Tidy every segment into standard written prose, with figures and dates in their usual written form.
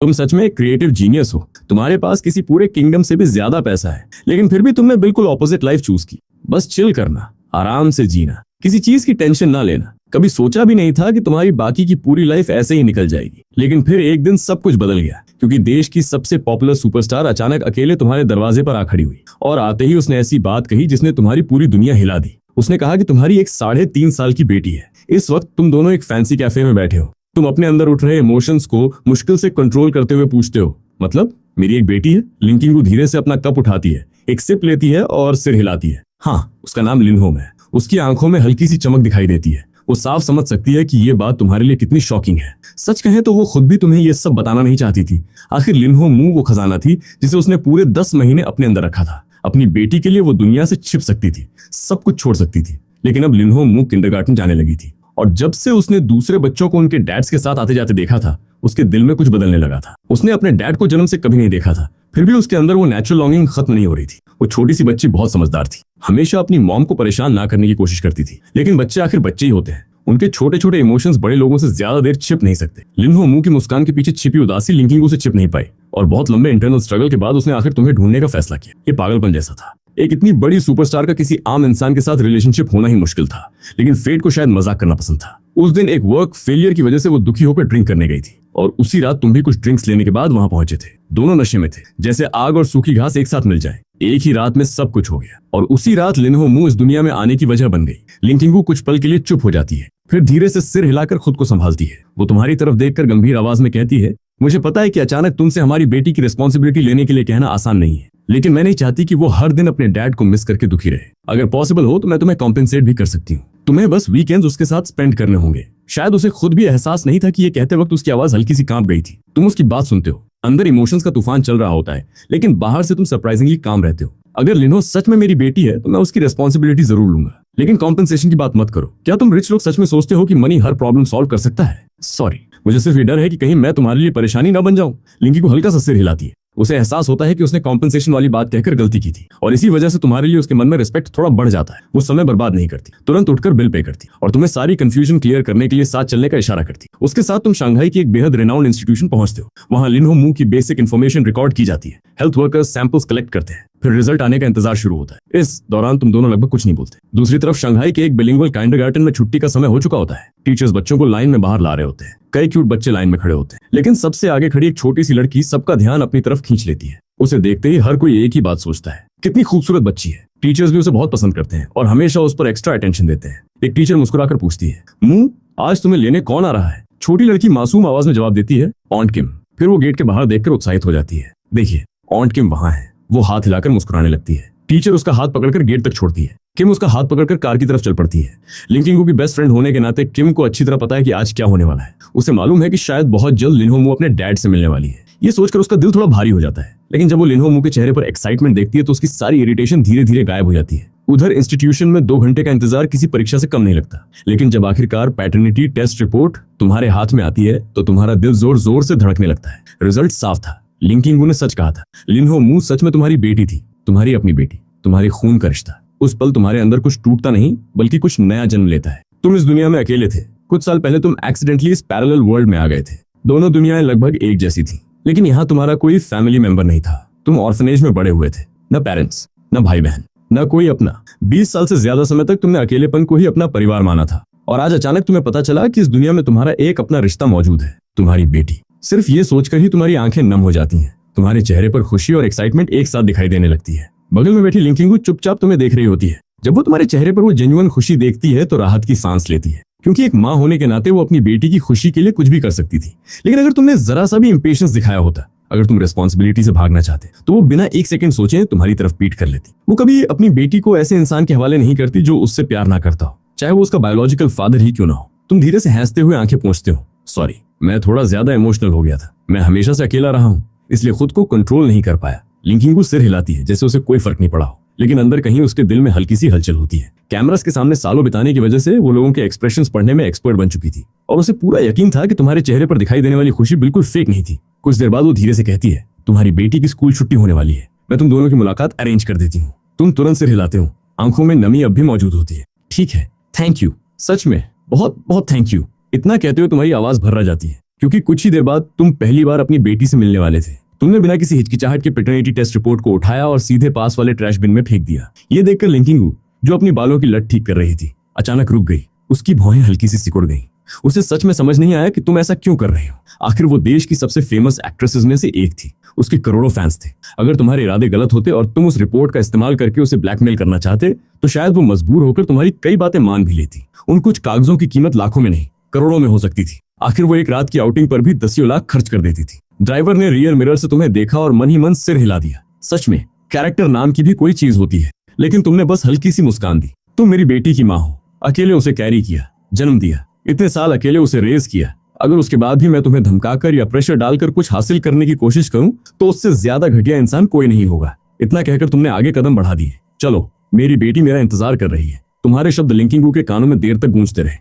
तुम सच में एक क्रिएटिव जीनियस हो। तुम्हारे पास किसी पूरे किंगडम से भी ज्यादा पैसा है, लेकिन फिर भी तुमने बिल्कुल ऑपोजिट लाइफ चूज की। बस चिल करना, आराम से जीना, किसी चीज की टेंशन ना लेना। कभी सोचा भी नहीं था कि तुम्हारी बाकी की पूरी लाइफ ऐसे ही निकल जाएगी। लेकिन फिर एक दिन सब कुछ बदल गया, क्योंकि देश की सबसे पॉपुलर सुपरस्टार अचानक अकेले तुम्हारे दरवाजे पर आ खड़ी हुई। और आते ही उसने ऐसी बात कही जिसने तुम्हारी पूरी दुनिया हिला दी। उसने कहा कि तुम्हारी एक 3.5 साल की बेटी है। इस वक्त तुम दोनों एक फैंसी कैफे में बैठे हो। तुम अपने अंदर उठ रहे इमोशंस को मुश्किल से कंट्रोल करते हुए पूछते हो, मतलब मेरी एक बेटी है? लिंकिंगू धीरे से अपना कप उठाती है, एक सिप लेती है और सिर हिलाती है। हाँ, उसका नाम लिनहोम है। उसकी आंखों में हल्की सी चमक दिखाई देती है। वो साफ समझ सकती है कि ये बात तुम्हारे लिए कितनी शॉकिंग है। सच कहें तो वो खुद भी तुम्हें ये सब बताना नहीं चाहती थी। आखिर लिनहो मू वो खजाना थी जिसे उसने पूरे 10 महीने अपने अंदर रखा था। अपनी बेटी के लिए वो दुनिया से छिप सकती थी, सब कुछ छोड़ सकती थी। लेकिन अब लिनहो मू किंडरगार्टन जाने लगी थी, और जब से उसने दूसरे बच्चों को उनके डैड्स के साथ आते जाते देखा था, उसके दिल में कुछ बदलने लगा था। उसने अपने डैड को जन्म से कभी नहीं देखा था, फिर भी उसके अंदर वो नेचुरल लॉन्गिंग खत्म नहीं हो रही थी। वो छोटी सी बच्ची बहुत समझदार थी, हमेशा अपनी मॉम को परेशान ना करने की कोशिश करती थी। लेकिन बच्चे आखिर बच्चे ही होते हैं, उनके छोटे छोटे इमोशंस बड़े लोगों से ज्यादा देर छिप नहीं सकते। लिनहो मू की मुस्कान के पीछे छिपी उदासी लिंकिंगू से छिप नहीं पाई, और बहुत लंबे इंटरनल स्ट्रगल के बाद उसने आखिर तुम्हें ढूंढने का फैसला किया। ये पागलपन जैसा था। एक इतनी बड़ी सुपरस्टार का किसी आम इंसान के साथ रिलेशनशिप होना ही मुश्किल था, लेकिन फेट को शायद मजाक करना पसंद था। उस दिन एक वर्क फेलियर की वजह से वो दुखी होकर ड्रिंक करने गई थी, और उसी रात तुम भी कुछ ड्रिंक्स लेने के बाद वहां पहुंचे थे। दोनों नशे में थे, जैसे आग और सूखी घास एक साथ मिल जाए। एक ही रात में सब कुछ हो गया, और उसी रात लिनहो मू इस दुनिया में आने की वजह बन गई। लिंकिंगू कुछ पल के लिए चुप हो जाती है, फिर धीरे से सिर हिलाकर खुद को संभालती है। वो तुम्हारी तरफ देखकर गंभीर आवाज में कहती है, मुझे पता है कि अचानक तुमसे हमारी बेटी की रिस्पॉन्सिबिलिटी लेने के लिए कहना आसान नहीं है, लेकिन मैं नहीं चाहती कि वो हर दिन अपने डैड को मिस करके दुखी रहे। अगर पॉसिबल हो तो मैं तुम्हें कॉम्पेंसेट भी कर सकती हूँ। तुम्हें बस वीकेंड्स उसके साथ स्पेंड करने होंगे। शायद उसे खुद भी एहसास नहीं था कि ये कहते वक्त उसकी आवाज हल्की सी कांप गई थी। तुम उसकी बात सुनते हो, अंदर इमोशंस का तूफान चल रहा होता है, लेकिन बाहर से तुम सरप्राइजिंगली काम रहते हो। अगर लिनहो सच में मेरी बेटी है तो मैं उसकी रिस्पॉन्सिबिलिटी जरूर लूंगा, लेकिन कॉम्पेंसेशन की बात मत करो। क्या तुम रिच लोग सच में सोचते हो कि मनी हर प्रॉब्लम सॉल्व कर सकता है? सॉरी, मुझे सिर्फ ये डर है कि कहीं मैं तुम्हारे लिए परेशानी ना बन जाऊं। लिंकी को हल्का सा सिर हिलाती है। उसे एहसास होता है कि उसने कॉम्पेंसेशन वाली बात कहकर गलती की थी, और इसी वजह से तुम्हारे लिए उसके मन में रिस्पेक्ट थोड़ा बढ़ जाता है। वो समय बर्बाद नहीं करती, तुरंत उठकर बिल पे करती, और तुम्हें सारी कंफ्यूजन क्लियर करने के लिए साथ चलने का इशारा करती। उसके साथ तुम शंघाई की एक बेहद रेनाउंड इंस्टीट्यूशन पहुंचते हो। वहां लिनहो मू की बेसिक इन्फॉर्मेशन रिकॉर्ड की जाती है। हेल्थ वर्कर्स सैंपल्स कलेक्ट करते हैं, फिर रिजल्ट आने का इंतजार शुरू होता है। इस दौरान तुम दोनों लगभग कुछ नहीं बोलते। दूसरी तरफ शंघाई के एक बिलिंगुअल किंडरगार्टन में छुट्टी का समय हो चुका होता है। टीचर्स बच्चों को लाइन में बाहर ला रहे होते हैं। कई क्यूट बच्चे लाइन में खड़े होते हैं, लेकिन सबसे आगे खड़ी एक छोटी सी लड़की सबका ध्यान अपनी तरफ खींच लेती है। उसे देखते ही हर कोई एक ही बात सोचता है, कितनी खूबसूरत बच्ची है। टीचर्स भी उसे बहुत पसंद करते हैं और हमेशा उस पर एक्स्ट्रा अटेंशन देते हैं। एक टीचर मुस्कुराकर पूछती है, मू, आज तुम्हें लेने कौन आ रहा है? छोटी लड़की मासूम आवाज में जवाब देती है, ऑन्ट किम। फिर वो गेट के बाहर देखकर उत्साहित हो जाती है। देखिए, ऑन्ट किम वहां है। वो हाथ हिलाकर मुस्कुराने लगती है। टीचर उसका हाथ पकड़कर गेट तक छोड़ती है। किम उसका हाथ पकड़कर कार की तरफ चल पड़ती है। लिंकिंगू की बेस्ट फ्रेंड होने के नाते किम को अच्छी तरह पता है कि आज क्या होने वाला है। उसे मालूम है कि शायद बहुत जल्द लिनहो मू अपने डैड से मिलने वाली है। ये सोचकर उसका दिल थोड़ा भारी हो जाता है, लेकिन जब वो लिनहो मू के चेहरे पर एक्साइटमेंट देखती है तो उसकी सारी इरिटेशन धीरे धीरे गायब हो जाती है। उधर इंस्टीट्यूशन में 2 घंटे का इंतजार किसी परीक्षा से कम नहीं लगता, लेकिन जब आखिरकार पैटर्निटी टेस्ट रिपोर्ट तुम्हारे हाथ में आती है तो तुम्हारा दिल जोर जोर से धड़कने लगता है। रिजल्ट साफ था। लिंकिंगू ने सच कहा था। लिनहो मू सच में तुम्हारी बेटी थी, तुम्हारी अपनी बेटी, तुम्हारी खून का रिश्ता। उस पल तुम्हारे अंदर कुछ टूटता नहीं, बल्कि कुछ नया जन्म लेता है। तुम इस दुनिया में अकेले थे। कुछ साल पहले तुम एक्सीडेंटली इस पैरेलल वर्ल्ड में आ गए थे। दोनों दुनियाएं लगभग एक जैसी थी, लेकिन यहाँ तुम्हारा कोई फैमिली मेंबर नहीं था। तुम ऑर्फनेज में बड़े हुए थे। न पेरेंट्स, न भाई बहन, न कोई अपना। 20 साल से ज्यादा समय तक तुमने अकेलेपन को ही अपना परिवार माना था, और आज अचानक तुम्हें पता चला कि इस दुनिया में तुम्हारा एक अपना रिश्ता मौजूद है, तुम्हारी बेटी। सिर्फ ये सोचकर ही तुम्हारी आंखें नम हो जाती हैं। तुम्हारे चेहरे पर खुशी और एक्साइटमेंट एक साथ दिखाई देने लगती है। बगल में बैठी लिंकिंगू चुपचाप तुम्हें देख रही होती है। जब वो तुम्हारे चेहरे पर वो जेन्युइन खुशी देखती है तो राहत की सांस लेती है, क्योंकि एक माँ होने के नाते वो अपनी बेटी की खुशी के लिए कुछ भी कर सकती थी। लेकिन अगर तुमने जरा सा भी इंपेशेंस दिखाया होता, अगर तुम रिस्पॉन्सिबिलिटी से भागना चाहते, तो वो बिना एक सेकंड सोचे तुम्हारी तरफ पीट कर लेती। वो कभी अपनी बेटी को ऐसे इंसान के हवाले नहीं करती जो उससे प्यार ना करता हो, चाहे वो उसका बायोलॉजिकल फादर ही क्यों ना हो। तुम धीरे से हंसते हुए आंखें पोंछते हो। सॉरी, मैं थोड़ा ज्यादा इमोशनल हो गया था। मैं हमेशा से अकेला रहा हूँ, इसलिए खुद को कंट्रोल नहीं कर पाया। लिंकिंगू सिर हिलाती है जैसे उसे कोई फर्क नहीं पड़ा हो, लेकिन अंदर कहीं उसके दिल में हल्की सी हलचल होती है। कैमरास के सामने सालों बिताने की वजह से वो लोगों के एक्सप्रेशंस पढ़ने में एक्सपर्ट बन चुकी थी, और उसे पूरा यकीन था कि तुम्हारे चेहरे पर दिखाई देने वाली खुशी बिल्कुल फेक नहीं थी। कुछ देर बाद वो धीरे से कहती है, तुम्हारी बेटी की स्कूल छुट्टी होने वाली है। मैं तुम दोनों की मुलाकात अरेंज कर देती हूँ। तुम तुरंत सिर हिलाते हो। आंखों में नमी अब भी मौजूद होती है। ठीक है, थैंक यू, सच में बहुत बहुत थैंक यू। इतना कहते हुए तुम्हारी आवाज भर्रा जाती है। क्योंकि कुछ ही देर बाद तुम पहली बार अपनी बेटी से मिलने वाले थे। तुमने बिना किसी हिचकिचाहट के पैटर्निटी टेस्ट रिपोर्ट को उठाया और सीधे पास वाले ट्रैश बिन में फेंक दिया। ये देखकर लिंकिंगू, जो अपनी बालों की लट ठीक कर रही थी, अचानक रुक गई। उसकी भौहें हल्की सी सिकुड़ गईं। उसे सच में समझ नहीं आया कि तुम ऐसा क्यों कर रहे हो। आखिर वो देश की सबसे फेमस एक्ट्रेसेस में से एक थी, उसके करोड़ों फैंस थे। अगर तुम्हारे इरादे गलत होते और तुम उस रिपोर्ट का इस्तेमाल करके उसे ब्लैकमेल करना चाहते तो शायद वो मजबूर होकर तुम्हारी कई बातें मान भी लेती। उन कुछ कागजों की कीमत लाखों में नहीं करोड़ों में हो सकती थी। आखिर वो एक रात की आउटिंग पर भी दसियों लाख खर्च कर देती थी। ड्राइवर ने रियर मिरर से तुम्हें देखा और मन ही मन सिर हिला दिया। सच में कैरेक्टर नाम की भी कोई चीज होती है, लेकिन तुमने बस हल्की सी मुस्कान दी। तुम मेरी बेटी की माँ हो, अकेले उसे कैरी किया, जन्म दिया, इतने साल अकेले उसे रेज किया। अगर उसके बाद भी मैं तुम्हें धमकाकर या प्रेशर डालकर कुछ हासिल करने की कोशिश करूं तो उससे ज्यादा घटिया इंसान कोई नहीं होगा। इतना कहकर तुमने आगे कदम बढ़ा दिए। चलो, मेरी बेटी मेरा इंतजार कर रही है। तुम्हारे शब्द लिंकिंगू के कानों में देर तक गूंजते रहे।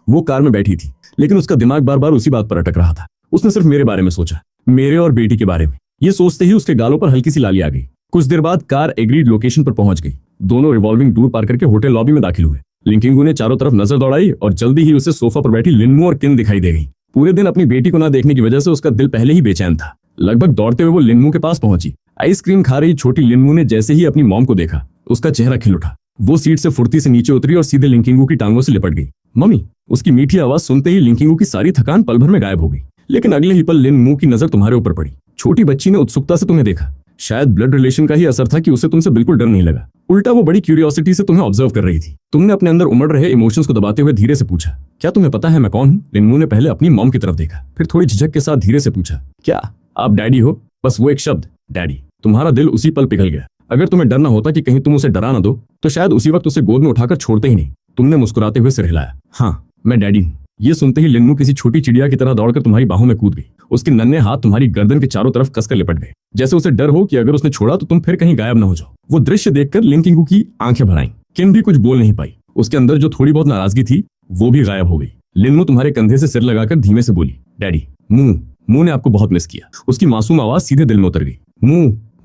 वो कार में बैठी थी, लेकिन उसका दिमाग बार बार उसी बात पर अटक रहा था। उसने सिर्फ मेरे बारे में सोचा, मेरे और बेटी के बारे में। ये सोचते ही उसके गालों पर हल्की सी लाली आ गई। कुछ देर बाद कार एग्रीड लोकेशन पर पहुंच गई। दोनों रिवॉल्विंग डोर पार करके होटल लॉबी में दाखिल हुए। लिंकिंगू ने चारों तरफ नजर दौड़ाई और जल्दी ही उसे सोफा पर बैठी लिनमू और किन दिखाई दे गई। पूरे दिन अपनी बेटी को ना देखने की वजह से उसका दिल पहले ही बेचैन था। लगभग दौड़ते हुए वो लिनमू के पास पहुंची। आइसक्रीम खा रही छोटी लिनमू ने जैसे ही अपनी मॉम को देखा, उसका चेहरा खिल उठा। वो सीट से फुर्ती से नीचे उतरी और सीधे लिंकिंगू की टांगों से लिपट गई। मम्मी! उसकी मीठी आवाज सुनते ही लिंकिंगू की सारी थकान पल भर में गायब हो गई। लेकिन अगले ही पल लिनमू की नजर तुम्हारे ऊपर पड़ी। छोटी बच्ची ने उत्सुकता से तुम्हें देखा। शायद ब्लड रिलेशन का ही असर था कि उसे तुमसे बिल्कुल डर नहीं लगा। उल्टा वो बड़ी क्यूरियोसिटी से तुम्हें ऑब्जर्व कर रही थी। तुमने अपने अंदर उमड़ रहे इमोशंस को दबाते हुए धीरे से पूछा, क्या तुम्हें पता है मैं कौन हूँ? लिनमू ने पहले अपनी मॉम की तरफ देखा, फिर थोड़ी झिझक के साथ धीरे से पूछा, क्या आप डैडी हो? बस वो एक शब्द, डैडी। तुम्हारा दिल उसी पल पिघल गया। अगर तुम्हें डर ना होता कि कहीं तुम उसे डरा ना दो तो शायद उसी वक्त उसे गोद में उठाकर छोड़ते ही नहीं। तुमने मुस्कुराते हुए सिर हिलाया। हाँ, मैं डैडी हूँ। ये सुनते ही लिनमू किसी छोटी चिड़िया की तरह दौड़कर तुम्हारी बाहों में कूद गई। उसके नन्हे हाथ तुम्हारी गर्दन के चारों तरफ कसकर लिपट गए, जैसे उसे डर हो कि अगर उसने छोड़ा तो तुम फिर कहीं गायब न हो जाओ। वो दृश्य देखकर लिंकिंगू की आंखें भर आईं। किन भी कुछ बोल नहीं पाई। उसके अंदर जो थोड़ी बहुत नाराजगी थी वो भी गायब हो गई। लिनमू तुम्हारे कंधे से सिर लगाकर धीमे से बोली, डैडी। मुंह ने आपको बहुत मिस किया। उसकी मासूम आवाज सीधे दिल में उतर गई।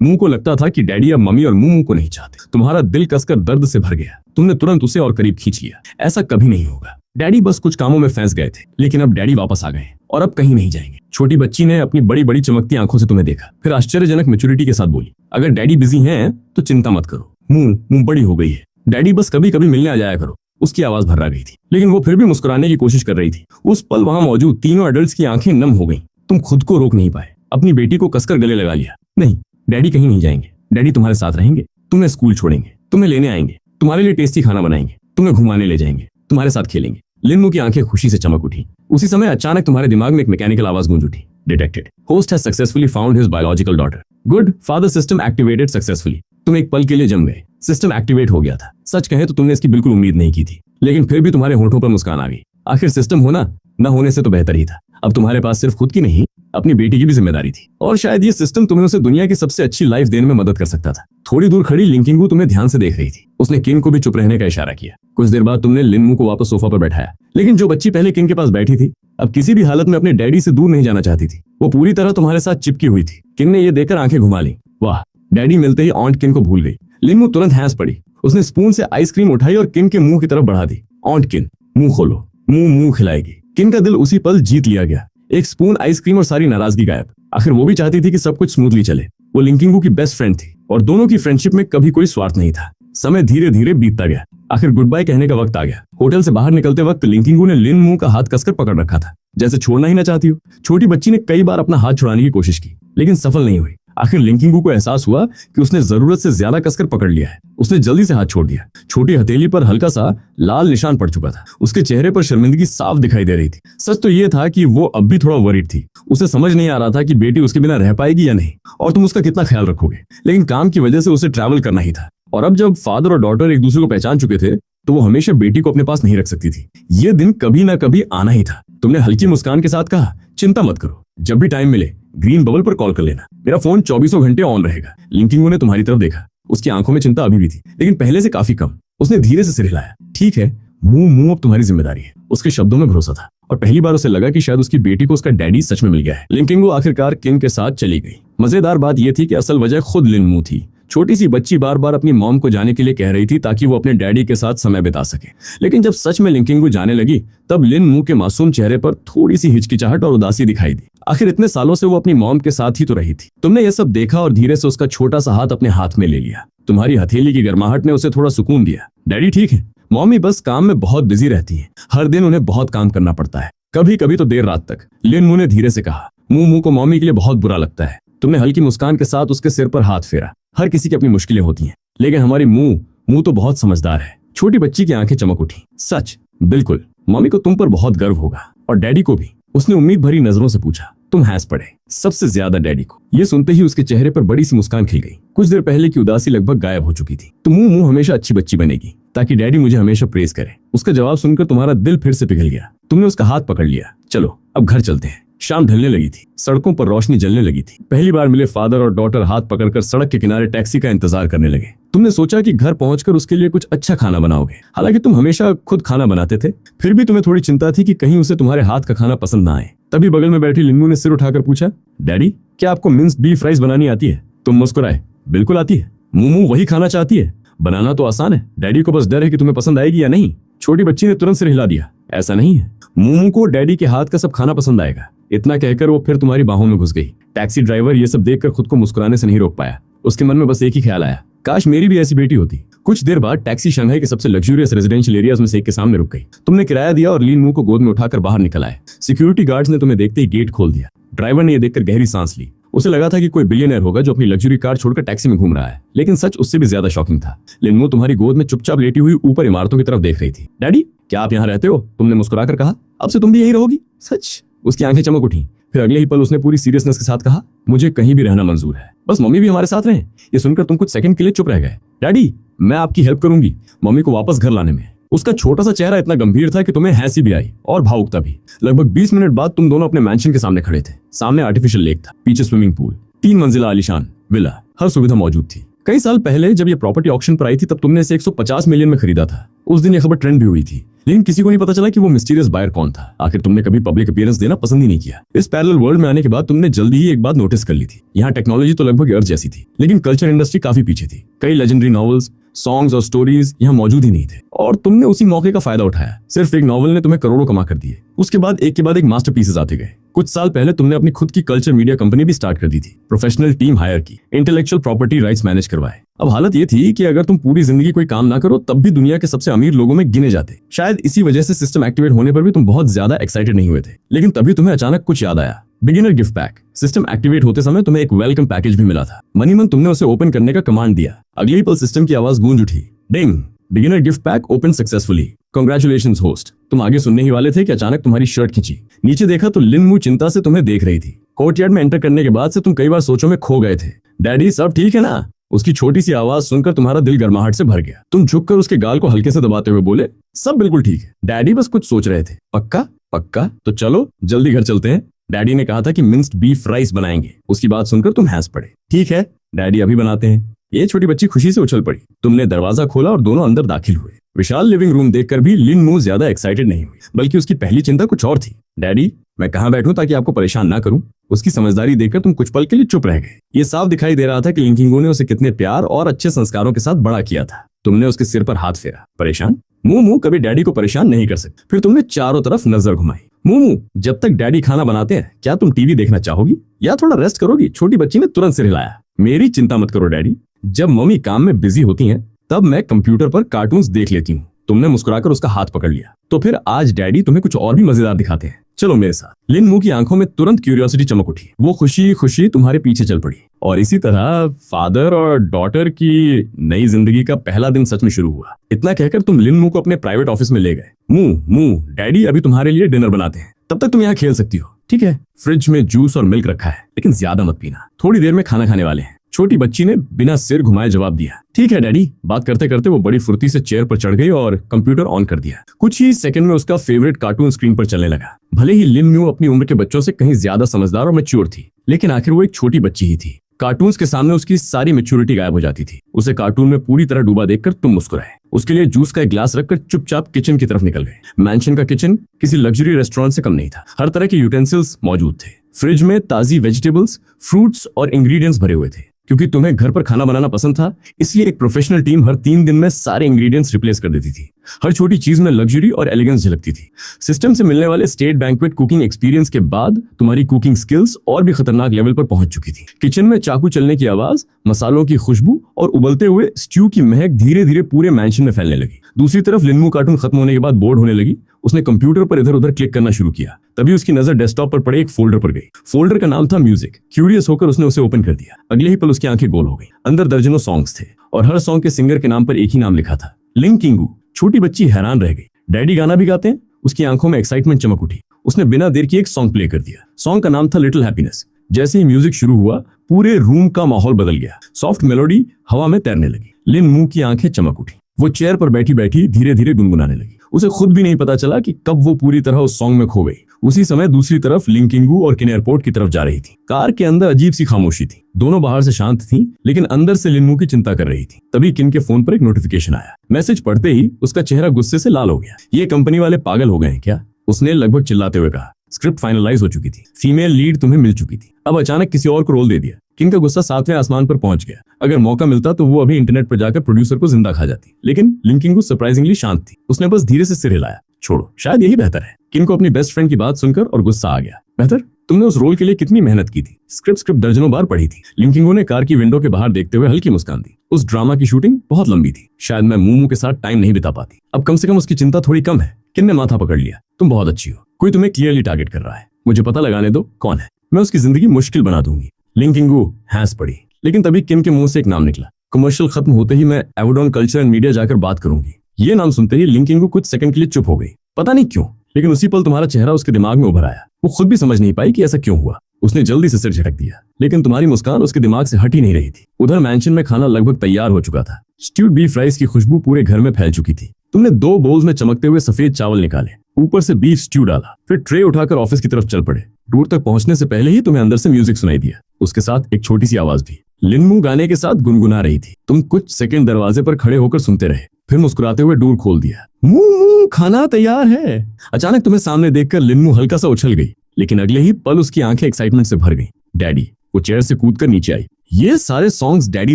मुंह को लगता था कि डैडी अब मम्मी और मुंह को नहीं चाहते। तुम्हारा दिल कसकर दर्द से भर गया। तुमने तुरंत उसे और करीब खींच लिया। ऐसा कभी नहीं होगा। डैडी बस कुछ कामों में फंस गए थे, लेकिन अब डैडी वापस आ गए और अब कहीं नहीं जाएंगे। छोटी बच्ची ने अपनी बड़ी बड़ी चमकती आंखों से तुम्हें देखा, फिर आश्चर्यजनक मैच्योरिटी के साथ बोली, अगर डैडी बिजी हैं तो चिंता मत करो। मुंह बड़ी हो गई है। डैडी बस कभी कभी मिलने आ जाया करो। उसकी आवाज भर्रा गई थी, लेकिन वो फिर भी मुस्कुराने की कोशिश कर रही थी। उस पल वहां मौजूद तीनों एडल्ट्स की आंखें नम हो गईं। तुम खुद को रोक नहीं पाए। अपनी बेटी को कसकर गले लगा लिया। नहीं, डैडी कहीं नहीं जाएंगे। डैडी तुम्हारे साथ रहेंगे। तुम्हें स्कूल छोड़ेंगे, तुम्हें लेने आएंगे, तुम्हारे लिए टेस्टी खाना बनाएंगे, तुम्हें घुमाने ले जाएंगे, तुम्हारे साथ खेलेंगे। लिनमू की आंखें खुशी से चमक उठी। उसी समय अचानक तुम्हारे दिमाग में एक मैकेनिकल आवाज गूंज उठी, detected. Host has successfully found his biological daughter. Good, father system activated successfully. तुम एक पल के लिए जम गए। सिस्टम एक्टिवेट हो गया था। सच कहे तो तुमने इसकी बिल्कुल उम्मीद नहीं की थी, लेकिन फिर भी तुम्हारे होठों पर मुस्कान आ गई। आखिर सिस्टम होना न होने से तो बेहतर ही था। अब तुम्हारे पास सिर्फ खुद की नहीं, अपनी बेटी की भी जिम्मेदारी थी, और शायद ये सिस्टम तुम्हें उसे दुनिया की सबसे अच्छी लाइफ देने में मदद कर सकता था। थोड़ी दूर खड़ी लिंकिंगू तुम्हें ध्यान से देख रही थी। उसने किन को भी चुप रहने का इशारा किया। कुछ देर बाद तुमने लिनमू को वापस सोफा पर बैठाया, लेकिन जो बच्ची पहले किन के पास बैठी थी अब किसी भी हालत में अपने डैडी से दूर नहीं जाना चाहती थी। वो पूरी तरह तुम्हारे साथ चिपकी हुई थी। किन ने ये देखकर आंखें घुमा ली। वाह! डैडी मिलते ही ऑन्ट किन को भूल गई। लिनमू तुरंत हंस पड़ी। उसने स्पून से आइसक्रीम उठाई और किन के मुंह की तरफ बढ़ा दी। ऑन्ट किन, मुंह खोलो। मुंह खिलाएगी। किन का दिल उसी पल जीत लिया गया। एक स्पून आइसक्रीम और सारी नाराजगी गायब। आखिर वो भी चाहती थी कि सब कुछ स्मूथली चले। वो लिंकिंगू की बेस्ट फ्रेंड थी और दोनों की फ्रेंडशिप में कभी कोई स्वार्थ नहीं था। समय धीरे धीरे बीतता गया। आखिर गुड बाय कहने का वक्त आ गया। होटल से बाहर निकलते वक्त लिंकिंगू ने लिनमू का हाथ कसकर पकड़ रखा था, जैसे छोड़ना ही ना चाहती हो। छोटी बच्ची ने कई बार अपना हाथ छुड़ाने की कोशिश की, लेकिन सफल नहीं हुई। आखिर लिंकिंगू को एहसास हुआ कि उसने जरूरत से ज्यादा कसकर पकड़ लिया है। उसने जल्दी से हाथ छोड़ दिया। छोटी हथेली पर हल्का सा लाल निशान पड़ चुका था। उसके चेहरे पर शर्मिंदगी साफ दिखाई दे रही थी। सच तो ये था कि वो अब भी थोड़ा वरीड थी। उसे समझ नहीं आ रहा था कि बेटी उसके बिना रह पाएगी या नहीं, और तुम उसका कितना ख्याल रखोगे। लेकिन काम की वजह से उसे ट्रैवल करना ही था, और अब जब फादर और डॉटर एक दूसरे को पहचान चुके थे तो वो हमेशा बेटी को अपने पास नहीं रख सकती थी। ये दिन कभी ना कभी आना ही था। तुमने हल्की मुस्कान के साथ कहा, चिंता मत करो, जब भी टाइम मिले ग्रीन बबल पर कॉल कर लेना। मेरा फोन 24 घंटे ऑन रहेगा। लिंकिंगू ने तुम्हारी तरफ देखा। उसकी आंखों में चिंता अभी भी थी, लेकिन पहले से काफी कम। उसने धीरे से सिर हिलाया। ठीक है, मुंह अब तुम्हारी जिम्मेदारी है। उसके शब्दों में भरोसा था, और पहली बार उसे लगा कि शायद उसकी बेटी को उसका डैडी सच में मिल गया है। लिंकिंगू आखिरकार किन के साथ चली गई। मजेदार बात यह थी कि असल वजह खुद लिनमू थी, छोटी सी बच्ची बार बार अपनी मॉम को जाने के लिए कह रही थी ताकि वो अपने डैडी के साथ समय बिता सके। लेकिन जब सच में लिंकिंगू जाने लगी तब लिन मू के मासूम चेहरे पर थोड़ी सी हिचकिचाहट और उदासी दिखाई दी। आखिर इतने सालों से वो अपनी मॉम के साथ ही तो रही थी। तुमने ये सब देखा और धीरे से उसका छोटा सा हाथ अपने हाथ में ले लिया। तुम्हारी हथेली की गर्माहट ने उसे थोड़ा सुकून दिया। डैडी ठीक है, मॉमी बस काम में बहुत बिजी रहती है, हर दिन उन्हें बहुत काम करना पड़ता है, कभी कभी तो देर रात तक। लिन मू ने धीरे से कहा। मुंह को मॉमी के लिए बहुत बुरा लगता है। तुमने हल्की मुस्कान के साथ उसके सिर पर हाथ फेरा। हर किसी की अपनी मुश्किलें होती हैं, लेकिन हमारी मुंह तो बहुत समझदार है। छोटी बच्ची की आंखें चमक उठी। सच? बिल्कुल, मम्मी को तुम पर बहुत गर्व होगा और डैडी को भी। उसने उम्मीद भरी नजरों से पूछा। तुम हंस पड़े। सबसे ज्यादा डैडी को। ये सुनते ही उसके चेहरे पर बड़ी सी मुस्कान खिल गई। कुछ देर पहले की उदासी लगभग गायब हो चुकी थी। तो मुंह हमेशा अच्छी बच्ची बनेगी ताकि डैडी मुझे हमेशा प्रेज करे। उसका जवाब सुनकर तुम्हारा दिल फिर से पिघल गया। तुमने उसका हाथ पकड़ लिया। चलो अब घर चलते हैं। शाम ढलने लगी थी, सड़कों पर रोशनी जलने लगी थी। पहली बार मिले फादर और डॉटर हाथ पकड़कर सड़क के किनारे टैक्सी का इंतजार करने लगे। तुमने सोचा कि घर पहुंचकर उसके लिए कुछ अच्छा खाना बनाओगे। हालांकि तुम हमेशा खुद खाना बनाते थे, फिर भी तुम्हें थोड़ी चिंता थी कि कहीं उसे तुम्हारे हाथ का खाना पसंद ना आए। तभी बगल में बैठी लिन्नू ने सिर उठाकर पूछा, डैडी क्या आपको मिन्स्ड बीफ फ्राइज बनानी आती है? तुम मुस्कुराए। बिल्कुल आती है। मुंह वही खाना चाहती है। बनाना तो आसान है, डैडी को बस डर है कि तुम्हें पसंद आएगी या नहीं। छोटी बच्ची ने तुरंत सिर हिला दिया। ऐसा नहीं है, मुंह को डैडी के हाथ का सब खाना पसंद आएगा। इतना कहकर वो फिर तुम्हारी बाहों में घुस गई। टैक्सी ड्राइवर ये सब देखकर खुद को मुस्कुराने से नहीं रोक पाया। उसके मन में बस एक ही ख्याल आया, काश मेरी भी ऐसी बेटी होती। कुछ देर बाद टैक्सी शंघाई के सबसे लग्जूरियस रेजिडेंशियल एरियाज में से एक के सामने रुक गई। तुमने किराया दिया और लीन मुंह को गोद में उठाकर बाहर निकल आए। सिक्योरिटी गार्ड्स ने तुम्हें देखते ही गेट खोल दिया। ड्राइवर ने यह देखकर गहरी सांस ली। उसे लगा था कि कोई बिलियनर होगा जो अपनी लग्जरी कार छोड़कर टैक्सी में घूम रहा है, लेकिन सच उससे भी ज्यादा शॉकिंग था। लिन्नू तुम्हारी गोद में चुपचाप लेटी हुई ऊपर इमारतों की तरफ देख रही थी। डैडी क्या आप यहाँ रहते हो? तुमने मुस्कुराकर कहा। अब से तुम भी यही रहोगी? सच? उसकी आंखें चमक उठी। फिर अगले ही पल उसने पूरी सीरियसनेस के साथ कहा, मुझे कहीं भी रहना मंजूर है, बस मम्मी भी हमारे साथ रहें। ये सुनकर तुम कुछ सेकंड के लिए चुप रह गए। डैडी मैं आपकी हेल्प करूंगी मम्मी को वापस घर लाने में। उसका छोटा सा चेहरा इतना गंभीर था कि तुम्हें हंसी भी आई और भावुकता भी। लगभग 20 मिनट बाद तुम दोनों अपने मैंशन के सामने खड़े थे। सामने आर्टिफिशियल लेक था, पीछे स्विमिंग पूल, 3 मंजिला आलीशान विला, हर सुविधा मौजूद थी। कई साल पहले जब ये प्रॉपर्टी ऑक्शन पर आई थी तब तुमने इसे 150 मिलियन में खरीदा था। उस दिन ये खबर ट्रेंड भी हुई थी, लेकिन किसी को नहीं पता चला कि वो मिस्टीरियस बायर कौन था। आखिर तुमने कभी पब्लिक अपीयरेंस देना पसंद ही नहीं किया। इस पैरेलल वर्ल्ड में आने के बाद तुमने जल्दी ही एक बात नोटिस कर ली थी। यहाँ टेक्नोलॉजी तो लगभग अर्थ जैसी थी, लेकिन कल्चर इंडस्ट्री काफी पीछे थी। कई लेजेंडरी नॉवेल्स, सॉन्ग्स और स्टोरीज यहाँ मौजूद ही नहीं थे और तुमने उसी मौके का फायदा उठाया। सिर्फ एक नॉवल ने तुम्हें करोड़ों कमा कर दिए। उसके बाद एक मास्टरपीसेस आते गए। कुछ साल पहले तुमने अपनी खुद की कल्चर मीडिया कंपनी भी स्टार्ट कर दी थी। प्रोफेशनल टीम हायर की, इंटेलेक्चुअल प्रॉपर्टी राइट्स मैनेज करवाए। अब हालत ये थी कि अगर तुम पूरी जिंदगी कोई काम ना करो तब भी दुनिया के सबसे अमीर लोगों में गिने जाते। शायद इसी वजह से सिस्टम एक्टिवेट होने पर भी तुम बहुत ज्यादा एक्साइटेड नहीं हुए थे। लेकिन तभी तुम्हें अचानक कुछ याद आया। Beginner gift pack. System activate होते समय तुम्हें एक वेलकम पैकेज भी मिला था। मनी मन तुमने उसे ओपन करने का कमांड दिया। अगले ही पल सिस्टम की आवाज गूंज उठी, ding, beginner gift pack open successfully, congratulations host. तुम आगे सुनने ही वाले थे कि अचानक तुम्हारी शर्ट खींची। नीचे देखा तो लिन मू चिंता से तुम्हें देख रही थी। कोर्टयार्ड में एंटर करने के बाद से तुम कई बार सोचों में खो गए थे। डैडी सब ठीक है ना? उसकी छोटी सी आवाज सुनकर तुम्हारा दिल गर्माहट से भर गया। तुम झुककर उसके गाल को हल्के से दबाते हुए बोले, सब बिल्कुल ठीक है। डैडी बस कुछ सोच रहे थे। पक्का? पक्का तो चलो जल्दी घर चलते हैं। डैडी ने कहा था कि मिन्स्ड बीफ राइस बनाएंगे। उसकी बात सुनकर तुम हंस पड़े। ठीक है डैडी अभी बनाते हैं। ये छोटी बच्ची खुशी से उछल पड़ी। तुमने दरवाजा खोला और दोनों अंदर दाखिल हुए। विशाल लिविंग रूम देखकर भी लिन मू ज्यादा एक्साइटेड नहीं हुई, बल्कि उसकी पहली चिंता कुछ और थी। डैडी मैं कहाँ बैठूं ताकि आपको परेशान ना करूं? उसकी समझदारी देखकर तुम कुछ पल के लिए चुप रह गए। ये साफ दिखाई दे रहा था कि लिंकिंगो ने उसे कितने प्यार और अच्छे संस्कारों के साथ बड़ा किया था। तुमने उसके सिर पर हाथ फेरा। परेशान? मुंह कभी डैडी को परेशान नहीं कर सकते। फिर तुमने चारों तरफ नजर घुमाई। मुंह जब तक डैडी खाना बनाते हैं क्या तुम टीवी देखना चाहोगी या थोड़ा रेस्ट करोगी? छोटी बच्ची ने तुरंत सिर हिलाया। मेरी चिंता मत करो डैडी, जब मम्मी काम में बिजी होती हैं तब मैं कंप्यूटर पर कार्टून्स देख लेती हूँ। तुमने मुस्कुराकर उसका हाथ पकड़ लिया। तो फिर आज डैडी तुम्हें कुछ और भी मजेदार दिखाते हैं, चलो मेरे साथ। लिन मू की आंखों में तुरंत क्यूरियोसिटी चमक उठी। वो खुशी खुशी तुम्हारे पीछे चल पड़ी और इसी तरह फादर और डॉटर की नई जिंदगी का पहला दिन सच में शुरू हुआ। इतना कहकर तुम लिन मू को अपने प्राइवेट ऑफिस में ले गए। मुंह डैडी अभी तुम्हारे लिए डिनर बनाते हैं, तब तक तुम यहाँ खेल सकती हो। ठीक है, फ्रिज में जूस और मिल्क रखा है, लेकिन ज्यादा मत पीना, थोड़ी देर में खाना खाने वाले हैं। छोटी बच्ची ने बिना सिर घुमाए जवाब दिया। ठीक है डैडी। बात करते करते वो बड़ी फुर्ती से चेयर पर चढ़ गई और कंप्यूटर ऑन कर दिया। कुछ ही सेकंड में उसका फेवरेट कार्टून स्क्रीन पर चलने लगा। भले ही लिन म्यू अपनी उम्र के बच्चों से कहीं ज्यादा समझदार और मैच्योर थी, लेकिन आखिर वो एक छोटी बच्ची ही थी। कार्टून्स के सामने उसकी सारी मैच्योरिटी गायब हो जाती थी। उसे कार्टून में पूरी तरह डूबा देखकर तुम मुस्कुराए। उसके लिए जूस का एक ग्लास रखकर चुपचाप किचन की तरफ निकल गए। मैंशन का किचन किसी लग्जरी रेस्टोरेंट से कम नहीं था। हर तरह के यूटेंसिल्स मौजूद थे। फ्रिज में ताजी वेजिटेबल्स, फ्रूट्स और इंग्रेडिएंट्स भरे हुए थे। क्योंकि तुम्हें घर पर खाना बनाना पसंद था, इसलिए एक प्रोफेशनल टीम हर 3 दिन में सारे इंग्रेडिएंट्स रिप्लेस कर देती थी। हर छोटी चीज में लग्जरी और एलिगेंस झलकती थी। सिस्टम से मिलने वाले स्टेट बैंक्वेट कुकिंग एक्सपीरियंस के बाद तुम्हारी कुकिंग स्किल्स और भी खतरनाक लेवल पर पहुंच चुकी थी। किचन में चाकू चलने की आवाज, मसालों की खुशबू और उबलते हुए स्ट्यू की महक धीरे धीरे पूरे मैंशन में फैलने लगी। दूसरी तरफ लिनमू कार्टून खत्म होने के बाद बोर्ड होने लगी। उसने कंप्यूटर पर इधर उधर क्लिक करना शुरू किया। तभी उसकी नजर डेस्कटॉप पर पड़े एक फोल्डर पर गई। फोल्डर का नाम था म्यूजिक। क्यूरियस होकर उसने उसे ओपन कर दिया। अगले ही पल उसकी आंखें गोल हो गई। अंदर दर्जनों सॉन्ग्स थे और हर सॉन्ग के सिंगर के नाम पर एक ही नाम लिखा था, लिन किंगू। छोटी बच्ची हैरान रह गई। डैडी गाना भी गाते हैं? उसकी आंखों में एक्साइटमेंट चमक उठी। उसने बिना देर किए एक सॉन्ग प्ले कर दिया। सॉन्ग का नाम था लिटिल हैप्पीनेस। जैसे ही म्यूजिक शुरू हुआ, पूरे रूम का माहौल बदल गया। सॉफ्ट मेलोडी हवा में तैरने लगी। लिन मुंह की आंखें चमक उठी। वो चेयर पर बैठी बैठी धीरे धीरे गुनगुनाने लगी। उसे खुद भी नहीं पता चला कि कब वो पूरी तरह उस सॉन्ग में खो गई। उसी समय दूसरी तरफ लिन किंगू और किन एयरपोर्ट की तरफ जा रही थी। कार के अंदर अजीब सी खामोशी थी। दोनों बाहर से शांत थीं, लेकिन अंदर से लिनमू की चिंता कर रही थी। तभी किन के फोन पर एक नोटिफिकेशन आया। मैसेज पढ़ते ही उसका चेहरा गुस्से से लाल हो गया। ये कंपनी वाले पागल हो गए हैं क्या? उसने लगभग चिल्लाते हुए कहा। स्क्रिप्ट फाइनलाइज हो चुकी थी। फीमेल लीड तुम्हें मिल चुकी थी। अब अचानक किसी और को रोल दे दिया। किन का गुस्सा 7वें आसमान पर पहुंच गया। अगर मौका मिलता तो वो अभी इंटरनेट पर जाकर प्रोड्यूसर को जिंदा खा जाती, लेकिन लिन किंगू सरप्राइजिंगली शांत थी। उसने बस धीरे से सिर हिलाया। छोड़ो, शायद यही बेहतर है। किन को अपनी बेस्ट फ्रेंड की बात सुनकर और गुस्सा आ गया। बेहतर? तुमने उस रोल के लिए कितनी मेहनत की थी। स्क्रिप्ट दर्जनों बार पढ़ी थी। लिन किंगू ने कार की विंडो के बाहर देखते हुए हल्की मुस्कान दी। उस ड्रामा की शूटिंग बहुत लंबी थी। शायद मैं मूमू के साथ टाइम नहीं बिता पाती। अब कम से कम उसकी चिंता थोड़ी कम है। किन ने माथा पकड़ लिया। तुम बहुत अच्छी हो। कोई तुम्हें क्लियरली टारगेट कर रहा है। मुझे पता लगाने दो कौन है। मैं उसकी जिंदगी मुश्किल बना दूंगी। लिन किंगू हंस पड़ी, लेकिन तभी किन के मुंह से एक नाम निकला। कमर्शियल खत्म होते ही मैं एवोडॉन कल्चर एंड मीडिया जाकर बात करूंगी। ये नाम सुनते ही लिन किंगू कुछ सेकंड के लिए चुप हो गई। पता नहीं क्यों, लेकिन उसी पल तुम्हारा चेहरा उसके दिमाग में उभर आया। वो खुद भी समझ नहीं पाई कि ऐसा क्यों हुआ। उसने जल्दी से सिर झटक दिया, लेकिन तुम्हारी मुस्कान उसके दिमाग से हट ही नहीं रही थी। उधर मैंशन में खाना लगभग तैयार हो चुका था। स्ट्यूड बीफ राइस की खुशबू पूरे घर में फैल चुकी थी। तुमने 2 बोल्स में चमकते हुए सफेद चावल निकाले, ऊपर से बीफ स्ट्यू डाला, फिर ट्रे उठाकर ऑफिस की तरफ चल पड़े। दूर तक पहुंचने से पहले ही तुम्हें अंदर से म्यूजिक सुनाई दिया, उसके साथ एक छोटी सी आवाज भी। लिनमू गाने के साथ गुनगुना रही थी। तुम कुछ सेकंड दरवाजे पर खड़े होकर सुनते रहे, फिर मुस्कुराते हुए डोर खोल दिया। मुंह खाना तैयार है। अचानक तुम्हें सामने देखकर लिनमू हल्का सा उछल गई, लेकिन अगले ही पल उसकी आंखें एक्साइटमेंट से भर गईं। डैडी। वो चेयर से कूदकर नीचे आई। ये सारे सॉन्ग्स डैडी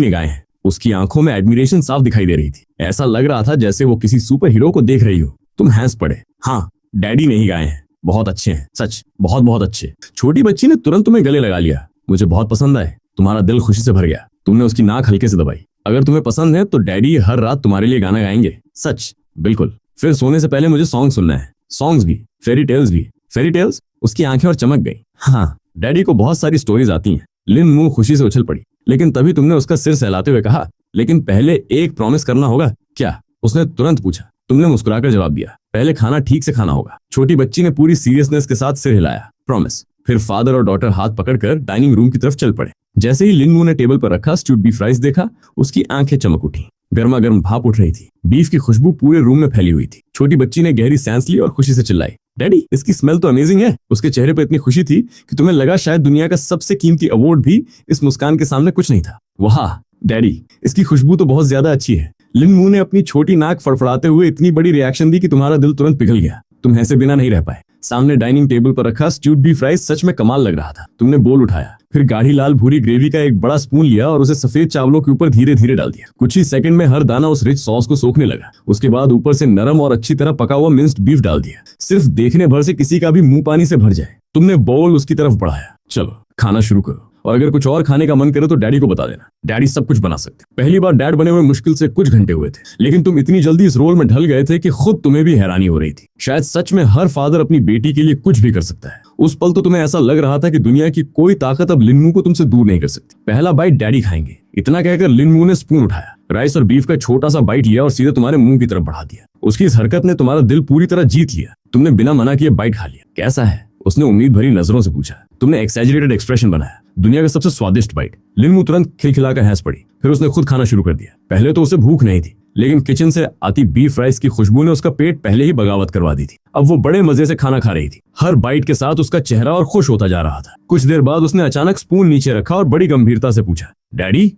ने गाए हैं। उसकी आंखों में एडमिरेशन साफ दिखाई दे रही थी। ऐसा लग रहा था जैसे वो किसी सुपर हीरो को देख रही हो। तुम हंस पड़े। हाँ, डैडी ने ही गाए हैं। बहुत अच्छे हैं, सच बहुत बहुत अच्छे। छोटी बच्ची ने तुरंत तुम्हें गले लगा लिया। मुझे बहुत पसंद आए। तुम्हारा दिल खुशी से भर गया। तुमने उसकी नाक हल्के से दबाई। अगर तुम्हें पसंद है तो डैडी हर रात तुम्हारे लिए गाना गाएंगे। सच? बिल्कुल। फिर सोने से पहले मुझे सॉन्ग सुनना है। सॉन्ग्स भी, फेरी टेल्स भी। Fairy tales? उसकी आंखें और चमक गई। हाँ, डैडी को बहुत सारी स्टोरीज आती हैं। लिन मुंह खुशी से उछल पड़ी, लेकिन तभी तुमने उसका सिर सहलाते हुए कहा, लेकिन पहले एक प्रॉमिस करना होगा। क्या? उसने तुरंत पूछा। तुमने मुस्कुराकर जवाब दिया, पहले खाना ठीक से खाना होगा। छोटी बच्ची ने पूरी सीरियसनेस के साथ सिर हिलाया। प्रॉमिस। फिर फादर और डॉटर हाथ पकड़कर डाइनिंग रूम की तरफ चल पड़े। जैसे ही लिनमू ने टेबल पर रखा स्ट्यूड बीफ राइस देखा, उसकी आंखें चमक उठी। गर्मा गर्म भाप उठ रही थी। बीफ की खुशबू पूरे रूम में फैली हुई थी। छोटी बच्ची ने गहरी सांस ली और खुशी से चिल्लाई, डैडी इसकी स्मेल तो अमेजिंग है। उसके चेहरे पर इतनी खुशी थी कि तुम्हें लगा शायद दुनिया का सबसे कीमती अवार्ड भी इस मुस्कान के सामने कुछ नहीं था। वाह डैडी, इसकी खुशबू तो बहुत ज्यादा अच्छी है। लिनमू ने अपनी छोटी नाक फड़फड़ाते हुए इतनी बड़ी रिएक्शन दी कि तुम्हारा दिल तुरंत पिघल गया। तुम ऐसे बिना नहीं रह पाए। सामने डाइनिंग टेबल पर रखा स्ट्यूड बीफ राइस सच में कमाल लग रहा था। तुमने बोल उठाया, फिर गाढ़ी लाल भूरी ग्रेवी का एक बड़ा स्पून लिया और उसे सफेद चावलों के ऊपर धीरे धीरे डाल दिया। कुछ ही सेकंड में हर दाना उस रिच सॉस को सोखने लगा। उसके बाद ऊपर से नरम और अच्छी तरह पका हुआ मिंस्ड बीफ डाल दिया। सिर्फ देखने भर से किसी का भी मुंह पानी से भर जाए। तुमने बोल उसकी तरफ बढ़ाया। चलो खाना शुरू करो, और अगर कुछ और खाने का मन करे तो डैडी को बता देना। डैडी सब कुछ बना सकते। पहली बार डैड बने हुए मुश्किल से कुछ घंटे हुए थे, लेकिन तुम इतनी जल्दी इस रोल में ढल गए थे कि खुद तुम्हें भी हैरानी हो रही थी। शायद सच में हर फादर अपनी बेटी के लिए कुछ भी कर सकता है। उस पल तो तुम्हें ऐसा लग रहा था कि दुनिया की कोई ताकत अब लिनमू को तुमसे दूर नहीं कर सकती। पहला बाइट डैडी खाएंगे, इतना कहकर लिनमू ने स्पून उठाया, राइस और बीफ का छोटा सा बाइट लिया और सीधे तुम्हारे मुंह की तरफ बढ़ा दिया। उसकी इस हरकत ने तुम्हारा दिल पूरी तरह जीत लिया। तुमने बिना मना किए बाइट खा लिया। कैसा है? उसने उम्मीद भरी नजरों से पूछा। तुमने एक्सैजरेटेड एक्सप्रेशन बनाया। दुनिया का सबसे स्वादिष्ट बाइट। लिनमू तुरंत खिलखिलाकर हंस पड़ी। फिर उसने खुद खाना शुरू कर दिया। पहले तो उसे भूख नहीं थी, लेकिन किचन से आती बीफ राइस की खुशबू ने उसका पेट पहले ही बगावत करवा दी थी। अब वो बड़े मजे से खाना खा रही थी। हर बाइट के साथ उसका चेहरा और खुश होता जा रहा था। कुछ देर बाद उसने अचानक स्पून नीचे रखा और बड़ी गंभीरता से पूछा, डैडी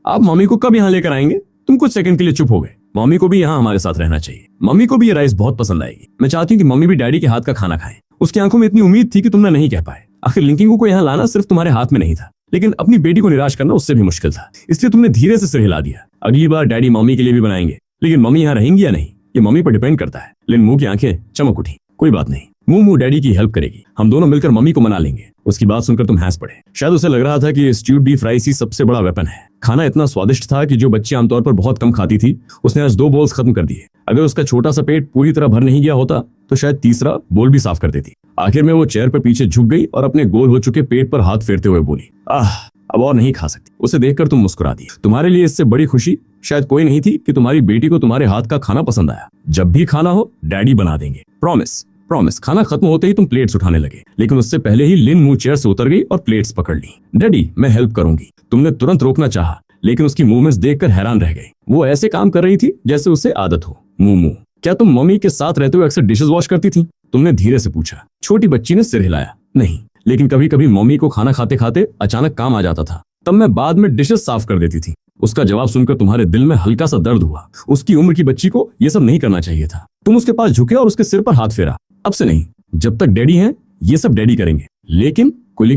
आप मम्मी को कब यहाँ लेकर आएंगे? तुम कुछ सेकंड के लिए चुप हो गए। मम्मी को भी यहाँ हमारे साथ रहना चाहिए। मम्मी को भी ये राइस बहुत पसंद आएगी। मैं चाहती हूँ कि मम्मी भी डैडी के हाथ का खाना खाएं। उसकी आंखों में इतनी उम्मीद थी कि तुमने नहीं कह पाए। आखिर लिंकिंग को यहाँ लाना सिर्फ तुम्हारे हाथ में नहीं था, लेकिन अपनी बेटी को निराश करना उससे भी मुश्किल था, इसलिए तुमने धीरे से सिर हिला दिया। अगली बार डैडी मम्मी के लिए भी बनाएंगे, लेकिन मम्मी यहाँ रहेंगी या नहीं ये मम्मी पर डिपेंड करता है। लिन मू की आंखें चमक उठी। कोई बात नहीं, मू डैडी की हेल्प करेगी, हम दोनों मिलकर मम्मी को मना लेंगे। उसकी बात सुनकर तुम हंस पड़े। शायद उसे लग रहा था कि स्ट्यूड बीफ राइस ही सबसे बड़ा वेपन है। खाना इतना स्वादिष्ट था कि जो बच्ची आमतौर पर बहुत कम खाती थी उसने आज 2 बोल्स खत्म कर दिए। अगर उसका छोटा सा पेट पूरी तरह भर नहीं गया होता तो शायद तीसरा बोल भी साफ कर देती। आखिर में वो चेयर पर पीछे झुक गई और अपने गोल हो चुके पेट पर हाथ फेरते हुए बोली, अब और नहीं खा सकती। उसे देखकर तुम मुस्कुरा दी। तुम्हारे लिए इससे बड़ी खुशी शायद कोई नहीं थी कि तुम्हारी बेटी को तुम्हारे हाथ का खाना पसंद आया। जब भी खाना हो डैडी बना देंगे, प्रॉमिस प्रॉमिस। खाना खत्म होते ही तुम प्लेट्स उठाने लगे, लेकिन उससे पहले ही लिन मू चेयर से उतर गई और प्लेट्स पकड़ ली। डैडी मैं हेल्प करूंगी। तुमने तुरंत रोकना चाहा, लेकिन उसकी मूवमेंट्स देखकर हैरान रह गए। वो ऐसे काम कर रही थी जैसे उसे आदत हो। मू क्या तुम मम्मी के साथ रहते हुए अक्सर डिशेस वॉश करती थी? तुमने धीरे से पूछा। छोटी बच्ची ने सिर हिलाया। नहीं, लेकिन कभी कभी मम्मी को खाना खाते खाते अचानक काम आ जाता था, तब मैं बाद में डिशेस साफ कर देती थी। उसका जवाब सुनकर तुम्हारे दिल में हल्का सा दर्द हुआ। उसकी उम्र की बच्ची को यह सब नहीं करना चाहिए था। तुम उसके पास झुके और उसके सिर पर हाथ फेरा। अब से नहीं, जब तक डैडी हैं ये सब डैडी करेंगे। लेकिन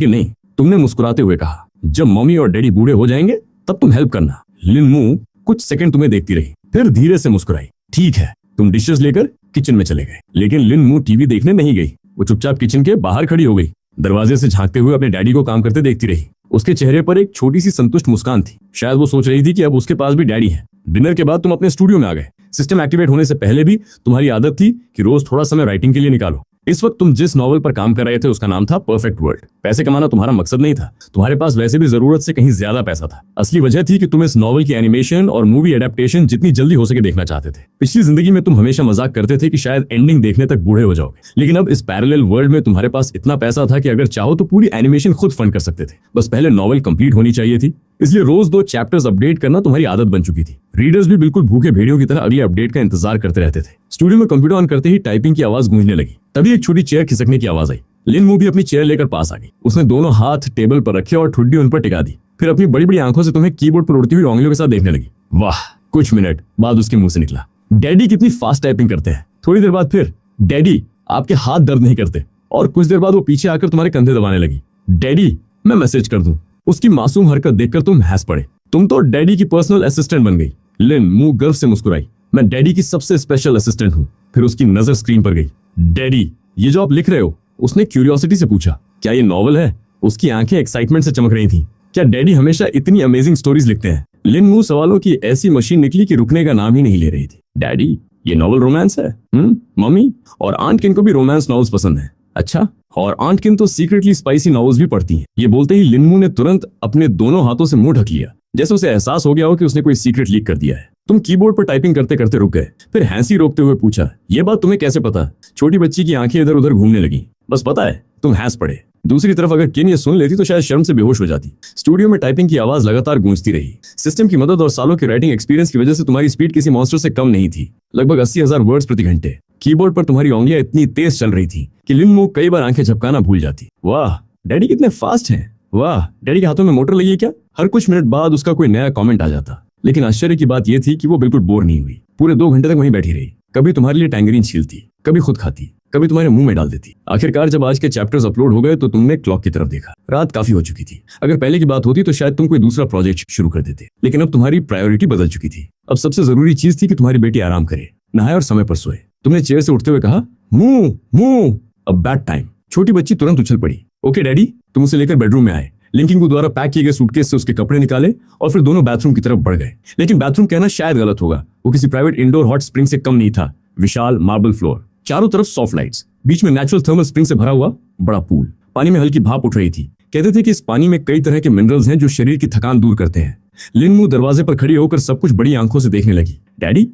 नहीं, तुमने मुस्कुराते हुए कहा, जब मम्मी और डैडी बूढ़े हो जाएंगे तब तुम हेल्प करना। लिन मू कुछ सेकंड तुम्हें देखती रही, फिर धीरे से मुस्कुराई। ठीक है। तुम डिशेस लेकर किचन में चले गए, लेकिन लिन मू टीवी देखने नहीं गई। वो चुपचाप किचन के बाहर खड़ी हो गई, दरवाजे से झांकते हुए अपने डैडी को काम करते देखती रही। उसके चेहरे पर एक छोटी सी संतुष्ट मुस्कान थी। शायद वो सोच रही थी कि अब उसके पास भी डैडी है। डिनर के बाद तुम अपने स्टूडियो में आ गए। सिस्टम एक्टिवेट होने से पहले भी तुम्हारी आदत थी कि रोज थोड़ा समय राइटिंग के लिए निकालो। इस वक्त तुम जिस नॉवल पर काम कर रहे थे उसका नाम था परफेक्ट वर्ल्ड। पैसे कमाना तुम्हारा मकसद नहीं था, तुम्हारे पास वैसे भी जरूरत से कहीं ज्यादा पैसा था। असली वजह थी कि तुम इस नॉवल की एनिमेशन और मूवी एडेप्टेशन जितनी जल्दी हो सके देखना चाहते थे। पिछली जिंदगी में तुम हमेशा मजाक करते थे कि शायद एंडिंग देखने तक बूढ़े हो जाओगे, लेकिन अब इस पैरेलल वर्ल्ड में तुम्हारे पास इतना पैसा था कि अगर चाहो तो पूरी एनिमेशन खुद फंड कर सकते थे। बस पहले नॉवल कंप्लीट होनी चाहिए थी, इसलिए रोज 2 चैप्टर्स अपडेट करना तुम्हारी आदत बन चुकी थी। रीडर्स भी बिल्कुल भूखे भेड़ियों की तरह अगले अपडेट का इंतजार करते रहते थे। स्टूडियो में कंप्यूटर ऑन करते ही टाइपिंग की आवाज गूंजने लगी। तभी एक छोटी चेयर खिसकने की आवाज आई। लिन मू भी अपनी चेयर लेकर पास आ गई। उसने दोनों हाथ टेबल पर रखे और ठुड्डी उन पर टिका दी, फिर अपनी बड़ी बड़ी आंखों से तुम्हें कीबोर्ड पर उड़ती हुई उंगलियों के साथ देखने लगी। वाह। कुछ मिनट बाद उसके मुंह से निकला, डैडी कितनी फास्ट टाइपिंग करते हैं। थोड़ी देर बाद फिर, डैडी आपके हाथ दर्द नहीं करते। और कुछ देर बाद वो पीछे आकर तुम्हारे कंधे दबाने लगी। डैडी मैं मैसेज कर दूं। उसकी मासूम हरकत देखकर तुम हंस पड़े। तुम तो डैडी की पर्सनल असिस्टेंट बन गई। लिन मू गर्व से मुस्कुराई। मैं डैडी की सबसे स्पेशल असिस्टेंट हूँ। फिर उसकी नजर स्क्रीन पर गई। डैडी ये जो आप लिख रहे हो? उसने क्यूरियोसिटी से पूछा। क्या ये नॉवल है? उसकी आंखें एक्साइटमेंट से चमक रही थीं। क्या डैडी हमेशा इतनी अमेजिंग स्टोरीज लिखते हैं? लिन मू सवालों की ऐसी मशीन निकली कि रुकने का नाम ही नहीं ले रही थी। डैडी ये नॉवल रोमांस है? मम्मी और आंट किन को भी रोमांस नॉवेल्स पसंद है। अच्छा, और आंट किन तो सीक्रेटली स्पाइसी नॉवेल्स भी पढ़ती हैं। ये बोलते ही लिन मू ने तुरंत अपने दोनों हाथों से मुंह ढक लिया, जैसे उसे एहसास हो गया हो कि उसने कोई सीक्रेट लीक कर दिया है। तुम कीबोर्ड पर टाइपिंग करते करते रुक गए, फिर हंसी रोकते हुए पूछा, ये बात तुम्हें कैसे पता? छोटी बच्ची की आंखें इधर उधर घूमने लगी। बस पता है। तुम हंस पड़े। दूसरी तरफ अगर किन ये सुन लेती तो शायद शर्म से बेहोश हो जाती। स्टूडियो में टाइपिंग की आवाज लगातार गूंजती रही। सिस्टम की मदद और सालों के राइटिंग एक्सपीरियंस की वजह से तुम्हारी स्पीड किसी मॉन्स्टर से कम नहीं थी, लगभग 80,000 वर्ड्स प्रति घंटे। कीबोर्ड पर तुम्हारी उंगलियां इतनी तेज चल रही थी कि लिन मू कई बार आंखें झपकाना भूल जाती। वाह, डैडी कितने फास्ट हैं। वाह, डैडी के हाथों में मोटर लगी है क्या? हर कुछ मिनट बाद उसका कोई नया कमेंट आ जाता। लेकिन आश्चर्य की बात यह थी कि वो बिल्कुल बोर नहीं हुई। पूरे 2 घंटे तक वहीं बैठी रही। कभी तुम्हारे लिए टैंगरीन छीलती, कभी खुद खाती, कभी तुम्हारे मुंह में डाल देती। आखिरकार जब आज के चैप्टर्स अपलोड हो गए तो तुमने क्लॉक की तरफ देखा। रात काफी हो चुकी थी। अगर पहले की बात होती तो शायद तुम कोई दूसरा प्रोजेक्ट शुरू कर देते, लेकिन अब तुम्हारी प्रायोरिटी बदल चुकी थी। अब सबसे जरूरी चीज थी कि तुम्हारी बेटी आराम करे, नहाए और समय पर सोए। तुमने चेयर से उठते हुए कहा, मुंह अब बैड टाइम। छोटी बच्ची तुरंत उछल पड़ी। Okay daddy. तुम उसे लेकर बेडरूम में आए। लिंकिंग को द्वारा पैक किए गए सूटकेस से उसके कपड़े निकाले और फिर दोनों बाथरूम की तरफ बढ़ गए। लेकिन बाथरूम कहना शायद गलत होगा, वो किसी प्राइवेट इंडोर हॉट स्प्रिंग से कम नहीं था। विशाल मार्बल फ्लोर, चारों तरफ सॉफ्ट लाइट्स, बीच में नेचुरल थर्मल स्प्रिंग से भरा हुआ बड़ा पूल। पानी में हल्की भाप उठ रही थी। कहते थे कि इस पानी में कई तरह के मिनरल्स हैं जो शरीर की थकान दूर करते हैं। लिन मू दरवाजे पर खड़ी होकर सब कुछ बड़ी आंखों से देखने लगी। डैडी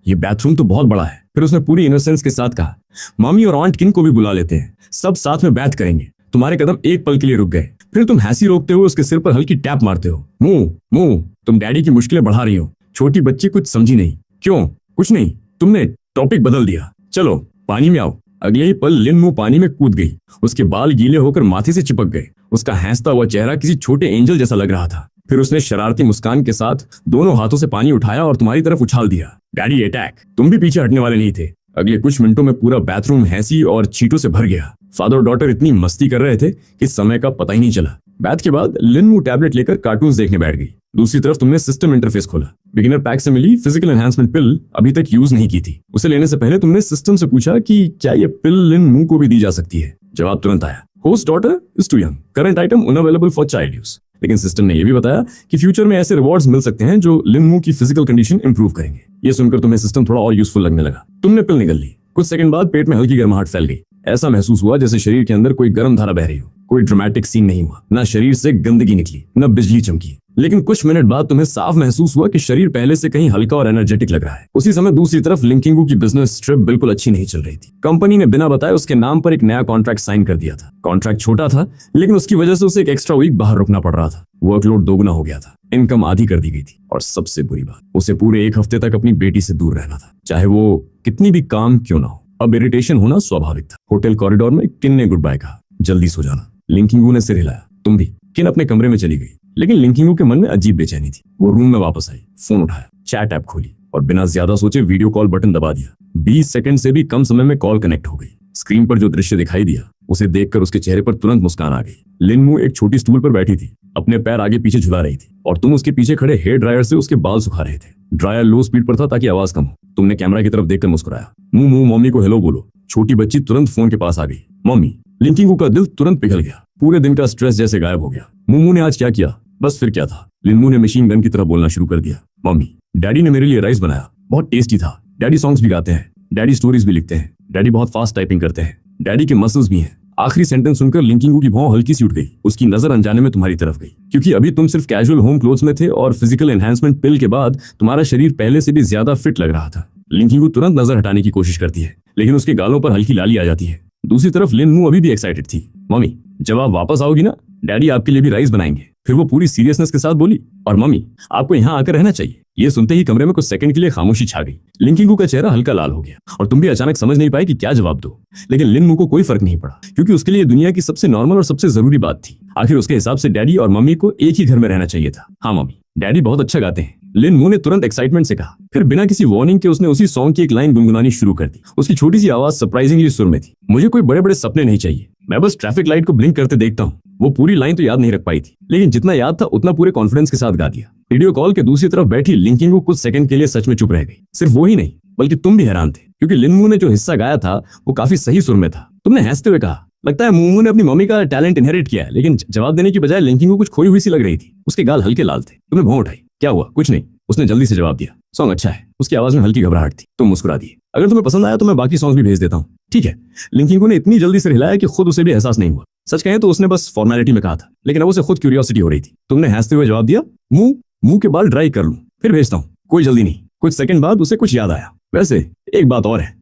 ये बाथरूम तो बहुत बड़ा है। फिर उसने पूरी इनोसेंस के साथ कहा, मम्मी और आंट किन को भी बुला लेते हैं, सब साथ में बैठ करेंगे। तुम्हारे कदम एक पल के लिए रुक गए। फिर तुम हंसी रोकते हुए उसके सिर पर हल्की टैप मारते हो। मुंह तुम डैडी की मुश्किलें बढ़ा रही हो। छोटी बच्ची कुछ समझी नहीं। क्यों? कुछ नहीं, तुमने टॉपिक बदल दिया। चलो पानी में आओ। अगले ही पल लिन मू पानी में कूद गई। उसके बाल गीले होकर माथे से चिपक गए। उसका हंसता हुआ चेहरा किसी छोटे एंजल जैसा लग रहा था। फिर उसने शरारती मुस्कान के साथ दोनों हाथों से पानी उठाया और तुम्हारी तरफ उछाल दिया। Daddy attack. तुम भी पीछे हटने वाले नहीं थे। अगले कुछ मिनटों में पूरा बाथरूम हैंसी और चींटों से भर गया। फादर और डॉटर इतनी मस्ती कर रहे थे कि समय का पता ही नहीं चला। बात के बाद लिन टैबलेट लेकर कार्टून्स देखने बैठ गई। दूसरी तरफ तुमने सिस्टम इंटरफेस खोला। बिगिनर पैक से मिली फिजिकल एनहांसमेंट पिल अभी तक यूज नहीं की थी। उसे लेने से पहले तुमने सिस्टम से पूछा कि क्या ये पिल लिन मू को भी दी जा सकती है। जवाब तुरंत आया, host daughter is too young, current item unavailable for child use. लेकिन सिस्टम ने यह भी बताया कि फ्यूचर में ऐसे रिवॉर्ड्स मिल सकते हैं जो लिन मू की फिजिकल कंडीशन इंप्रूव करेंगे। ये सुनकर तुम्हें सिस्टम थोड़ा और यूजफुल लगने लगा। तुमने पिल निकल ली। कुछ सेकंड बाद पेट में हल्की गर्माहट फैल गई। ऐसा महसूस हुआ जैसे शरीर के अंदर कोई गर्म धारा बह रही हो। कोई ड्रामेटिक सीन नहीं हुआ, ना शरीर से गंदगी निकली, न बिजली चमकी। लेकिन कुछ मिनट बाद तुम्हें साफ महसूस हुआ कि शरीर पहले से कहीं हल्का और एनर्जेटिक लग रहा है। उसी समय दूसरी तरफ लिंकिंगू की बिजनेस ट्रिप बिल्कुल अच्छी नहीं चल रही थी। कंपनी ने बिना बताए उसके नाम पर एक नया कॉन्ट्रैक्ट साइन कर दिया था। कॉन्ट्रैक्ट छोटा था, लेकिन उसकी वजह से उसे एक एक्स्ट्रा वीक बाहर रुकना पड़ रहा था। वर्कलोड दोगुना हो गया था, इनकम आधी कर दी गई थी, और सबसे बुरी बात, उसे पूरे एक हफ्ते तक अपनी बेटी से दूर रहना था, चाहे वो कितनी भी काम क्यों ना हो। अब इरिटेशन होना स्वाभाविक था। होटल कॉरिडोर में किन ने गुड बाय कहा, जल्दी सो जाना। लिंकिंगू ने सिर हिलाया। तुम भी। किन अपने कमरे में चली गई, लेकिन लिंकिंगू के मन में अजीब बेचैनी थी। वो रूम में वापस आई, फोन उठाया, चैट ऐप खोली और बिना ज्यादा सोचे वीडियो कॉल बटन दबा दिया। 20 सेकंड से भी कम समय में कॉल कनेक्ट हो गई। स्क्रीन पर जो दृश्य दिखाई दिया उसे देखकर उसके चेहरे पर तुरंत मुस्कान आ गई। लिन मू एक छोटी स्टूल पर बैठी थी, अपने पैर आगे पीछे झुला रही थी, और तुम उसके पीछे खड़े हेयर ड्रायर से उसके बाल सुखा रहे थे। ड्रायर लो स्पीड पर था ताकि आवाज कम हो। तुमने कैमरा की तरफ देखकर मुस्कुराया। मुंह मम्मी को हेलो बोलो। छोटी बच्ची तुरंत फोन के पास आ गई। मम्मी। लिंकिंगू का दिल तुरंत पिघल गया। पूरे दिन का स्ट्रेस जैसे गायब हो गया। मुमू ने आज क्या किया, बस फिर क्या था। लिनमू ने मशीन गन की तरह बोलना शुरू कर दिया। मम्मी, डैडी ने मेरे लिए राइस बनाया, बहुत टेस्टी था। डैडी सॉन्ग्स भी गाते हैं, डैडी स्टोरीज भी लिखते हैं, डैडी बहुत फास्ट टाइपिंग करते हैं, डैडी के मसल्स भी हैं। आखिरी सेंटेंस सुनकर लिंकिंगू की भौं हल्की सी उठ गई। उसकी नजर अनजाने में तुम्हारी तरफ गई, क्योंकि अभी तुम सिर्फ कैजुअल होम क्लोथ्स में थे और फिजिकल एनहांसमेंट पिल के बाद तुम्हारा शरीर पहले से भी ज्यादा फिट लग रहा था। लिंकिंगू तुरंत नजर हटाने की कोशिश करती है, लेकिन उसके गालों पर हल्की लाली आ जाती है। दूसरी तरफ लिन मू अभी भी एक्साइटेड थी। मम्मी, जब आप वापस आओगी ना, डैडी आपके लिए भी राइस बनाएंगे। फिर वो पूरी सीरियसनेस के साथ बोली, और मम्मी, आपको यहाँ आकर रहना चाहिए। ये सुनते ही कमरे में कुछ सेकंड के लिए खामोशी छा गई। लिंकिंगू का चेहरा हल्का लाल हो गया, और तुम भी अचानक समझ नहीं पाए कि क्या जवाब दो। लेकिन लिन मू को कोई फर्क नहीं पड़ा, क्योंकि उसके लिए दुनिया की सबसे नॉर्मल और सबसे जरूरी बात थी। आखिर उसके हिसाब से डैडी और मम्मी को एक ही घर में रहना चाहिए था। हाँ मम्मी, डैडी बहुत अच्छा गाते हैं, लिन मू ने तुरंत एक्साइटमेंट से कहा। फिर बिना किसी वार्निंग के उसने उसी सॉन्ग की एक लाइन गुनगुनानी शुरू कर दी। उसकी छोटी सी आवाज सरप्राइजिंगली सुर में थी। मुझे कोई बड़े बड़े सपने नहीं चाहिए, मैं बस ट्रैफिक लाइट को ब्लिंक करते देखता हूँ। वो पूरी लाइन तो याद नहीं रख पाई थी, लेकिन जितना याद था उतना पूरे कॉन्फिडेंस के साथ गा दिया। वीडियो कॉल के दूसरी तरफ बैठी लिंकिंगू कुछ सेकंड के लिए सच में चुप रह गई। सिर्फ वो ही नहीं, बल्कि तुम भी हैरान थे, क्योंकि लिन मू ने जो हिस्सा गाया था वो काफी सही सुर में था। तुमने हंसते हुए कहा, लगता है मुमू ने अपनी मम्मी का टैलेंट इनहेरिट किया है। लेकिन जवाब देने की बजाय लिंकिंगू कुछ खोई हुई सी लग रही थी। उसके गाल हल्के लाल थे। तुमने भौं उठाई। क्या हुआ? कुछ नहीं, उसने जल्दी से जवाब दिया। सॉन्ग अच्छा है। उसकी आवाज में हल्की घबराहट थी। तुम मुस्कुरा दिए। अगर तुम्हें पसंद आया तो मैं बाकी सॉन्ग भी भेज देता हूँ। ठीक है। लिंकिंगू ने इतनी जल्दी से हिलाया कि खुद उसे भी एहसास नहीं हुआ। सच कहें तो उसने बस फॉर्मेलिटी में कहा था, लेकिन अब उसे खुद क्यूरियोसिटी हो रही थी। तुमने हंसते हुए जवाब दिया, मुंह के बाल ड्राई कर लूं, फिर भेजता हूँ। कोई जल्दी नहीं। कुछ सेकंड बाद उसे कुछ याद आया। वैसे एक बात और है,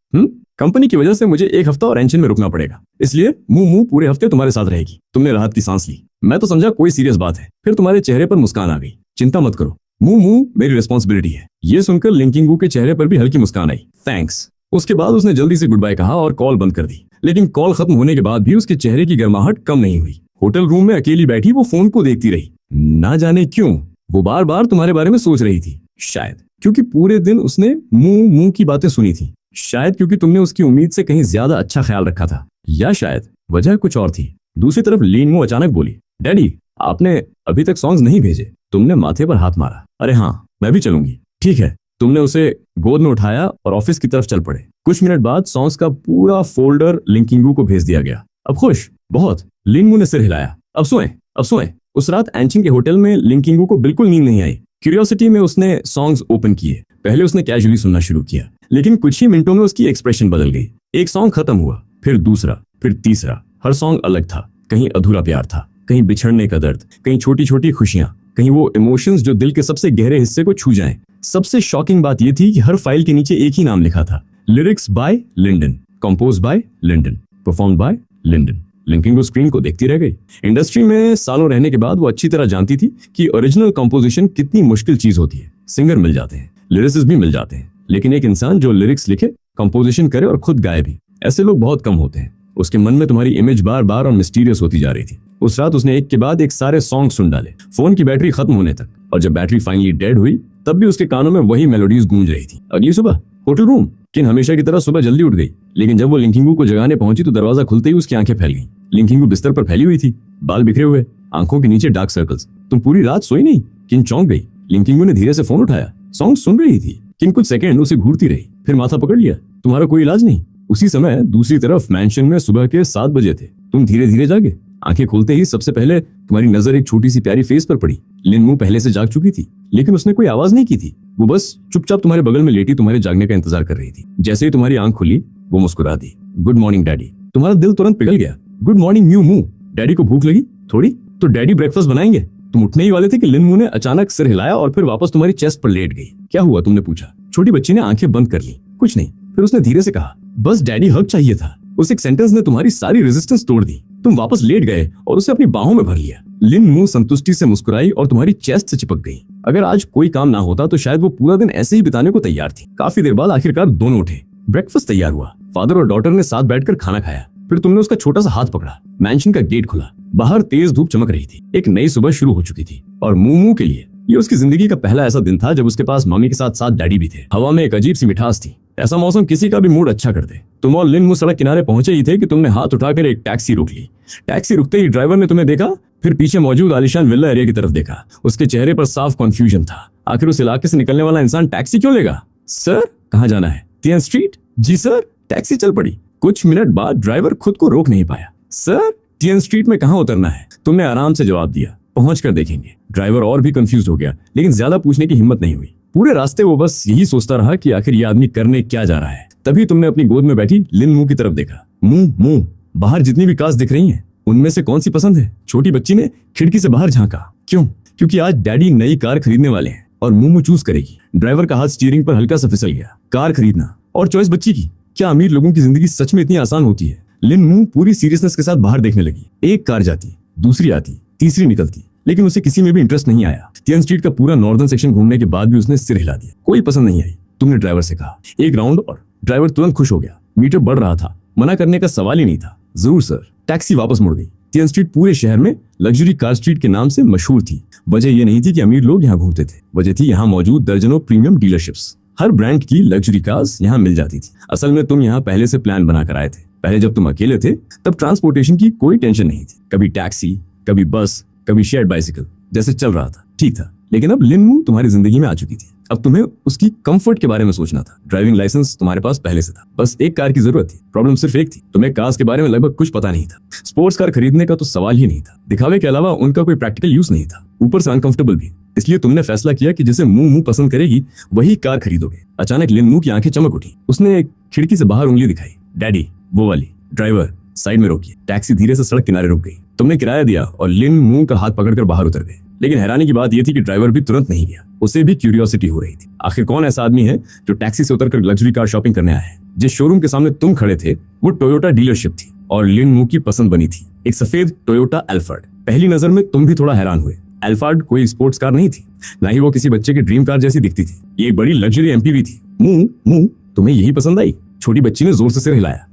कंपनी की वजह से मुझे एक हफ्ता और एंशन में रुकना पड़ेगा, इसलिए मुंह पूरे हफ्ते तुम्हारे साथ रहेगी। तुमने राहत की सांस ली। मैं तो समझा कोई सीरियस बात है, फिर तुम्हारे चेहरे पर मुस्कान आ गई। चिंता मत करो, मुंह मेरी रिस्पॉन्सिबिलिटी है। ये सुनकर लिंकिंगू के चेहरे पर भी हल्की मुस्कान आई। थैंक्स। उसके बाद उसने जल्दी से गुड बाय कहा और कॉल बंद कर दी। लेकिन कॉल खत्म होने के बाद भी उसके चेहरे की गर्माहट कम नहीं हुई। होटल रूम में अकेली बैठी वो फोन को देखती रही। ना जाने क्यों वो बार बार तुम्हारे बारे में सोच रही थी। शायद क्योंकि पूरे दिन उसने मुंह की बातें सुनी थी, शायद क्योंकि तुमने उसकी उम्मीद से कहीं ज्यादा अच्छा ख्याल रखा था, या शायद वजह कुछ और थी। दूसरी तरफ लिन मू अचानक बोली, डैडी आपने अभी तक सॉन्ग्स नहीं भेजे। तुमने माथे पर हाथ मारा। अरे हाँ, मैं भी चलूंगी। ठीक है। तुमने उसे गोद में उठाया और ऑफिस की तरफ चल पड़े। कुछ मिनट बाद सॉन्ग्स का पूरा फोल्डर लिंकिंगू को भेज दिया गया। अब खुश? बहुत। लिन मू ने सिर हिलाया। अब सोएं। उस रात एंचिंग के होटल में लिंकिंगू को बिल्कुल नींद नहीं आई। क्यूरियोसिटी में उसने सॉन्ग्स ओपन किए। पहले उसने कैजुअली सुनना शुरू किया, लेकिन कुछ ही मिनटों में उसकी एक्सप्रेशन बदल गई। एक सॉन्ग खत्म हुआ, फिर दूसरा, फिर तीसरा। हर सॉन्ग अलग था। कहीं अधूरा प्यार था, कहीं बिछड़ने का दर्द, कहीं छोटी छोटी खुशियां, कहीं वो इमोशंस जो दिल के सबसे गहरे हिस्से को छू जाएं। सबसे शॉकिंग बात यह थी कि हर फाइल के नीचे एक ही नाम लिखा था, lyrics by Lyndon, compose by Lyndon, perform by Lyndon. लिंकिंगू स्क्रीन को देखती रह गई। इंडस्ट्री में सालों रहने के बाद वो अच्छी तरह जानती थी कि ओरिजिनल कंपोजिशन कितनी मुश्किल चीज होती है। सिंगर मिल जाते हैं, लिरिसिस्ट भी मिल जाते हैं, लेकिन एक इंसान जो लिरिक्स लिखे, कंपोजिशन करे और खुद गाए भी, ऐसे लोग बहुत कम होते हैं। उसके मन में तुम्हारी इमेज बार बार और मिस्टीरियस होती जा रही थी। उस रात उसने एक के बाद एक सारे सॉन्ग सुन डाले, फोन की बैटरी खत्म होने तक, और जब बैटरी फाइनली डेड हुई तब भी उसके कानों में वही मेलोडीज गूंज रही थी। अगली सुबह होटल रूम, किन हमेशा की तरह सुबह जल्दी उठ गई, लेकिन जब वो लिंकिंगू को जगाने पहुंची तो दरवाजा खुलते ही उसकी आंखें फैल गईं। लिंकिंगू बिस्तर पर फैली हुई थी, बाल बिखरे हुए, आंखों के नीचे डार्क सर्कल्स। तुम पूरी रात सोई नहीं? किन चौंक गई। लिंकिंगू ने धीरे से फोन उठाया। सॉन्ग सुन रही थी। किन कुछ सेकंड उसे घूरती रही, फिर माथा पकड़ लिया। तुम्हारा कोई इलाज नहीं। उसी समय दूसरी तरफ मैंशन में सुबह के 7 बजे थे। तुम धीरे धीरे जागे। आंखें खोलते ही सबसे पहले तुम्हारी नजर एक छोटी सी प्यारी फेस पर पड़ी। लिनमू पहले से जाग चुकी थी, लेकिन उसने कोई आवाज नहीं की थी। वो बस चुपचाप तुम्हारे बगल में लेटी तुम्हारे जागने का इंतजार कर रही थी। जैसे ही तुम्हारी आंख खुली, वो मुस्कुरा दी। Good morning daddy. तुम्हारा दिल तुरंत पिघल गया। गुड मॉर्निंग म्यू मू। डैडी को भूख लगी थोड़ी? तो डैडी ब्रेकफास्ट बनाएंगे। तुम उठने ही वाले थे कि लिनमू ने अचानक सिर हिलाया और फिर वापस तुम्हारी चेस्ट पर लेट गई। क्या हुआ? तुमने पूछा। छोटी बच्ची ने आंखें बंद कर ली। कुछ नहीं। फिर उसने धीरे से कहा, बस डैडी हग चाहिए था। उस एक सेंटेंस ने तुम्हारी सारी रेजिस्टेंस तोड़ दी। तुम वापस लेट गए और उसे अपनी बाहों में भर लिया। लिनमू संतुष्टि से मुस्कुराई और तुम्हारी चेस्ट से चिपक गई। अगर आज कोई काम ना होता तो शायद वो पूरा दिन ऐसे ही बिताने को तैयार थी। काफी देर बाद आखिरकार दोनों उठे। ब्रेकफास्ट तैयार हुआ। फादर और डॉटर ने साथ बैठकर खाना खाया। फिर तुमने उसका छोटा सा हाथ पकड़ा। मैंशन का गेट खुला। बाहर तेज धूप चमक रही थी। एक नई सुबह शुरू हो चुकी थी और मूमू के लिए ये उसकी जिंदगी का पहला ऐसा दिन था जब उसके पास मम्मी के साथ साथ डैडी भी थे। हवा में एक अजीब सी मिठास थी। ऐसा मौसम किसी का भी मूड अच्छा कर दे। तुम और लिनमू सड़क किनारे पहुंचे ही थे कि तुमने हाथ उठाकर एक टैक्सी रोक ली। टैक्सी रुकते ही ड्राइवर ने तुम्हें देखा, फिर पीछे मौजूद आलिशान विला एरिया की तरफ देखा। उसके चेहरे पर साफ कन्फ्यूजन था। आखिर उस इलाके से निकलने वाला इंसान टैक्सी क्यों लेगा? सर, कहाँ जाना है? Tien street. जी सर। टैक्सी चल पड़ी। कुछ मिनट बाद ड्राइवर खुद को रोक नहीं पाया। सर, तिएन स्ट्रीट में कहाँ उतरना है? तुमने आराम से जवाब दिया, पहुंच कर देखेंगे। ड्राइवर और भी कंफ्यूज हो गया, लेकिन ज्यादा पूछने की हिम्मत नहीं हुई। पूरे रास्ते वो बस यही सोचता रहा कि आखिर ये आदमी करने क्या जा रहा है। तभी तुमने अपनी गोद में बैठी लिनमू की तरफ देखा। मुंह मुंह, बाहर जितनी भी कार्स दिख रही हैं, उनमें से कौन सी पसंद है? छोटी बच्ची ने खिड़की से बाहर झांका। क्यों? क्योंकि आज डैडी नई कार खरीदने वाले हैं और मुंह चूज करेगी। ड्राइवर का हाथ स्टीयरिंग पर हल्का सा फिसल गया। कार खरीदना और चॉइस बच्ची की। क्या अमीर लोगों की जिंदगी सच में इतनी आसान होती है? लिनमू पूरी सीरियसनेस के साथ बाहर देखने लगी। एक कार जाती, दूसरी आती, तीसरी निकलती, लेकिन उसे किसी में भी इंटरेस्ट नहीं आया। तिएन स्ट्रीट का पूरा नॉर्दर्न सेक्शन घूमने के बाद भी उसने सिर हिला दिया। कोई पसंद नहीं आई। तुमने ड्राइवर से कहा, एक राउंड और। ड्राइवर तुरंत खुश हो गया। मीटर बढ़ रहा था, मना करने का सवाल ही नहीं था। जरूर सर। टैक्सी वापस मुड़ गई। तिएन स्ट्रीट पूरे शहर में लग्जरी कार स्ट्रीट के नाम से मशहूर थी। वजह यह नहीं थी कि अमीर लोग यहाँ घूमते थे, वजह थी यहाँ मौजूद दर्जनों प्रीमियम डीलरशिप्स। हर ब्रांड की लग्जरी कार्स यहाँ मिल जाती थी। असल में तुम यहाँ पहले से प्लान बनाकर आए थे। पहले जब तुम अकेले थे तब ट्रांसपोर्टेशन की कोई टेंशन नहीं थी। कभी टैक्सी, कभी बस, कभी शेयर्ड बाइसिकल, जैसे चल रहा था, ठीक था। लेकिन अब लिनमू तुम्हारी जिंदगी में आ चुकी थी। अब तुम्हें उसकी कंफर्ट के बारे में सोचना था। ड्राइविंग लाइसेंस तुम्हारे पास पहले से था, बस एक कार की जरूरत थी। प्रॉब्लम सिर्फ एक थी, तुम्हें कार्स के बारे में लगभग कुछ पता नहीं था। स्पोर्ट्स कार खरीदने का तो सवाल ही नहीं था। दिखावे के अलावा उनका कोई प्रैक्टिकल यूज नहीं था, ऊपर से अनकंफर्टेबल भी। इसलिए तुमने फैसला किया कि जिसे मुंह पसंद करेगी वही कार खरीदोगे। अचानक लिनमू की आंखें चमक उठी। उसने एक खिड़की से बाहर उंगली दिखाई। डैडी, वो वाली। ड्राइवर, साइड में रोकिए। टैक्सी धीरे से सड़क किनारे रुक गई। तुमने किराया दिया और लिनमू का हाथ पकड़कर बाहर उतर गए। लेकिन हैरानी की बात यह थी कि ड्राइवर भी तुरंत नहीं गया। उसे भी क्यूरियोसिटी हो रही थी। आखिर कौन ऐसा आदमी है जो टैक्सी से उतरकर लग्जरी कार शॉपिंग करने आया है? जिस शोरूम के सामने तुम खड़े थे वो टोयोटा डीलरशिप थी और लिनमू की पसंद बनी थी, एक सफेद टोयोटा एल्फर्ड। पहली नजर में तुम भी थोड़ा हैरान हुए। एल्फर्ड कोई स्पोर्ट्स कार नहीं थी, ना ही वो किसी बच्चे की ड्रीम कार जैसी दिखती थी। ये एक बड़ी लग्जरी एमपीवी थी। मुंह, तुम्हें यही पसंद आई? छोटी बच्ची ने जोर से सिर हिलाया।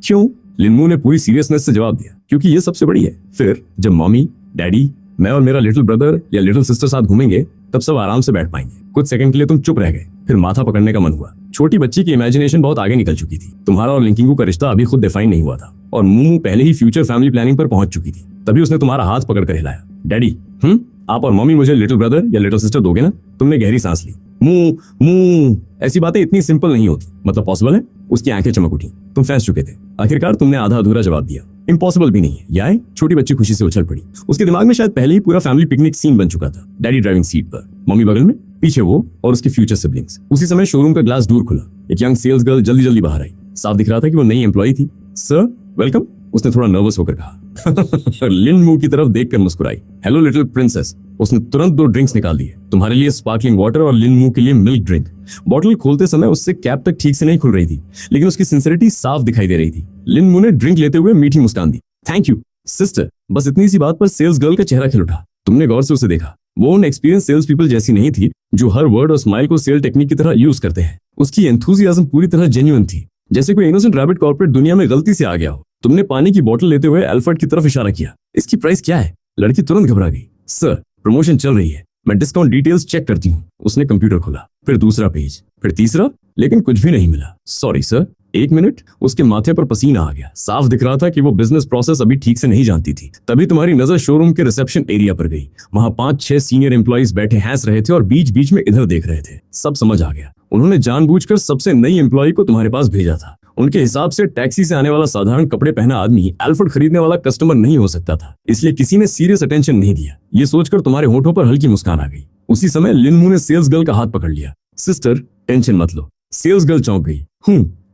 क्यों? लिनमू ने पूरी सीरियसनेस से जवाब दिया, क्योंकि ये सबसे बड़ी है। फिर जब मम्मी, डैडी, मैं और मेरा लिटिल ब्रदर या लिटिल सिस्टर साथ घूमेंगे तब सब आराम से बैठ पाएंगे। कुछ सेकंड के लिए तुम चुप रह गए, फिर माथा पकड़ने का मन हुआ। छोटी बच्ची की इमेजिनेशन बहुत आगे निकल चुकी थी। तुम्हारा और लिंकिंगू का रिश्ता अभी खुद डिफाइन नहीं हुआ था और मुंह पहले ही फ्यूचर फैमिली प्लानिंग पर पहुंच चुकी थी। तभी उसने तुम्हारा हाथ पकड़कर हिलाया। डैडी, आप और मम्मी मुझे लिटिल ब्रदर या लिटिल सिस्टर दोगे ना? तुमने गहरी सांस ली। मुंह, ऐसी बातें इतनी सिंपल नहीं होती। मतलब पॉसिबल है? उसकी आंखें चमक उठी। तुम फंस चुके थे। आखिरकार तुमने आधा अधूरा जवाब दिया। इम्पॉसिबल भी नहीं है। यार, छोटी बच्ची खुशी से उछल पड़ी। उसके दिमाग में शायद पहले ही पूरा फैमिली पिकनिक सीन बन चुका था। डैडी ड्राइविंग सीट पर, मम्मी बगल में, पीछे वो और उसके फ्यूचर सिबलिंग्स। उसी समय शोरूम का ग्लास डोर खुला। एक यंग सेल्स गर्ल जल्दी जल्दी बाहर आई। साफ दिख रहा था कि वो नई एम्प्लॉई थी। सर, वेलकम, उसने थोड़ा नर्वस होकर कहा। लिनमू की तरफ देखकर मुस्कुराई। Hello little princess. उसने तुरंत 2 ड्रिंक्स निकाल दिए, तुम्हारे लिए स्पार्कलिंग वाटर और लिनमू के लिए मिल्क ड्रिंक। बॉटल खोलते समय उससे कैप तक ठीक से नहीं खुल रही थी, लेकिन उसकी सिंसियरिटी साफ दिखाई दे रही थी। लिनमू ने ड्रिंक लेते हुए मीठी मुस्कान दी। Thank you sister. बस इतनी सी बात पर सेल्स गर्ल का चेहरा खिल उठा। तुमने गौर से उसे देखा। वो उन एक्सपीरियंस सेल्स पीपल जैसी नहीं थी जो हर वर्ड और स्माइल को सेल टेक्निक की तरह यूज करते हैं। उसकी एंथुसियाज्म पूरी तरह जेन्युइन थी, जैसे कोई इनोसेंट रैबिट कॉर्पोरेट दुनिया में गलती से आ गया हो। तुमने पानी की बोतल लेते हुए एल्फर्ड की तरफ इशारा किया। इसकी प्राइस क्या है? लड़की तुरंत घबरा गई। सर, प्रमोशन चल रही है, मैं डिस्काउंट डिटेल्स चेक करती हूँ। उसने कंप्यूटर खोला, फिर दूसरा पेज, फिर तीसरा, लेकिन कुछ भी नहीं मिला। Sorry sir, 1 minute. उसके माथे पर पसीना आ गया। साफ दिख रहा था कि वो बिजनेस प्रोसेस अभी ठीक से नहीं जानती थी। तभी तुम्हारी नजर शोरूम के रिसेप्शन एरिया पर गई। वहां 5-6 सीनियर एम्प्लॉइज बैठे हंस रहे थे और बीच बीच में इधर देख रहे थे। सब समझ आ गया। उन्होंने जानबूझकर सबसे नई एम्प्लॉय को तुम्हारे पास भेजा था। उनके हिसाब से टैक्सी से आने वाला साधारण कपड़े पहना आदमी एल्फर्ड खरीदने वाला कस्टमर नहीं हो सकता था, इसलिए किसी ने सीरियस अटेंशन नहीं दिया। ये सोचकर तुम्हारे होठों पर हल्की मुस्कान आ गई। उसी समय लिनमू ने सेल्स गर्ल का हाथ पकड़ लिया। सिस्टर, टेंशन मत लो। सेल्स गर्ल चौंक गई।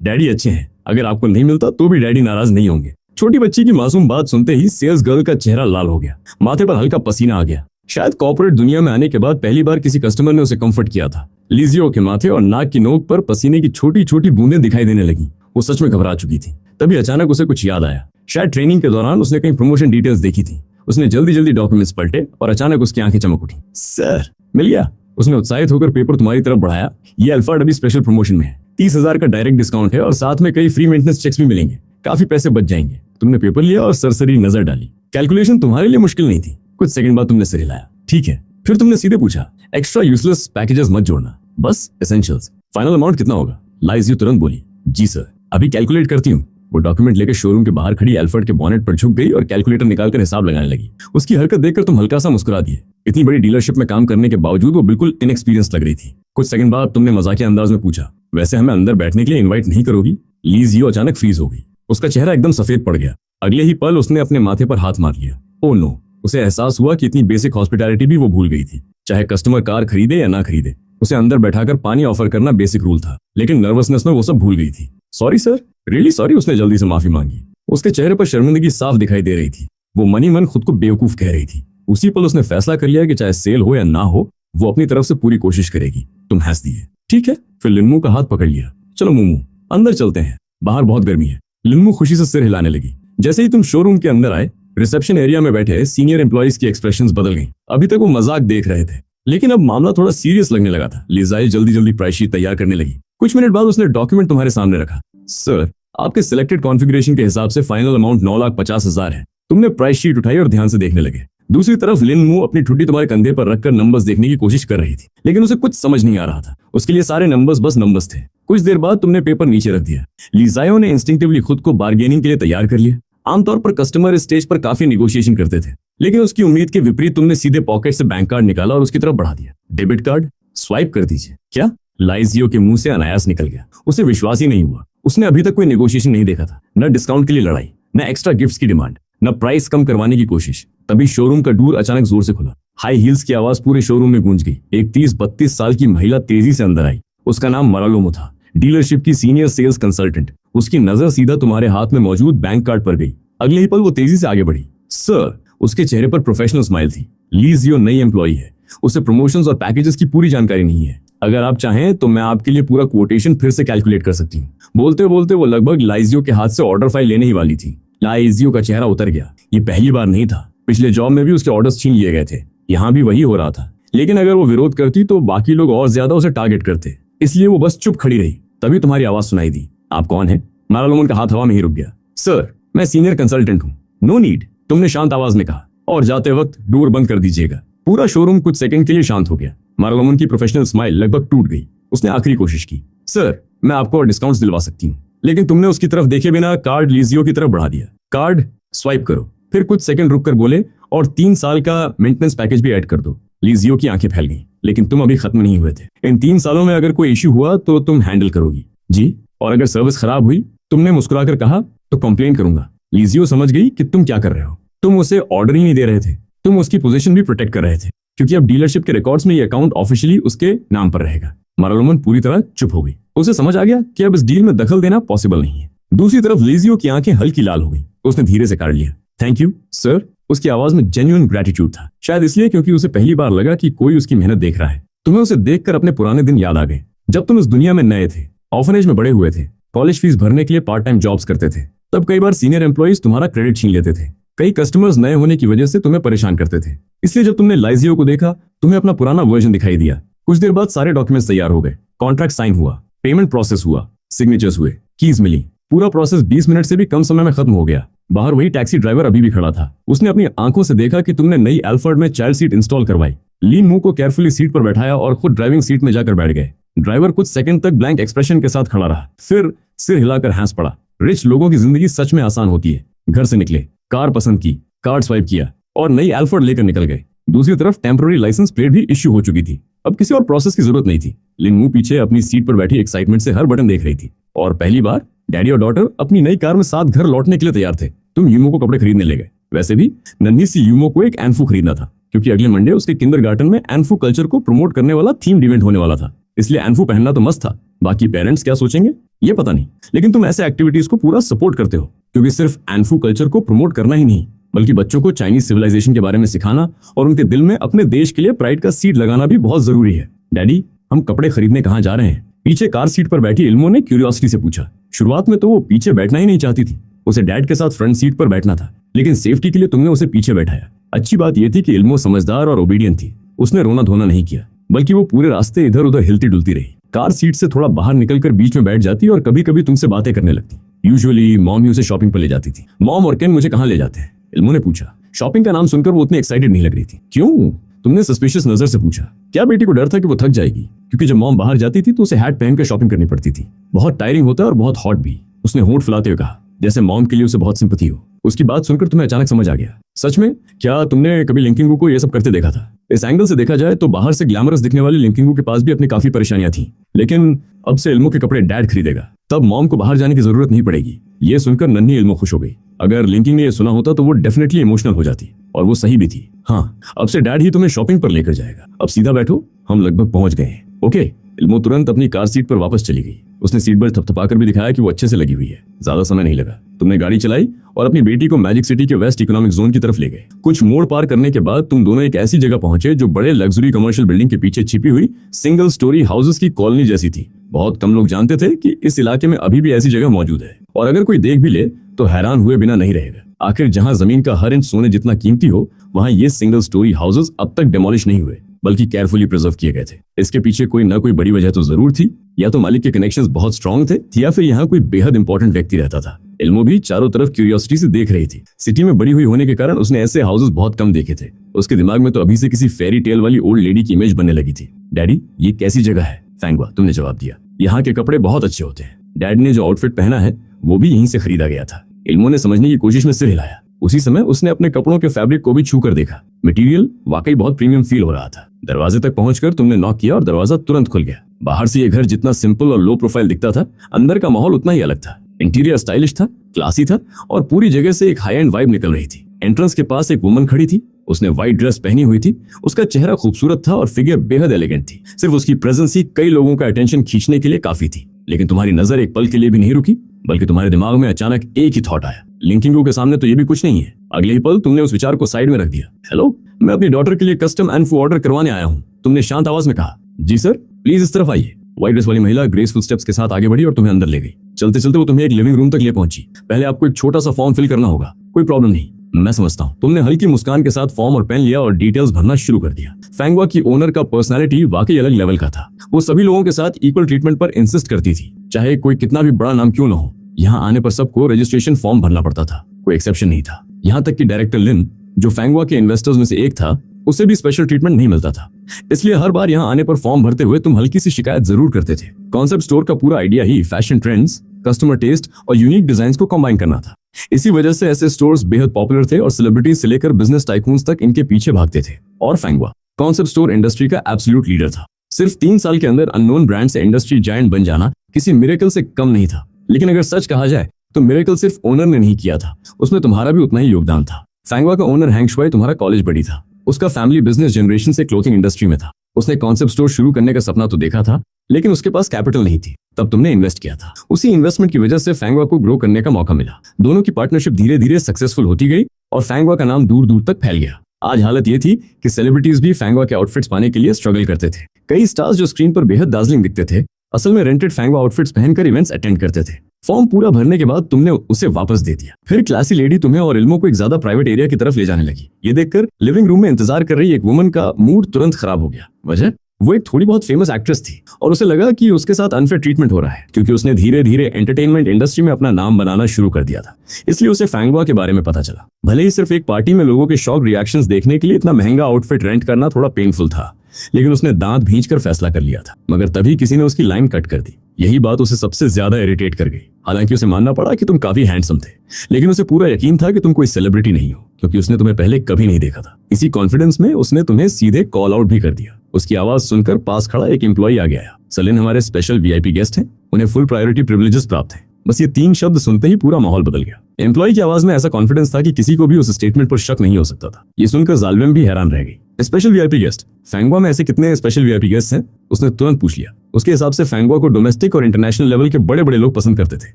डैडी अच्छे हैं, अगर आपको नहीं मिलता तो भी डैडी नाराज नहीं होंगे। छोटी बच्ची की मासूम बात सुनते ही सेल्स गर्ल का चेहरा लाल हो गया, माथे पर हल्का पसीना आ गया। शायद कॉर्पोरेट दुनिया में आने के बाद पहली बार किसी कस्टमर ने उसे कंफर्ट किया था। लिजियो के माथे और नाक की नोक पर पसीने की छोटी छोटी बूंदें दिखाई देने लगी। वो सच में घबरा चुकी थी। तभी अचानक उसे कुछ याद आया। शायद ट्रेनिंग के दौरान उसने कहीं प्रमोशन डिटेल्स देखी थी। उसने जल्दी जल्दी डॉक्यूमेंट्स पलटे और अचानक उसकी आंखें चमक उठी। सर, मिल गया। उसने उत्साहित होकर पेपर तुम्हारी तरफ बढ़ाया। ये एल्फर्ड अभी स्पेशल प्रमोशन में है। 30,000 का डायरेक्ट डिस्काउंट है और साथ में कई फ्री मेंटेनेंस चेक्स भी मिलेंगे। काफी पैसे बच जाएंगे। तुमने पेपर लिया और सरसरी नजर डाली। कैलकुलेशन तुम्हारे लिए मुश्किल नहीं थी। कुछ सेकंड बाद तुमने सिर हिलाया। ठीक है। फिर तुमने सीधे पूछा, एक्स्ट्रा यूजलेस पैकेजेस मत जोड़ना, बस एसेंशियल्स। फाइनल अमाउंट कितना होगा? लाइजियो तुरंत बोली, जी सर, अभी कैलकुलेट करती हूँ। वो डॉक्यूमेंट लेकर शोरूम के बाहर खड़ी एल्फर्ड के बॉनेट पर झुक गई और कैलकुलेटर निकालकर हिसाब लगाने लगी। उसकी हरकत देखकर तुम हल्का सा मुस्कुरा दिए। इतनी बड़ी डीलरशिप में काम करने के बावजूद वो बिल्कुल इनएक्सपीरियंस लग रही थी। कुछ सेकंड बाद तुमने मजाकिया अंदाज में पूछा, वैसे हमें अंदर बैठने के लिए इन्वाइट नहीं करोगी? लीजियो अचानक फ्रीज हो गई। उसका चेहरा एकदम सफेद पड़ गया। अगले ही पल उसने अपने माथे पर हाथ मार लिया। ओह नो, उसे एहसास हुआ कि इतनी बेसिक हॉस्पिटैलिटी भी वो भूल गई थी। चाहे कस्टमर कार खरीदे या ना खरीदे, उसे अंदर बैठाकर पानी ऑफर करना बेसिक रूल था। लेकिन नर्वसनेस में वो सब भूल गई थी। Sorry sir, really sorry. उसने जल्दी से माफी मांगी। उसके चेहरे पर शर्मिंदगी साफ दिखाई दे रही थी। वो मनी मन खुद को बेवकूफ कह रही थी। उसी पल उसने फैसला कर लिया कि चाहे सेल हो या ना हो, वो अपनी तरफ से पूरी कोशिश करेगी। तुम हंस दिए। ठीक है। फिर लिन्मू का हाथ पकड़ लिया। चलो मोमू, अंदर चलते हैं, बाहर बहुत गर्मी है। लिन्मू खुशी से सिर हिलाने लगी। जैसे ही तुम शोरूम के अंदर आए, रिसेप्शन एरिया में बैठे सीनियर एम्प्लॉइज की एक्सप्रेशंस बदल गई। अभी तक वो मजाक देख रहे थे, लेकिन अब मामला थोड़ा सीरियस लगने लगा था। लिजाई जल्दी जल्दी प्राइस शीट तैयार करने लगी। कुछ मिनट बाद उसने डॉक्यूमेंट तुम्हारे सामने रखा। सर, आपके सिलेक्टेड कॉन्फ़िगरेशन के हिसाब से फाइनल अमाउंट 9,50,000 है। तुमने प्राइस शीट उठाई और ध्यान से देखने लगे। दूसरी तरफ लिनमू अपनी ठुड्डी तुम्हारे कंधे पर रखकर नंबर्स देखने की कोशिश कर रही थी, लेकिन उसे कुछ समझ नहीं आ रहा था। उसके लिए सारे नंबर्स बस नंबर्स थे। कुछ देर बाद तुमने पेपर नीचे रख दिया। लिजायो ने इंस्टिंक्टिवली खुद को बार्गेनिंग के लिए तैयार कर लिया। आमतौर पर कस्टमर इस स्टेज पर काफी निगोशिएशन करते थे, लेकिन उसकी उम्मीद के विपरीत तुमने सीधे पॉकेट से बैंक कार्ड निकाला और उसकी तरफ बढ़ा दिया। डेबिट कार्ड स्वाइप कर दीजिए। क्या? लाइजियो के मुंह से अनायास निकल गया। उसे विश्वास ही नहीं हुआ। उसने अभी तक कोई नेगोशिएशन नहीं देखा था। न डिस्काउंट के लिए लड़ाई, न एक्स्ट्रा गिफ्ट्स की डिमांड, न प्राइस कम करवाने की कोशिश। तभी शोरूम का डोर अचानक जोर से खुला। हाई हील्स की आवाज पूरे शोरूम में गूंज गई। एक 30-32 साल की महिला तेजी से अंदर आई। उसका नाम मरालोमो था, डीलरशिप की सीनियर सेल्स कंसल्टेंट। उसकी नजर सीधा तुम्हारे हाथ में मौजूद बैंक कार्ड पर गई। अगले ही पल वो तेजी से आगे बढ़ी। सर, उसके चेहरे पर प्रोफेशनल स्माइल थी। लिजियो नई एम्प्लॉई है, उसे प्रमोशंस और पैकेजेस की पूरी जानकारी नहीं है। अगर आप चाहें तो मैं आपके लिए पूरा कोटेशन फिर से कैलकुलेट कर सकती हूँ। बोलते बोलते वो लगभग लाइजियो के हाथ से ऑर्डर फाइल लेने ही वाली थी। लाइजियो का चेहरा उतर गया। ये पहली बार नहीं था। पिछले जॉब में भी उसके ऑर्डर्स छीन लिए गए थे। यहाँ भी वही हो रहा था। लेकिन अगर वो विरोध करती तो बाकी लोग और ज्यादा उसे टारगेट करते, इसलिए वो बस चुप खड़ी रही। तभी तुम्हारी आवाज सुनाई दी। आप कौन है? मारालोमन का हाथ हवा में ही रुक गया। सर, मैं सीनियर कंसल्टेंट हूँ। नो नीड, तुमने शांत आवाज में कहा। और जाते वक्त डोर बंद कर दीजिएगा। पूरा शोरूम कुछ सेकंड के लिए शांत हो गया। मारालोमन की प्रोफेशनल स्माइल लगभग टूट गई। उसने आखिरी कोशिश की। सर, मैं आपको डिस्काउंट्स दिलवा सकती हूँ। लेकिन तुमने उसकी तरफ देखे बिना कार्ड लिजियो की तरफ बढ़ा दिया। कार्ड स्वाइप करो। फिर कुछ सेकंड रुक कर बोले, और 3 साल का मेंटेनेंस पैकेज भी ऐड कर दो। लिजियो की आंखें फैल गईं। लेकिन तुम अभी खत्म नहीं हुए थे। इन 3 सालों में अगर कोई इश्यू हुआ तो तुम हैंडल करोगी? जी। और अगर सर्विस खराब हुई? तुमने मुस्कुराकर कहा, तो कंप्लेन करूंगा। लिजियो समझ गई कि तुम क्या कर रहे हो। तुम उसे ऑर्डर ही नहीं दे रहे थे, तुम उसकी पोजीशन भी प्रोटेक्ट कर रहे थे, क्योंकि अब डीलरशिप के रिकॉर्ड्स में ये अकाउंट ऑफिशियली उसके नाम पर रहेगा। मारालोमन पूरी तरह चुप हो गई। उसे समझ आ गया कि अब इस डील में दखल देना पॉसिबल नहीं है। दूसरी तरफ लिजियो की आंखें हल्की लाल हो गई। उसने धीरे से काट लिया। Thank you sir. उसकी आवाज में जेन्युइन ग्रेटिट्यूड था। शायद इसलिए क्योंकि उसे पहली बार लगा कि कोई उसकी मेहनत देख रहा है। तुम्हें उसे देखकर अपने पुराने दिन याद आ गए, जब तुम इस दुनिया में नए थे, ऑर्फनेज में बड़े हुए थे, कॉलेज फीस भरने के लिए पार्ट टाइम जॉब्स करते थे। तब कई बार सीनियर एम्प्लॉइज तुम्हारा क्रेडिट छीन लेते थे। कई कस्टमर्स नए होने की वजह से तुम्हें परेशान करते थे। इसलिए जब तुमने लाइजियो को देखा, तुम्हें अपना पुराना वर्जन दिखाई दिया। कुछ देर बाद सारे डॉक्यूमेंट्स तैयार हो गए। कॉन्ट्रैक्ट साइन हुआ, पेमेंट प्रोसेस हुआ, सिग्नेचर्स हुए, कीज मिली। पूरा प्रोसेस 20 मिनट से भी कम समय में खत्म हो गया। बाहर वही टैक्सी ड्राइवर अभी भी खड़ा था। उसने अपनी आंखों से देखा कि तुमने नई एल्फर्ड में चाइल्ड सीट इंस्टॉल करवाई। लीन मुंह को केयरफुली सीट पर बैठाया और खुद ड्राइविंग सीट में जाकर बैठ गए। ड्राइवर कुछ सेकंड तक ब्लैंक एक्सप्रेशन के साथ खड़ा रहा, फिर सिर हिलाकर हंस पड़ा। रिच लोगों की जिंदगी सच में आसान होती है। घर से निकले, कार पसंद की, कार्ड स्वाइप किया और नई एल्फर्ड लेकर निकल गए। दूसरी तरफ टेम्पररी लाइसेंस प्लेट भी इश्यू हो चुकी थी। अब किसी और प्रोसेस की जरूरत नहीं थी। लिन मुंह पीछे अपनी सीट पर बैठी एक्साइटमेंट से हर बटन देख रही थी और पहली बार डैडी और डॉटर अपनी नई कार में साथ घर लौटने के लिए तैयार थे। तुम यूमो को कपड़े खरीदने ले गए। वैसे भी नन्ही सी यूमो को एक एनफू खरीदना था, क्योंकि अगले मंडे उसके किंडरगार्टन में एनफू कल्चर को प्रमोट करने वाला थीम्ड इवेंट होने वाला था। इसलिए एनफू पहनना तो मस्त था। बाकी पेरेंट्स क्या सोचेंगे ये पता नहीं, लेकिन तुम ऐसे एक्टिविटीज को पूरा सपोर्ट करते हो, क्योंकि सिर्फ एनफू कल्चर को प्रमोट करना ही नहीं, बल्कि बच्चों को चाइनीज सिविलाइजेशन के बारे में सिखाना और उनके दिल में अपने देश के लिए प्राइड का सीड लगाना भी बहुत जरूरी है। डैडी, हम कपड़े खरीदने कहाँ जा रहे हैं? पीछे कार सीट पर बैठी इल्मो ने क्यूरियोसिटी से पूछा। शुरुआत में तो वो पीछे बैठना ही नहीं चाहती थी। उसे डैड के साथ फ्रंट सीट पर बैठना था, लेकिन सेफ्टी के लिए तुमने उसे पीछे बैठाया। अच्छी बात यह थी कि इल्मो समझदार और ओबीडियंट थी। उसने रोना धोना नहीं किया, बल्कि वो पूरे रास्ते इधर उधर हिलती डुलती रही। कार सीट से थोड़ा बाहर निकलकर बीच में बैठ जाती और कभी कभी तुमसे बातें करने लगती। यूजुअली मॉम ही उसे शॉपिंग पर ले जाती थी। मॉम और केन मुझे कहाँ ले जाते हैं? इल्मो ने पूछा। शॉपिंग का नाम सुनकर वो उतनी एक्साइटेड नहीं लग रही थी। क्यों? तुमने सस्पिशियस नजर से पूछा। क्या बेटी को डर था कि वो थक जाएगी? क्योंकि जब मॉम बाहर जाती थी तो उसे हैट पहनकर शॉपिंग करनी पड़ती थी। बहुत टायरिंग होता है और बहुत हॉट भी, उसने होंठ फुलाते हुए कहा, जैसे मॉम के लिए उसे बहुत सिंपैथी हो। उसकी बात सुनकर तुम्हें अचानक समझ आ गया। सच में? क्या तुमने कभी लिंकिंगू को ये सब करते देखा था? इस एंगल से देखा जाए तो बाहर से ग्लैमरस दिखने वाली लिंकिंगू के पास भी अपनी काफी परेशानियां थी, लेकिन अब से इल्मो के कपड़े डैड खरीदेगा, तब मॉम को बाहर जाने की जरूरत नहीं पड़ेगी। ये सुनकर नन्ही इल्मो खुश हो गई। अगर लिंकिंग ने ये सुना होता तो वो डेफिनेटली इमोशनल हो जाती, और वो सही भी थी। हाँ, अब से डैड ही तुम्हें शॉपिंग पर लेकर जाएगा। अब सीधा बैठो, हम लगभग पहुंच गए हैं। ओके। इल्मो तुरंत अपनी कार सीट पर वापस चली गई। उसने सीट बेल्ट थपथपाकर भी दिखाया कि वो अच्छे से लगी हुई है। ज्यादा समय नहीं लगा। तुमने गाड़ी चलाई और अपनी बेटी को मैजिक सिटी के वेस्ट इकोनॉमिक जोन की तरफ ले गए। कुछ मोड़ पार करने के बाद तुम दोनों एक ऐसी जगह पहुंचे जो बड़े लग्जरी कमर्शियल बिल्डिंग के पीछे छिपी हुई सिंगल स्टोरी हाउसेस की कॉलोनी जैसी थी। बहुत कम लोग जानते थे कि इस इलाके में अभी भी ऐसी जगह मौजूद है, और अगर कोई देख भी ले तो हैरान हुए बिना नहीं रहेगा। आखिर जहां जमीन का हर इंच सोने जितना कीमती हो, वहां ये सिंगल स्टोरी हाउसेस अब तक डेमोलिश नहीं हुए, बल्कि केयरफुली प्रिजर्व किए गए थे। इसके पीछे कोई न कोई बड़ी वजह तो जरूर थी। या तो मालिक के कनेक्शंस बहुत स्ट्रांग थे, या फिर यहाँ कोई बेहद इंपॉर्टेंट व्यक्ति रहता था। इल्मो भी चारों तरफ क्यूरियोसिटी से देख रही थी। सिटी में बड़ी हुई होने के कारण उसने ऐसे हाउसेस बहुत कम देखे थे। उसके दिमाग में तो अभी से किसी फेरी टेल वाली ओल्ड लेडी की इमेज बनने लगी थी। डैडी, ये कैसी जगह है? फैंगवा, तुमने जवाब दिया। यहाँ के कपड़े बहुत अच्छे होते हैं। डैड ने जो आउटफिट पहना है वो भी यहीं से खरीदा गया था। इल्मो ने समझने की कोशिश में सिर हिलाया। उसी समय उसने अपने कपड़ों के फैब्रिक को भी छू कर देखा। मटेरियल वाकई बहुत प्रीमियम फील हो रहा था। दरवाजे तक पहुंचकर तुमने नॉक किया और दरवाजा तुरंत खुल गया। बाहर से ये घर जितना सिंपल और लो प्रोफाइल दिखता था, अंदर का माहौल उतना ही अलग था। इंटीरियर स्टाइलिश था, क्लासी था, और पूरी जगह से एक हाई एंड वाइब निकल रही थी। एंट्रेंस के पास एक वुमन खड़ी थी। उसने व्हाइट ड्रेस पहनी हुई थी। उसका चेहरा खूबसूरत था और फिगर बेहद एलिगेंट थी। सिर्फ उसकी प्रेजेंस ही कई लोगों का अटेंशन खींचने के लिए काफी थी। लेकिन तुम्हारी नजर एक पल के लिए भी नहीं रुकी, बल्कि तुम्हारे दिमाग में अचानक एक ही थॉट आया, लिंकिंगू के सामने तो ये भी कुछ नहीं है। अगले ही पल तुमने उस विचार को साइड में रख दिया। हेलो, मैं अपनी डॉटर के लिए कस्टम एनफू ऑर्डर करवाने आया हूँ, तुमने शांत आवाज में कहा। जी सर, प्लीज इस तरफ आइए। व्हाइट ड्रेस वाली महिला ग्रेसफुल स्टेप्स के साथ आगे बढ़ी और तुम्हें अंदर ले गई। चलते चलते वो तुम्हें एक लिविंग रूम तक ले पहुंची। पहले आपको एक छोटा सा फॉर्म फिल करना होगा। कोई प्रॉब्लम नहीं, मैं समझता हूँ। तुमने हल्की मुस्कान के साथ फॉर्म और पेन लिया और डिटेल्स भरना शुरू कर दिया। फैंगवा की ओनर का पर्सनालिटी वाकई अलग लेवल का था। वो सभी लोगों के साथ इक्वल ट्रीटमेंट पर इंसिस्ट करती थी, चाहे कोई कितना भी बड़ा नाम क्यों न हो। यहाँ आने पर सबको रजिस्ट्रेशन फॉर्म भरना पड़ता था, कोई एक्सेप्शन नहीं था। यहाँ तक कि डायरेक्टर लिन, जो फैंगवा के इन्वेस्टर्स में से एक था, उसे भी स्पेशल ट्रीटमेंट नहीं मिलता था। इसलिए हर बार यहाँ आने पर फॉर्म भरते हुए तुम हल्की सी शिकायत जरूर करते थे। कॉन्सेप्ट स्टोर का पूरा आइडिया ही फैशन ट्रेंड्स, कस्टमर टेस्ट और यूनिक डिजाइन को कंबाइन करना था। इसी वजह से ऐसे स्टोर्स बेहद पॉपुलर थे और सेलिब्रिटीज से लेकर बिजनेस टाइकून्स तक इनके पीछे भागते थे। और फैंगवा कॉन्सेप्ट स्टोर इंडस्ट्री का एब्सोल्यूट लीडर था। सिर्फ 3 साल के अंदर अननोन ब्रांड से इंडस्ट्री जायंट बन जाना किसी मिरेकल से कम नहीं था। लेकिन अगर सच कहा जाए तो मिरेकल सिर्फ ओनर ने नहीं किया था, उसमें तुम्हारा भी उतना ही योगदान था। फैंगवा का ओनर हैंग शुआई तुम्हारा कॉलेज बड़ी था। उसका फैमिली बिजनेस जनरेशन से क्लोथिंग इंडस्ट्री में था। उसने कॉन्सेप्ट स्टोर शुरू करने का सपना तो देखा था, लेकिन उसके पास कैपिटल नहीं थी। तब तुमने इन्वेस्ट किया था। उसी इन्वेस्टमेंट की वजह से फैंगवा को ग्रो करने का मौका मिला। दोनों की पार्टनरशिप धीरे धीरे सक्सेसफुल होती गई और फैंगवा का नाम दूर दूर तक फैल गया। आज हालत ये थी कि सेलिब्रिटीज भी फैंगवा के आउटफिट्स पाने के लिए स्ट्रगल करते थे। कई स्टार्स जो स्क्रीन पर बेहद दार्जिलिंग दिखते थे, असल में रेंटेड फैंगवा आउटफिट्स पहनकर इवेंट्स अटेंड करते थे। फॉर्म पूरा भरने के बाद तुमने उसे वापस दे दिया। फिर क्लासी लेडी तुम्हें और इल्मो को एक ज्यादा प्राइवेट एरिया की तरफ ले जाने लगी। ये देखकर लिविंग रूम में इंतजार कर रही एक वुमन का मूड तुरंत खराब हो गया। वजह वो एक थोड़ी बहुत फेमस एक्ट्रेस थी और उसे लगा कि उसके साथ अनफेयर ट्रीटमेंट हो रहा है क्योंकि उसने धीरे धीरे एंटरटेनमेंट इंडस्ट्री में अपना नाम बनाना शुरू कर दिया था। इसलिए उसे फैंगवा के बारे में पता चला। भले ही सिर्फ एक पार्टी में लोगों के शॉक रिएक्शंस देखने के लिए इतना महंगा आउटफिट रेंट करना थोड़ा पेनफुल था, लेकिन उसने दांत भींच कर फैसला कर लिया था। मगर तभी किसी ने उसकी लाइन कट कर दी। यही बात उसे सबसे ज्यादा इरिटेट कर गई। हालांकि उसे मानना पड़ा कि तुम काफी हैंडसम थे, लेकिन उसे पूरा यकीन था कि तुम कोई सेलिब्रिटी नहीं हो क्योंकि उसने तुम्हें पहले कभी नहीं देखा था। इसी कॉन्फिडेंस में उसने तुम्हें सीधे कॉल आउट भी कर दिया। उसकी आवाज सुनकर पास खड़ा एक एम्प्लॉई आगे आया। सलीन हमारे स्पेशल वीआईपी गेस्ट हैं, उन्हें फुल प्रायोरिटी प्रिविलेजेस प्राप्त हैं। बस ये 3 शब्द सुनते ही पूरा माहौल बदल गया। एम्प्लॉई की आवाज में ऐसा कॉन्फिडेंस था कि किसी को भी उस स्टेटमेंट पर शक नहीं हो सकता था। ये सुनकर जालवेम भी हैरान रह गई। स्पेशल वीआईपी गेस्ट, फैंगवा में ऐसे कितने स्पेशल वीआईपी गेस्ट हैं? उसने तुरंत पूछ लिया। उसके हिसाब से फैंगवा को डोमेस्टिक और इंटरनेशनल लेवल के बड़े बड़े लोग पसंद करते थे,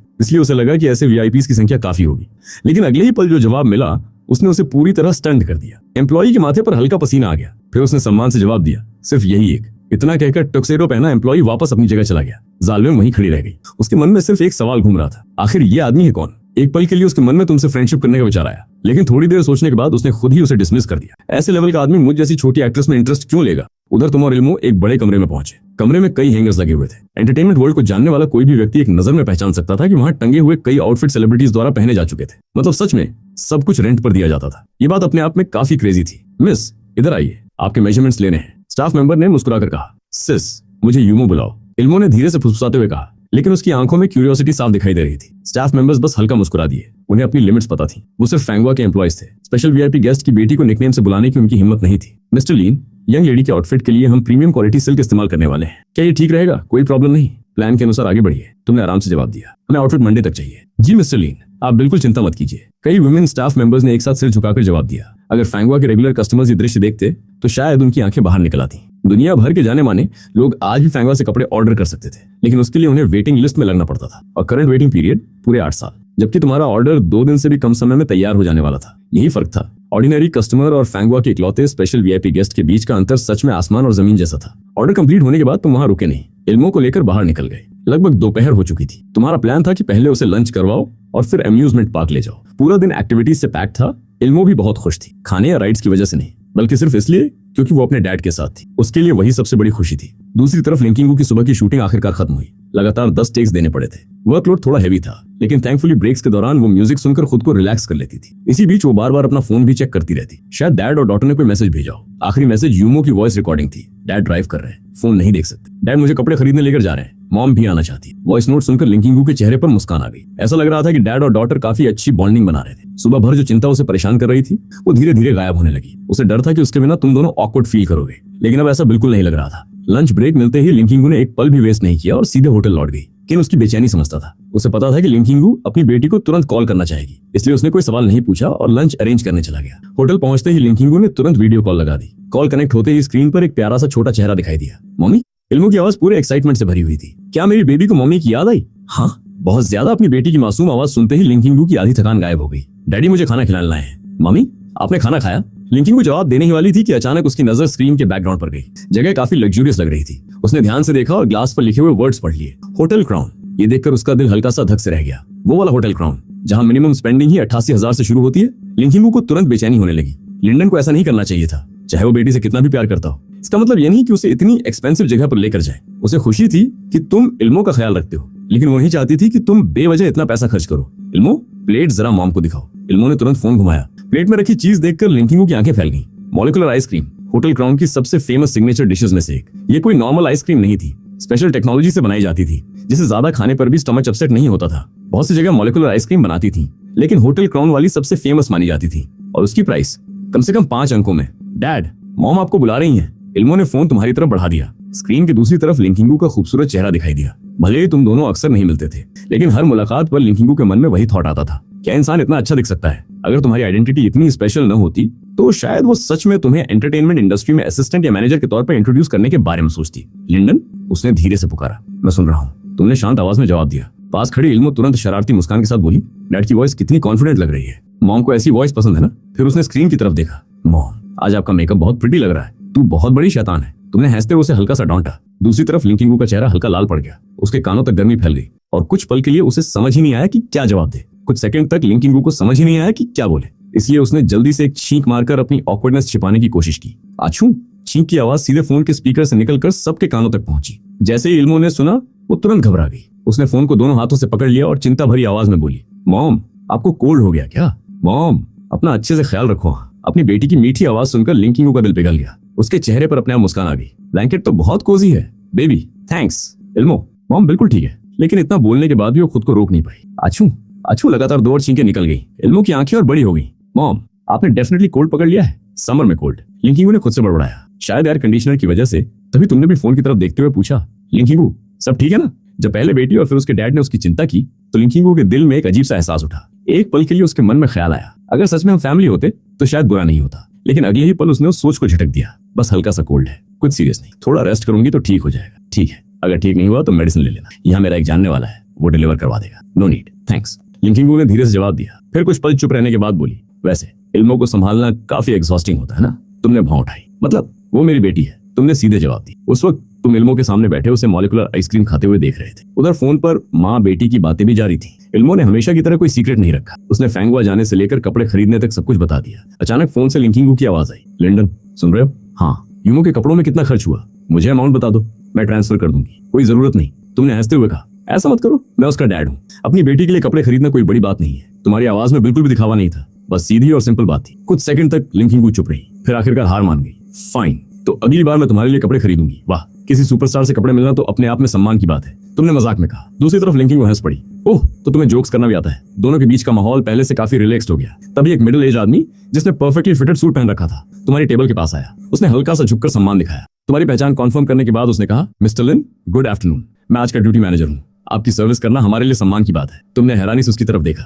इसलिए उसे लगा कि ऐसे वीआईपीज की संख्या काफी होगी। लेकिन अगले ही पल जो जवाब मिला उसने उसे पूरी तरह स्टंट कर दिया। एम्प्लॉई के माथे पर हल्का पसीना आ गया। फिर उसने सम्मान से जवाब दिया, सिर्फ यही एक। इतना कहकर टक्सेरो पहना एम्प्लॉई वापस अपनी जगह चला गया। जालवेम वहीं खड़ी रह गई। उसके मन में सिर्फ एक सवाल घूम रहा था, आखिर ये आदमी है कौन? एक पल के लिए उसके मन में तुमसे फ्रेंडशिप करने का विचार आया, लेकिन थोड़ी देर सोचने के बाद उसने खुद ही उसे डिसमिस कर दिया। ऐसे लेवल का आदमी मुझ जैसी छोटी एक्ट्रेस में इंटरेस्ट क्यों लेगा? उधर तुम और इल्मो एक बड़े कमरे में पहुंचे। कमरे में कई हैंगर्स लगे हुए थे। एंटरटेनमेंट वर्ल्ड को जानने वाला कोई भी व्यक्ति एक नजर में पहचान सकता था कि वहां टंगे हुए कई आउटफिट सेलिब्रिटीज द्वारा पहने जा चुके थे। मतलब सच में सब कुछ रेंट पर दिया जाता था। ये बात अपने आप में काफी क्रेजी थी। मिस, इधर आइए, आपके मेजरमेंट्स लेने हैं। स्टाफ मेंबर ने मुस्कुराकर कहा। सिस, मुझे यूमो बुलाओ, इल्मो ने धीरे से फुसफुसाते हुए कहा, लेकिन उसकी आंखों में क्यूरियोसिटी साफ दिखाई दे रही थी। स्टाफ मेंबर्स बस हल्का मुस्कुरा दिए। उन्हें अपनी लिमिट्स पता थी। वो सिर्फ फैंगवा के एम्प्लॉयज थे। स्पेशल वीआईपी गेस्ट की बेटी को निकनेम से बुलाने की उनकी हिम्मत नहीं थी। मिस्टर लीन, यंग लेडी के आउटफिट के लिए हम प्रीमियम क्वालिटी सिल्क इस्तेमाल करने वाले हैं। क्या ये ठीक रहेगा? कोई प्रॉब्लम नहीं। प्लान के अनुसार आगे बढ़िए। तुमने आराम से जवाब दिया। हमें आउटफिट मंडे तक चाहिए। जी मिस्टर लीन, आप बिल्कुल चिंता मत कीजिए। कई वुमेन स्टाफ मेंबर्स ने एक साथ सिर झुकाकर जवाब दिया। अगर फैंगवा के रेगुलर कस्टमर्स ये दृश्य देखते तो शायद उनकी आंखें बाहर निकल आती। दुनिया भर के जाने माने लोग आज भी फैंगवा से कपड़े ऑर्डर कर सकते थे, लेकिन उसके लिए उन्हें वेटिंग लिस्ट में लगना पड़ता था और करंट वेटिंग पीरियड पूरे 8 साल, जबकि तुम्हारा ऑर्डर 2 दिन से भी कम समय में तैयार हो जाने वाला था। यही फर्क था। ऑर्डिनरी कस्टमर और फैंगवा के इकलौते स्पेशल वीआईपी गेस्ट के बीच का अंतर सच में आसमान और जमीन जैसा था। ऑर्डर कंप्लीट होने के बाद तुम वहां रुके नहीं, इल्मो को लेकर बाहर निकल गए। लगभग दोपहर हो चुकी थी। तुम्हारा प्लान था कि पहले उसे लंच करवाओ और फिर अम्यूजमेंट पार्क ले जाओ। पूरा दिन एक्टिविटीज से पैक्ड था। इल्मो भी बहुत खुश थी, खाने या राइड्स की वजह से नहीं, बल्कि सिर्फ इसलिए क्योंकि वो अपने डैड के साथ थी। उसके लिए वही सबसे बड़ी खुशी थी। दूसरी तरफ लिंकिंगू की सुबह की शूटिंग आखिरकार खत्म हुई। लगातार 10 टेक्स देने पड़े थे। वर्कलोड थोड़ा हैवी था, लेकिन थैंकफुली ब्रेक्स के दौरान वो म्यूजिक सुनकर खुद को रिलैक्स कर लेती थी। इसी बीच वो बार बार अपना फोन भी चेक करती रहती। शायद डैड और डॉटर ने कोई मैसेज भेजा हो। आखिरी मैसेज यूमो की वॉइस रिकॉर्डिंग थी। डैड ड्राइव कर रहे हैं, फोन नहीं देख सकते। डैड मुझे कपड़े खरीदने लेकर जा रहे हैं, मॉम भी आना चाहती है। वॉइस नोट सुनकर लिंकिंगू के चेहरे पर मुस्कान आ गई। ऐसा लग रहा था कि डैड और डॉटर काफी अच्छी बॉन्डिंग बना रहे थे। सुबह भर जो चिंता उसे परेशान कर रही थी वो धीरे धीरे गायब होने लगी। उसे डर था कि उसके बिना तुम दोनों ऑकवर्ड फील करोगे, लेकिन अब ऐसा बिल्कुल नहीं लग रहा था। लंच ब्रेक मिलते ही लिंकिंगू ने एक पल भी वेस्ट नहीं किया और सीधे होटल लौट गई। लेकिन उसकी बेचैनी समझता था। उसे पता था कि लिंकिंगू अपनी बेटी को तुरंत कॉल करना चाहेगी, इसलिए उसने कोई सवाल नहीं पूछा और लंच अरेंज करने चला गया। होटल पहुंचते ही लिंकिंगू ने तुरंत वीडियो कॉल लगा दी। कॉल कनेक्ट होते ही स्क्रीन पर एक प्यारा सा छोटा चेहरा दिखाई दिया। मम्मी? इल्मो की आवाज पूरे एक्साइटमेंट से भरी हुई थी। क्या मेरी बेबी को मम्मी की याद आई? हाँ, बहुत ज्यादा। अपनी बेटी की मासूम आवाज सुनते ही लिंकिंगू की आधी थकान गायब हो गई। डैडी मुझे खाना खिलाने लाए हैं। मम्मी, आपने खाना खाया? लिंकिंगू जवाब देने ही वाली थी कि अचानक उसकी नजर स्क्रीन के बैकग्राउंड पर गई। जगह काफी लग्जूरियस लग रही थी। उसने ध्यान से देखा और ग्लास पर लिखे हुए वर्ड्स पढ़ लिए। Hotel crown. ये देखकर उसका दिल हल्का सा धक से रह गया। वो वाला होटल क्राउन जहां मिनिमम स्पेंडिंग ही 88,000 से शुरू होती है। लिंकिंगू को तुरंत बेचैनी होने लगी। लिंडन को ऐसा नहीं करना चाहिए था, चाहे वो बेटी से कितना भी प्यार करता हो। इसका मतलब ये नहीं कि उसे इतनी एक्सपेंसिव जगह पर लेकर जाए। उसे खुशी थी कि तुम इल्मो का ख्याल रखते हो, लेकिन वो नहीं चाहती थी कि तुम बेवजह इतना पैसा खर्च करो। इल्मो, प्लेट जरा मॉम को दिखाओ। इल्मो ने तुरंत फोन घुमाया। प्लेट में रखी चीज देखकर लिंकिंगू की आंखें फैल गईं। मॉलिक्यूलर आइसक्रीम, होटल क्राउन की सबसे फेमस सिग्नेचर डिशेस में से एक। ये कोई नॉर्मल आइसक्रीम नहीं थी, स्पेशल टेक्नोलॉजी से बनाई जाती थी, जिसे ज्यादा खाने पर भी स्टमच अपसेट नहीं होता था। बहुत सी जगह मॉलिक्यूलर आइसक्रीम बनाती थी, लेकिन होटल क्राउन वाली सबसे फेमस मानी जाती थी और उसकी प्राइस कम से कम 5 अंकों में। डैड, मॉम आपको बुला रही हैं। इल्मो ने फोन तुम्हारी तरफ बढ़ा दिया। स्क्रीन की दूसरी तरफ लिंकिंगू का खूबसूरत चेहरा दिखाई दिया। भले ही तुम दोनों अक्सर नहीं मिलते थे, लेकिन हर मुलाकात पर लिंकिंगू के मन में वही थॉट आता था, क्या इंसान इतना अच्छा दिख सकता है? अगर तुम्हारी आइडेंटिटी इतनी स्पेशल न होती तो शायद वो सच में तुम्हें एंटरटेनमेंट इंडस्ट्री में असिस्टेंट या मैनेजर के तौर पर इंट्रोड्यूस करने के बारे में सोचती। लिंडन, उसने धीरे से पुकारा। मैं सुन रहा हूँ, तुमने शांत आवाज में जवाब दिया। पास खड़ी इल्मो तुरंत शरारती मुस्कान के साथ बोली, डैड की वॉइस कितनी कॉन्फिडेंट लग रही है। मॉम को ऐसी वॉइस पसंद है ना? फिर उसने स्क्रीन की तरफ देखा। मॉम, आज आपका मेकअप बहुत प्रिटी लग रहा है। तू बहुत बड़ी शैतान है। तुमने हंसते हुए उसे हल्का सा डांटा। दूसरी तरफ लिंकिंगू का चेहरा हल्का लाल पड़ गया। उसके कानों तक गर्मी फैल गई और कुछ पल के लिए उसे समझ ही नहीं आया कि क्या जवाब दे। कुछ सेकंड तक लिंकिंगू को समझ ही नहीं आया कि क्या बोले, इसलिए उसने जल्दी से एक छींक मारकर अपनी ऑकवर्डनेस छिपाने की कोशिश की। आछू, छींक की आवाज सीधे फोन के स्पीकर से निकलकर सबके कानों तक पहुंची। जैसे ही इल्मो ने सुना वो तुरंत घबरा गई। उसने फोन को दोनों हाथों से पकड़ लिया और चिंता भरी आवाज में बोली, मॉम आपको कोल्ड हो गया क्या? मॉम अपना अच्छे से ख्याल रखो। अपनी बेटी की मीठी आवाज सुनकर लिंकिंगू का दिल पिघल गया। उसके चेहरे पर अपने आप मुस्कान आ गई। ब्लैंकेट तो बहुत कोजी है बेबी, थैंक्स। इल्मो मॉम बिल्कुल ठीक है, लेकिन इतना बोलने के बाद भी वो खुद को रोक नहीं पाई। अच्छू अच्छू लगातार 2 और छींके निकल गई। इल्मो की आंखें और बड़ी हो गई। मॉम आपने डेफिनेटली कोल्ड पकड़ लिया है, समर में कोल्ड। लिंकिंगू ने खुद से बड़बड़ाया। शायद एयर कंडीशनर की वजह से। तभी तुमने भी फोन की तरफ देखते हुए पूछा, लिंकिंगू सब ठीक है ना? जब पहले बेटी और फिर उसके डैड ने उसकी चिंता की तो लिंकिंगू के दिल में एक अजीब सा एहसास उठा। एक पल के लिए उसके मन में ख्याल आया, अगर सच में हम फैमिली होते तो शायद बुरा नहीं होता। लेकिन अगले ही पल उसने उस सोच को झटक दिया, बस हल्का सा कोल्ड है, कुछ सीरियस नहीं, थोड़ा रेस्ट करूंगी तो ठीक हो जाएगा। ठीक है, अगर ठीक नहीं हुआ तो मेडिसिन ले लेना, यहाँ मेरा एक जानने वाला है, वो डिलीवर करवा देगा। No need thanks. लिंकिंगू ने धीरे से जवाब दिया। फिर कुछ पल चुप रहने के बाद बोली, वैसे इल्मो को संभालना काफी एग्जॉस्टिंग होता है ना? तुमने भौं उठाई। मतलब वो मेरी बेटी है, तुमने सीधे जवाब दी। उस वक्त तुम इल्मो के सामने बैठे उसे मॉलिक्यूलर आइसक्रीम खाते हुए देख रहे थे। उधर फोन पर माँ बेटी की बातें भी जारी थी। इल्मो ने हमेशा की तरह कोई सीक्रेट नहीं रखा। उसने फैंगुआ जाने से लेकर कपड़े खरीदने तक सब कुछ बता दिया। अचानक फोन से लिंकिंगू की आवाज आई, लिंडन सुन रहे हो? हाँ। यूमो के कपड़ों में कितना खर्च हुआ? मुझे अमाउंट बता दो, मैं ट्रांसफर कर दूंगी। कोई जरूरत नहीं, तुमने हंसते हुए कहा। ऐसा मत करो, मैं उसका डैड हूँ। अपनी बेटी के लिए कपड़े खरीदना कोई बड़ी बात नहीं है। तुम्हारी आवाज में बिल्कुल भी दिखावा नहीं था, बस सीधी और सिंपल बात थी। कुछ सेकंड तक लिंकिंगू चुप रही, फिर आखिरकार हार मान गई। फाइन, तो अगली बार मैं तुम्हारे लिए कपड़े खरीदूंगी। वाह, किसी सुपरस्टार से कपड़े मिलना तो अपने आप में सम्मान की बात है, तुमने मजाक में कहा। दूसरी तरफ लिंकिंगू हंस पड़ी। ओह, तो तुम्हें जोक्स करना भी आता है। दोनों के बीच का माहौल पहले से काफी रिलैक्स्ड हो गया। तभी एक मिडिल एज आदमी जिसने परफेक्टली फिटेड सूट पहन रखा था तुम्हारी टेबल के पास आया। उसने हल्का सा झुककर सम्मान दिखाया। तुम्हारी पहचान कॉन्फर्म करने के बाद उसने कहा, मिस्टर लिन गुड आफ्टरनून, मैं आज का ड्यूटी मैनेजर हूँ। आपकी सर्विस करना हमारे लिए सम्मान की बात है। तुमने हैरानी से उसकी तरफ देखा।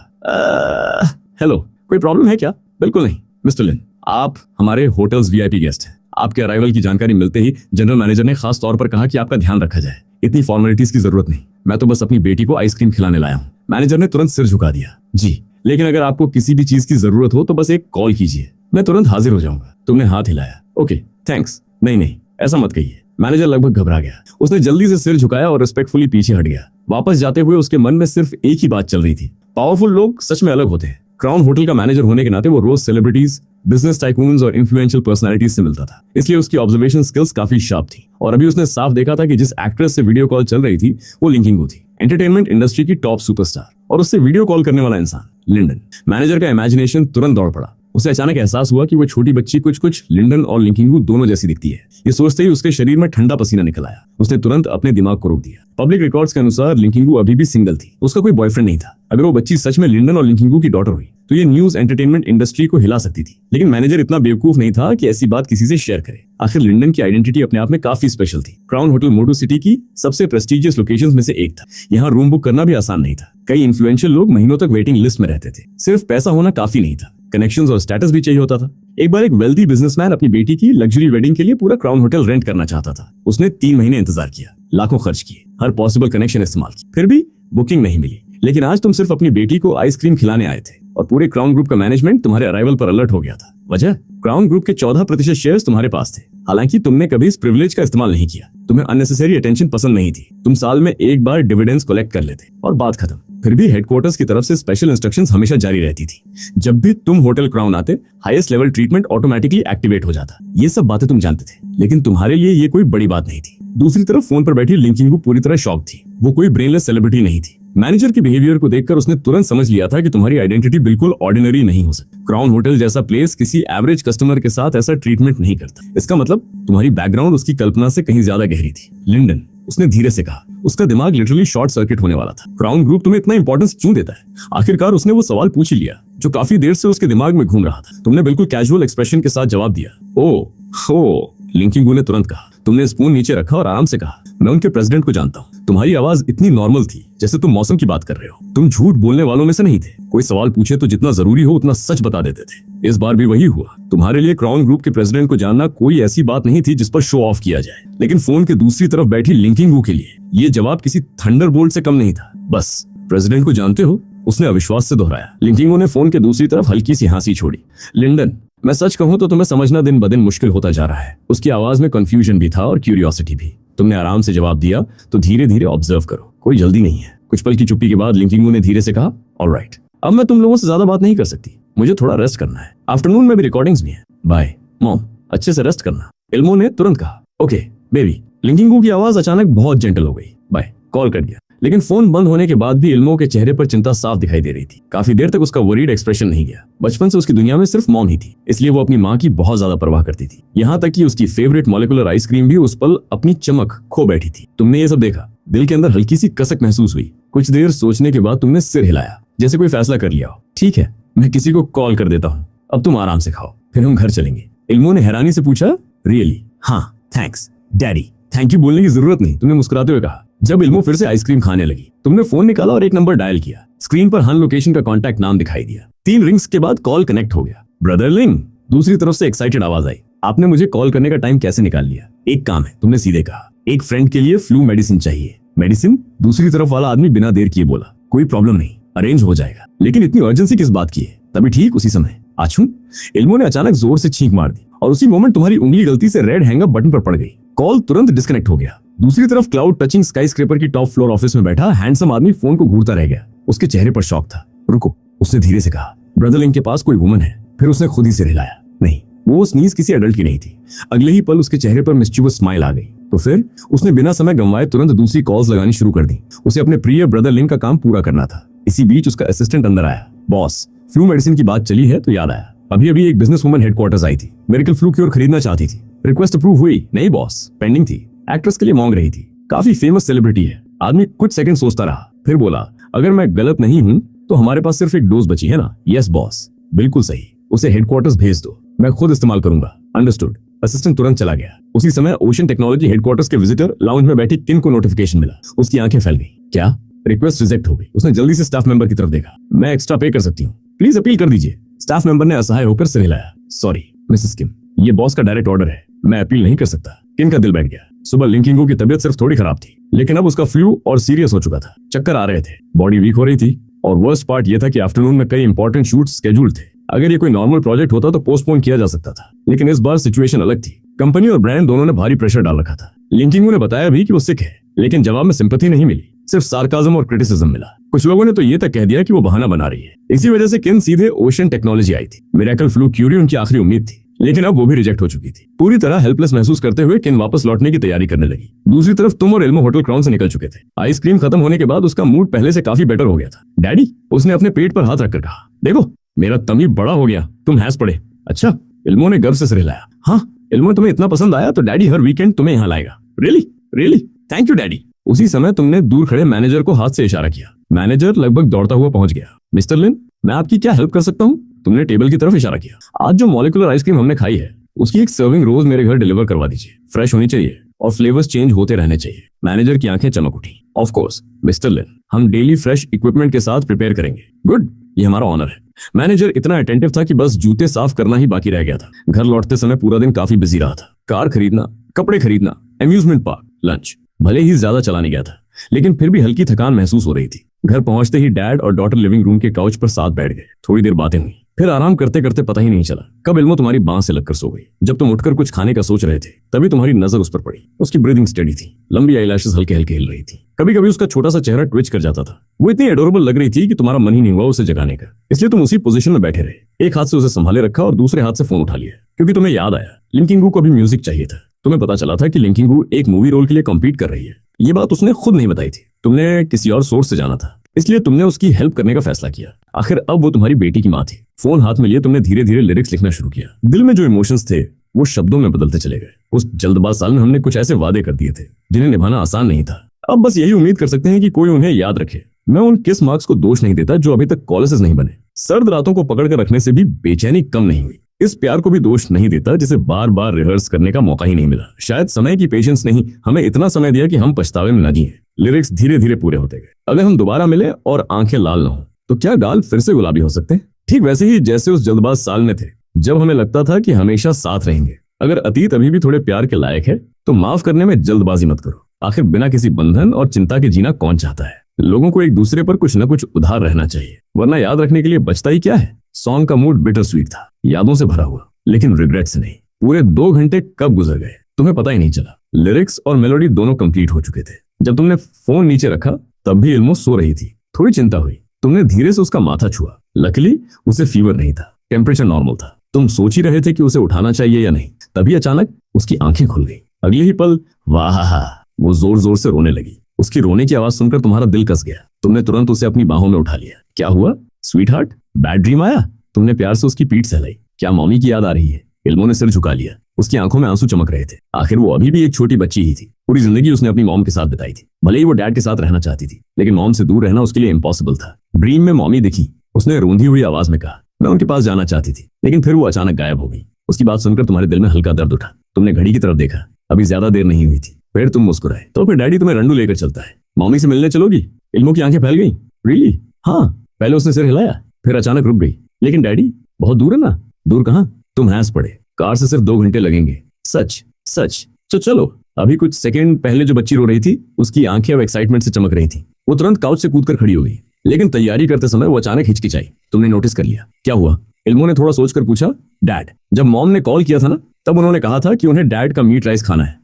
हेलो, कोई प्रॉब्लम है क्या? बिल्कुल नहीं मिस्टर लिन, आप हमारे होटल्स वीआईपी गेस्ट हैं। आपके अराइवल की जानकारी मिलते ही जनरल मैनेजर ने खास तौर पर कहा कि आपका ध्यान रखा जाए। इतनी फॉर्मेलिटीज की जरूरत नहीं, मैं तो बस अपनी बेटी को आइसक्रीम खिलाने लाया हूँ। मैनेजर ने तुरंत सिर झुका दिया। जी, लेकिन अगर आपको किसी भी चीज की जरूरत हो तो बस एक कॉल कीजिए, मैं तुरंत हाजिर हो जाऊंगा। तुमने हाथ हिलाया। Okay thanks. नहीं नहीं, ऐसा मत कहिए। मैनेजर लगभग घबरा गया। उसने जल्दी से सिर झुकाया और रिस्पेक्टफुली पीछे हट गया। वापस जाते हुए उसके मन में सिर्फ एक ही बात चल रही थी, पावरफुल लोग सच में अलग होते हैं। क्राउन होटल का मैनेजर होने के नाते वो रोज सेलिब्रिटीज, बिजनेस टाइकून्स और इन्फ्लुएंशियल पर्सनालिटीज से मिलता था, इसलिए उसकी ऑब्जर्वेशन स्किल्स काफी शार्प थी। और अभी उसने साफ देखा था कि जिस एक्ट्रेस से वीडियो कॉल चल रही थी वो लिंकिंगू थी, एंटरटेनमेंट इंडस्ट्री की टॉप सुपरस्टार, और उससे वीडियो कॉल करने वाला इंसान लिंडन। मैनेजर का इमेजिनेशन तुरंत दौड़ पड़ा। उसे अचानक एहसास हुआ कि वो छोटी बच्ची कुछ लिंडन और लिंकिंगू दोनों जैसी दिखती है। ये सोचते ही उसके शरीर में ठंडा पसीना निकल आया। उसने तुरंत अपने दिमाग को रोक दिया। पब्लिक रिकॉर्ड्स के अनुसार लिंकिंगू अभी भी सिंगल थी, उसका कोई बॉयफ्रेंड नहीं था। अगर वो बच्ची सच में लिंडन और लिंकिंगू की डॉटर हुई तो ये न्यूज एंटरटेनमेंट इंडस्ट्री को हिला सकती थी। लेकिन मैनेजर इतना बेवकूफ नहीं था कि ऐसी बात किसी से शेयर करे। आखिर लिंडन की आइडेंटिटी अपने आप में काफी स्पेशल थी। क्राउन होटल मोटू सिटी की सबसे प्रेस्टिजियस लोकेशंस में से एक था। यहाँ रूम बुक करना भी आसान नहीं था। कई इन्फ्लुएंशियल लोग महीनों तक वेटिंग लिस्ट में रहते थे। सिर्फ पैसा होना काफी नहीं था, कनेक्शंस और स्टेटस भी चाहिए होता था। एक बार एक वेल्दी बिजनेसमैन अपनी बेटी की लग्जरी वेडिंग के लिए पूरा क्राउन होटल रेंट करना चाहता था। उसने 3 महीने इंतजार किया, लाखों खर्च किए, हर पॉसिबल कनेक्शन इस्तेमाल की, फिर भी बुकिंग नहीं मिली। लेकिन आज तुम सिर्फ अपनी बेटी को आइसक्रीम खिलाने आए थे और पूरे क्राउन ग्रुप का मैनेजमेंट तुम्हारे अराइवल पर अलर्ट हो गया था। वजह, क्राउन ग्रुप के 14% शेयर्स तुम्हारे पास थे। हालांकि तुमने कभी इस प्रिविलेज का इस्तेमाल नहीं किया। तुम्हें अननेसेसरी अटेंशन पसंद नहीं थी। तुम साल में एक बार डिविडेंड्स कलेक्ट कर लेते और बात खत्म। फिर भी हेडक्वार्टर्स की तरफ से स्पेशल इंस्ट्रक्शंस हमेशा जारी रहती थी। जब भी तुम होटल क्राउन आते, highest level treatment automatically activate हो जाता। ये सब बातें तुम जानते थे, लेकिन तुम्हारे लिए ये कोई बड़ी बात नहीं थी। दूसरी तरफ फोन पर बैठी लिंकिंगू पूरी तरह शॉक थी। वो कोई ब्रेनलेस सेलिब्रिटी नहीं थी। मैनेजर के बिहेवियर को देखकर उसने तुरंत समझ लिया था कि तुम्हारी आइडेंटिटी बिल्कुल ऑर्डिनरी नहीं हो सकती। क्राउन होटल जैसा प्लेस किसी एवरेज कस्टमर के साथ ऐसा ट्रीटमेंट नहीं करता। इसका मतलब तुम्हारी बैकग्राउंड उसकी कल्पना से कहीं ज्यादा गहरी थी। लिंडन, उसने धीरे से कहा। उसका दिमाग लिटरली शॉर्ट सर्किट होने वाला था। क्राउन ग्रुप तुम्हें इतना इंपॉर्टेंस क्यों देता है? आखिरकार उसने वो सवाल पूछ ही लिया जो काफी देर से उसके दिमाग में घूम रहा था। तुमने बिल्कुल कैजुअल एक्सप्रेशन के साथ जवाब दिया। ओ, लिंकिंगू ने तुरंत कहा। तुमने स्पून नीचे रखा और आराम से कहा, मैं उनके प्रेसिडेंट को जानता हूँ। तुम्हारी आवाज इतनी नॉर्मल थी जैसे तुम मौसम की बात कर रहे हो। तुम झूठ बोलने वालों में से नहीं थे। कोई सवाल पूछे तो जितना जरूरी हो उतना सच बता देते थे। इस बार भी वही हुआ। तुम्हारे लिए क्राउन ग्रुप के प्रेसिडेंट को जानना कोई ऐसी बात नहीं थी जिस पर शो ऑफ किया जाए। लेकिन फोन के दूसरी तरफ बैठी लिंकिंगू के लिए ये जवाब किसी थंडरबोल्ट से कम नहीं था। बस, प्रेसिडेंट को जानते हो? उसने अविश्वास से दोहराया। लिंकिंगू ने फोन के दूसरी तरफ हल्की सी हंसी छोड़ी। लिंडन, मैं सच कहूं तो तुम्हें समझना दिन ब दिन मुश्किल होता जा रहा है। उसकी आवाज में कंफ्यूजन भी था और क्यूरियोसिटी भी। तुमने आराम से जवाब दिया तो धीरे धीरे ऑब्जर्व करो, कोई जल्दी नहीं है। कुछ पल की चुप्पी के बाद लिंकिंगू ने धीरे से कहा, ऑलराइट, अब मैं तुम लोगों से ज्यादा बात नहीं कर सकती। मुझे थोड़ा रेस्ट करना है। आफ्टरनून में भी रिकॉर्डिंग्स भी हैं। बाय। मॉम, अच्छे से रेस्ट करना। इल्मो ने तुरंत कहा, ओके बेबी। लिंकिंगू की आवाज अचानक बहुत जेंटल हो गई। बाय, कॉल कर दिया। लेकिन फोन बंद होने के बाद भी इल्मो के चेहरे पर चिंता साफ दिखाई दे रही थी। काफी देर तक उसका वरीड एक्सप्रेशन नहीं गया। बचपन से उसकी दुनिया में सिर्फ मॉम ही थी, इसलिए वो अपनी माँ की बहुत ज्यादा परवाह करती थी। यहाँ तक कि उसकी फेवरेट मॉलिक्यूलर आइसक्रीम भी उस पल अपनी चमक खो बैठी थी। तुमने ये सब देखा, दिल के अंदर हल्की सी कसक महसूस हुई। कुछ देर सोचने के बाद तुमने सिर हिलाया, जैसे कोई फैसला कर लिया हो। ठीक है, मैं किसी को कॉल कर देता हूँ, अब तुम आराम से खाओ, फिर हम घर चलेंगे। इल्मो ने हैरानी से पूछा, रियली? हाँ, थैंक्स डैडी। थैंक यू बोलने की जरूरत नहीं, तुमने मुस्कुराते हुए कहा। जब इल्मो फिर से आइसक्रीम खाने लगी, तुमने फोन निकाला और एक नंबर डायल किया। स्क्रीन पर हन लोकेशन का कॉन्टैक्ट नाम दिखाई दिया। 3 रिंग्स के बाद कॉल कनेक्ट हो गया। ब्रदर लिंग, दूसरी तरफ से एक्साइटेड आवाज आई। आपने मुझे कॉल करने का टाइम कैसे निकाल लिया? एक काम है, तुमने सीधे कहा। एक फ्रेंड के लिए फ्लू मेडिसिन चाहिए। मेडिसिन? दूसरी तरफ वाला आदमी बिना देर किए बोला, कोई प्रॉब्लम नहीं, अरेंज हो जाएगा। लेकिन इतनी अर्जेंसी किस बात की है? तभी ठीक उसी समय आछू, इल्मो ने अचानक जोर से छींक मार दी और उसी मोमेंट तुम्हारी उंगली गलती से रेड हैंग अप बटन पर पड़ गई। कॉल तुरंत डिस्कनेक्ट हो गया। दूसरी तरफ क्लाउड टचिंग स्काई स्क्रेपर की टॉप फ्लोर ऑफिस में बैठा हैंडसम आदमी फोन को घूरता रह गया। उसके चेहरे पर शॉक था। रुको, उसने धीरे से कहा। ब्रदर लिंग के पास कोई वुमन है? फिर उसने खुद ही सिर हिलाया। नहीं, वो स्नीज किसी एडल्ट की नहीं थी। अगले ही पल उसके चेहरे पर मिस्चीवियस स्माइल आ गई। तो फिर उसने बिना समय गंवाए तुरंत दूसरी कॉल्स लगानी शुरू कर दी। उसे अपने प्रिय ब्रदर लिंग का काम पूरा करना था। इसी बीच उसका असिस्टेंट अंदर आया। बॉस, फ्लू मेडिसिन की बात चली है तो याद आया, अभी अभी एक बिजनेस वुमन हेडक्वार्टर्स आई थी, मेडिकल फ्लू क्योर खरीदना चाहती थी। रिक्वेस्ट अप्रूव हुई? नहीं बॉस, पेंडिंग थी। एक्ट्रेस के लिए मांग रही थी, काफी फेमस सेलिब्रिटी है। आदमी कुछ सेकंड सोचता रहा, फिर बोला, अगर मैं गलत नहीं हूँ तो हमारे पास सिर्फ एक डोज बची है ना? यस बॉस, बिल्कुल सही, उसे हेडक्वार्टर्स भेज दो, मैं खुद इस्तेमाल करूंगा। अंडरस्टूड। असिस्टेंट तुरंत चला गया। उसी समय ओशन टेक्नोलॉजी हेडक्वार्टर्स के विजिटर लाउंज में बैठी किन को नोटिफिकेशन मिला। उसकी आंखें फैल गई। क्या? रिक्वेस्ट रिजेक्ट हो गई। उसने जल्दी से स्टाफ मेंबर की तरफ देखा। मैं एक्स्ट्रा पे कर सकती हूँ, प्लीज अपील कर दीजिए। स्टाफ मेंबर ने असहाय होकर सिर हिलाया। सॉरी मिसेस किम, ये बॉस का डायरेक्ट ऑर्डर है, मैं अपील नहीं कर सकता। किम का दिल बैठ गया। सुबह लिंकिंगो की तबीयत सिर्फ थोड़ी खराब थी, लेकिन अब उसका फ्लू और सीरियस हो चुका था। चक्कर आ रहे थे, बॉडी वीक हो रही थी और वर्स्ट पार्ट ये था कि आफ्टरनून में कई इंपॉर्टेंट शूट्स स्केड्यूल थे। अगर ये कोई नॉर्मल प्रोजेक्ट होता तो पोस्टपोन किया जा सकता था, लेकिन इस बार सिचुएशन अलग थी। कंपनी और ब्रांड दोनों ने भारी प्रेशर डाल रखा था। लिंकिंगो ने बताया भी कि वो सिक है, लेकिन जवाब में सिंपैथी नहीं मिली, सिर्फ सार्काज्म और क्रिटिसिज्म मिला। कुछ लोगों ने तो ये तक कह दिया कि वो बहाना बना रही है। इसी वजह से किन सीधे ओशन टेक्नोलॉजी आई थी। मिरेकल फ्लू क्यूरी उनकी आखिरी उम्मीद थी, लेकिन अब वो भी रिजेक्ट हो चुकी थी। पूरी तरह हेल्पलेस महसूस करते हुए किन वापस लौटने की तैयारी करने लगी। दूसरी तरफ तुम और इल्मो होटल क्राउन से निकल चुके थे। आइसक्रीम खत्म होने के बाद उसका मूड पहले से काफी बेटर हो गया था। डैडी, उसने अपने पेट पर हाथ रखकर कहा, देखो मेरा तमी बड़ा हो गया, तुम हैंस पड़े। अच्छा, इल्मो ने गर्व से सिर हिलाया। हाँ, इल्मो तुम्हें इतना पसंद आया तो डैडी हर वीकेंड तुम्हें यहाँ लाएगा। Really really, thank you daddy. उसी समय तुमने दूर खड़े मैनेजर को हाथ से इशारा किया। मैनेजर लगभग दौड़ता हुआ पहुंच गया। मिस्टर लिन, मैं आपकी क्या हेल्प कर सकता हूँ? तुमने टेबल की तरफ इशारा किया। आज जो मॉलिक्यूलर आइसक्रीम हमने खाई है, उसकी एक सर्विंग रोज मेरे घर डिलीवर करवा दीजिए। फ्रेश होनी चाहिए और फ्लेवर्स चेंज होते रहने चाहिए। मैनेजर की आंखें चमक उठी। ऑफ कोर्स मिस्टर लिन, हम डेली फ्रेश इक्विपमेंट के साथ प्रिपेयर करेंगे। गुड, ये हमारा ऑनर है। मैनेजर इतना अटेंटिव था कि बस जूते साफ करना ही बाकी रह गया था। घर लौटते समय पूरा दिन काफी बिजी रहा था। कार खरीदना, कपड़े खरीदना, अम्यूजमेंट पार्क, लंच। भले ही ज्यादा चला नहीं गया था, लेकिन फिर भी हल्की थकान महसूस हो रही थी। घर पहुंचते ही डैड और डॉटर लिविंग रूम के काउच पर साथ बैठ गए। थोड़ी देर बातें हुई, फिर आराम करते करते पता ही नहीं चला कब इल्मो तुम्हारी बांह से लगकर सो गई। जब तुम उठकर कुछ खाने का सोच रहे थे, तभी तुम्हारी नजर उस पर पड़ी। उसकी ब्रीदिंग स्टेडी थी, लंबी आईलैशेस हल्के हल्के हिल रही थी। कभी कभी उसका छोटा सा चेहरा ट्विच कर जाता था। वो इतनी एडोरेबल लग रही थी कि तुम्हारा मन ही नहीं हुआ उसे जगाने का, इसलिए तुम उसी पोजीशन में बैठे रहे। एक हाथ से उसे संभाले रखा और दूसरे हाथ से फोन उठा लिया, क्योंकि तुम्हें याद आया लिंकिंगू को भी म्यूजिक चाहिए था। तुम्हें पता चला था कि लिंकिंगू एक मूवी रोल के लिए कम्पीट कर रही है। ये बात उसने खुद नहीं बताई थी, तुमने किसी और सोर्स से जाना था, इसलिए तुमने उसकी हेल्प करने का फैसला किया। आखिर अब वो तुम्हारी बेटी की माँ थी। फोन हाथ में लिए तुमने धीरे धीरे लिरिक्स लिखना शुरू किया। दिल में जो इमोशंस थे वो शब्दों में बदलते चले गए। उस जल्दबाज साल में हमने कुछ ऐसे वादे कर दिए थे जिन्हें निभाना आसान नहीं था। अब बस यही उम्मीद कर सकते हैं कि कोई उन्हें याद रखे। मैं उन किस मार्क्स को दोष नहीं देता जो अभी तक कॉलेजेस नहीं बने। सर्द रातों को पकड़ कर रखने से भी बेचैनी कम नहीं हुई। इस प्यार को भी दोष नहीं देता जिसे बार बार रिहर्स करने का मौका ही नहीं मिला। शायद समय की पेशेंस नहीं हमें इतना समय दिया कि हम पछतावे में न जिए। लिरिक्स धीरे धीरे पूरे होते गए। अगर हम दोबारा मिले और आंखें लाल न हो तो क्या गाल फिर से गुलाबी हो सकते हैं? ठीक वैसे ही जैसे उस जल्दबाज साल में थे जब हमें लगता था कि हमेशा साथ रहेंगे। अगर अतीत अभी भी थोड़े प्यार के लायक है तो माफ करने में जल्दबाजी मत करो। आखिर बिना किसी बंधन और चिंता के जीना कौन चाहता है? लोगों को एक दूसरे पर कुछ न कुछ उधार रहना चाहिए, वरना याद रखने के लिए बचता ही क्या है। सॉन्ग का मूड बिटर स्वीट था, यादों से भरा हुआ, लेकिन रिग्रेट से नहीं। पूरे 2 घंटे कब गुजर गए तुम्हें पता ही नहीं चला। लिरिक्स और मेलोडी दोनों कंप्लीट हो चुके थे। जब तुमने फोन नीचे रखा तब भी इल्मो सो रही थी। थोड़ी चिंता हुई। तुमने धीरे से उसका माथा छुआ। लकीली उसे फीवर नहीं था, टेम्परेचर नॉर्मल था। तुम सोच ही रहे थे कि उसे उठाना चाहिए या नहीं, तभी अचानक उसकी आंखें खुल गई। अगले ही पल वाह, वो जोर जोर से रोने लगी। उसकी रोने की आवाज सुनकर तुम्हारा दिल कस गया। तुमने तुरंत उसे अपनी बाहों में उठा लिया। क्या हुआ स्वीट हार्ट, बैड ड्रीम आया? तुमने प्यार से उसकी पीठ सहलाई। क्या मम्मी की याद आ रही है? इल्मो ने सिर झुका लिया। उसकी आंखों में आंसू चमक रहे थे। आखिर वो अभी भी एक छोटी बच्ची ही थी। पूरी जिंदगी उसने अपनी मॉम के साथ बिताई थी। भले ही वो डैड के साथ रहना चाहती थी, लेकिन मॉम से दूर रहना उसके लिए इम्पॉसिबल था। ड्रीम में मॉमी दिखी। उसने रोंधी हुई आवाज में कहा, मैं उनके पास जाना चाहती थी, लेकिन फिर वो अचानक गायब हो गई। उसकी बात सुनकर तुम्हारे दिल में हल्का दर्द उठा। तुमने घड़ी की तरफ देखा। अभी ज्यादा देर नहीं हुई थी। फिर तुम मुस्कुराए। तो फिर डैडी तुम्हें रंडू लेकर चलता है। मॉमी से मिलने चलोगी? इल्मो की आंखें फैल गई। रियली? हाँ। पहले उसने सिर हिलाया, फिर अचानक रुक गई। लेकिन डैडी, बहुत दूर है ना। दूर कहाँ? तुम हंस पड़े। कार से सिर्फ 2 घंटे लगेंगे। सच सच। तो चलो। अभी कुछ सेकंड पहले जो बच्ची रो रही थी, उसकी आंखें अब एक्साइटमेंट से चमक रही थी। वो तुरंत काउच से कूदकर खड़ी हो गई, लेकिन तैयारी करते समय वो अचानक हिचकिचाई। तुमने नोटिस कर लिया? क्या हुआ? इल्मो ने थोड़ा सोचकर पूछा। डैड, जब मॉम ने कॉल किया था ना, तब उन्होंने कहा था कि उन्हें डैड का मीट राइस खाना है।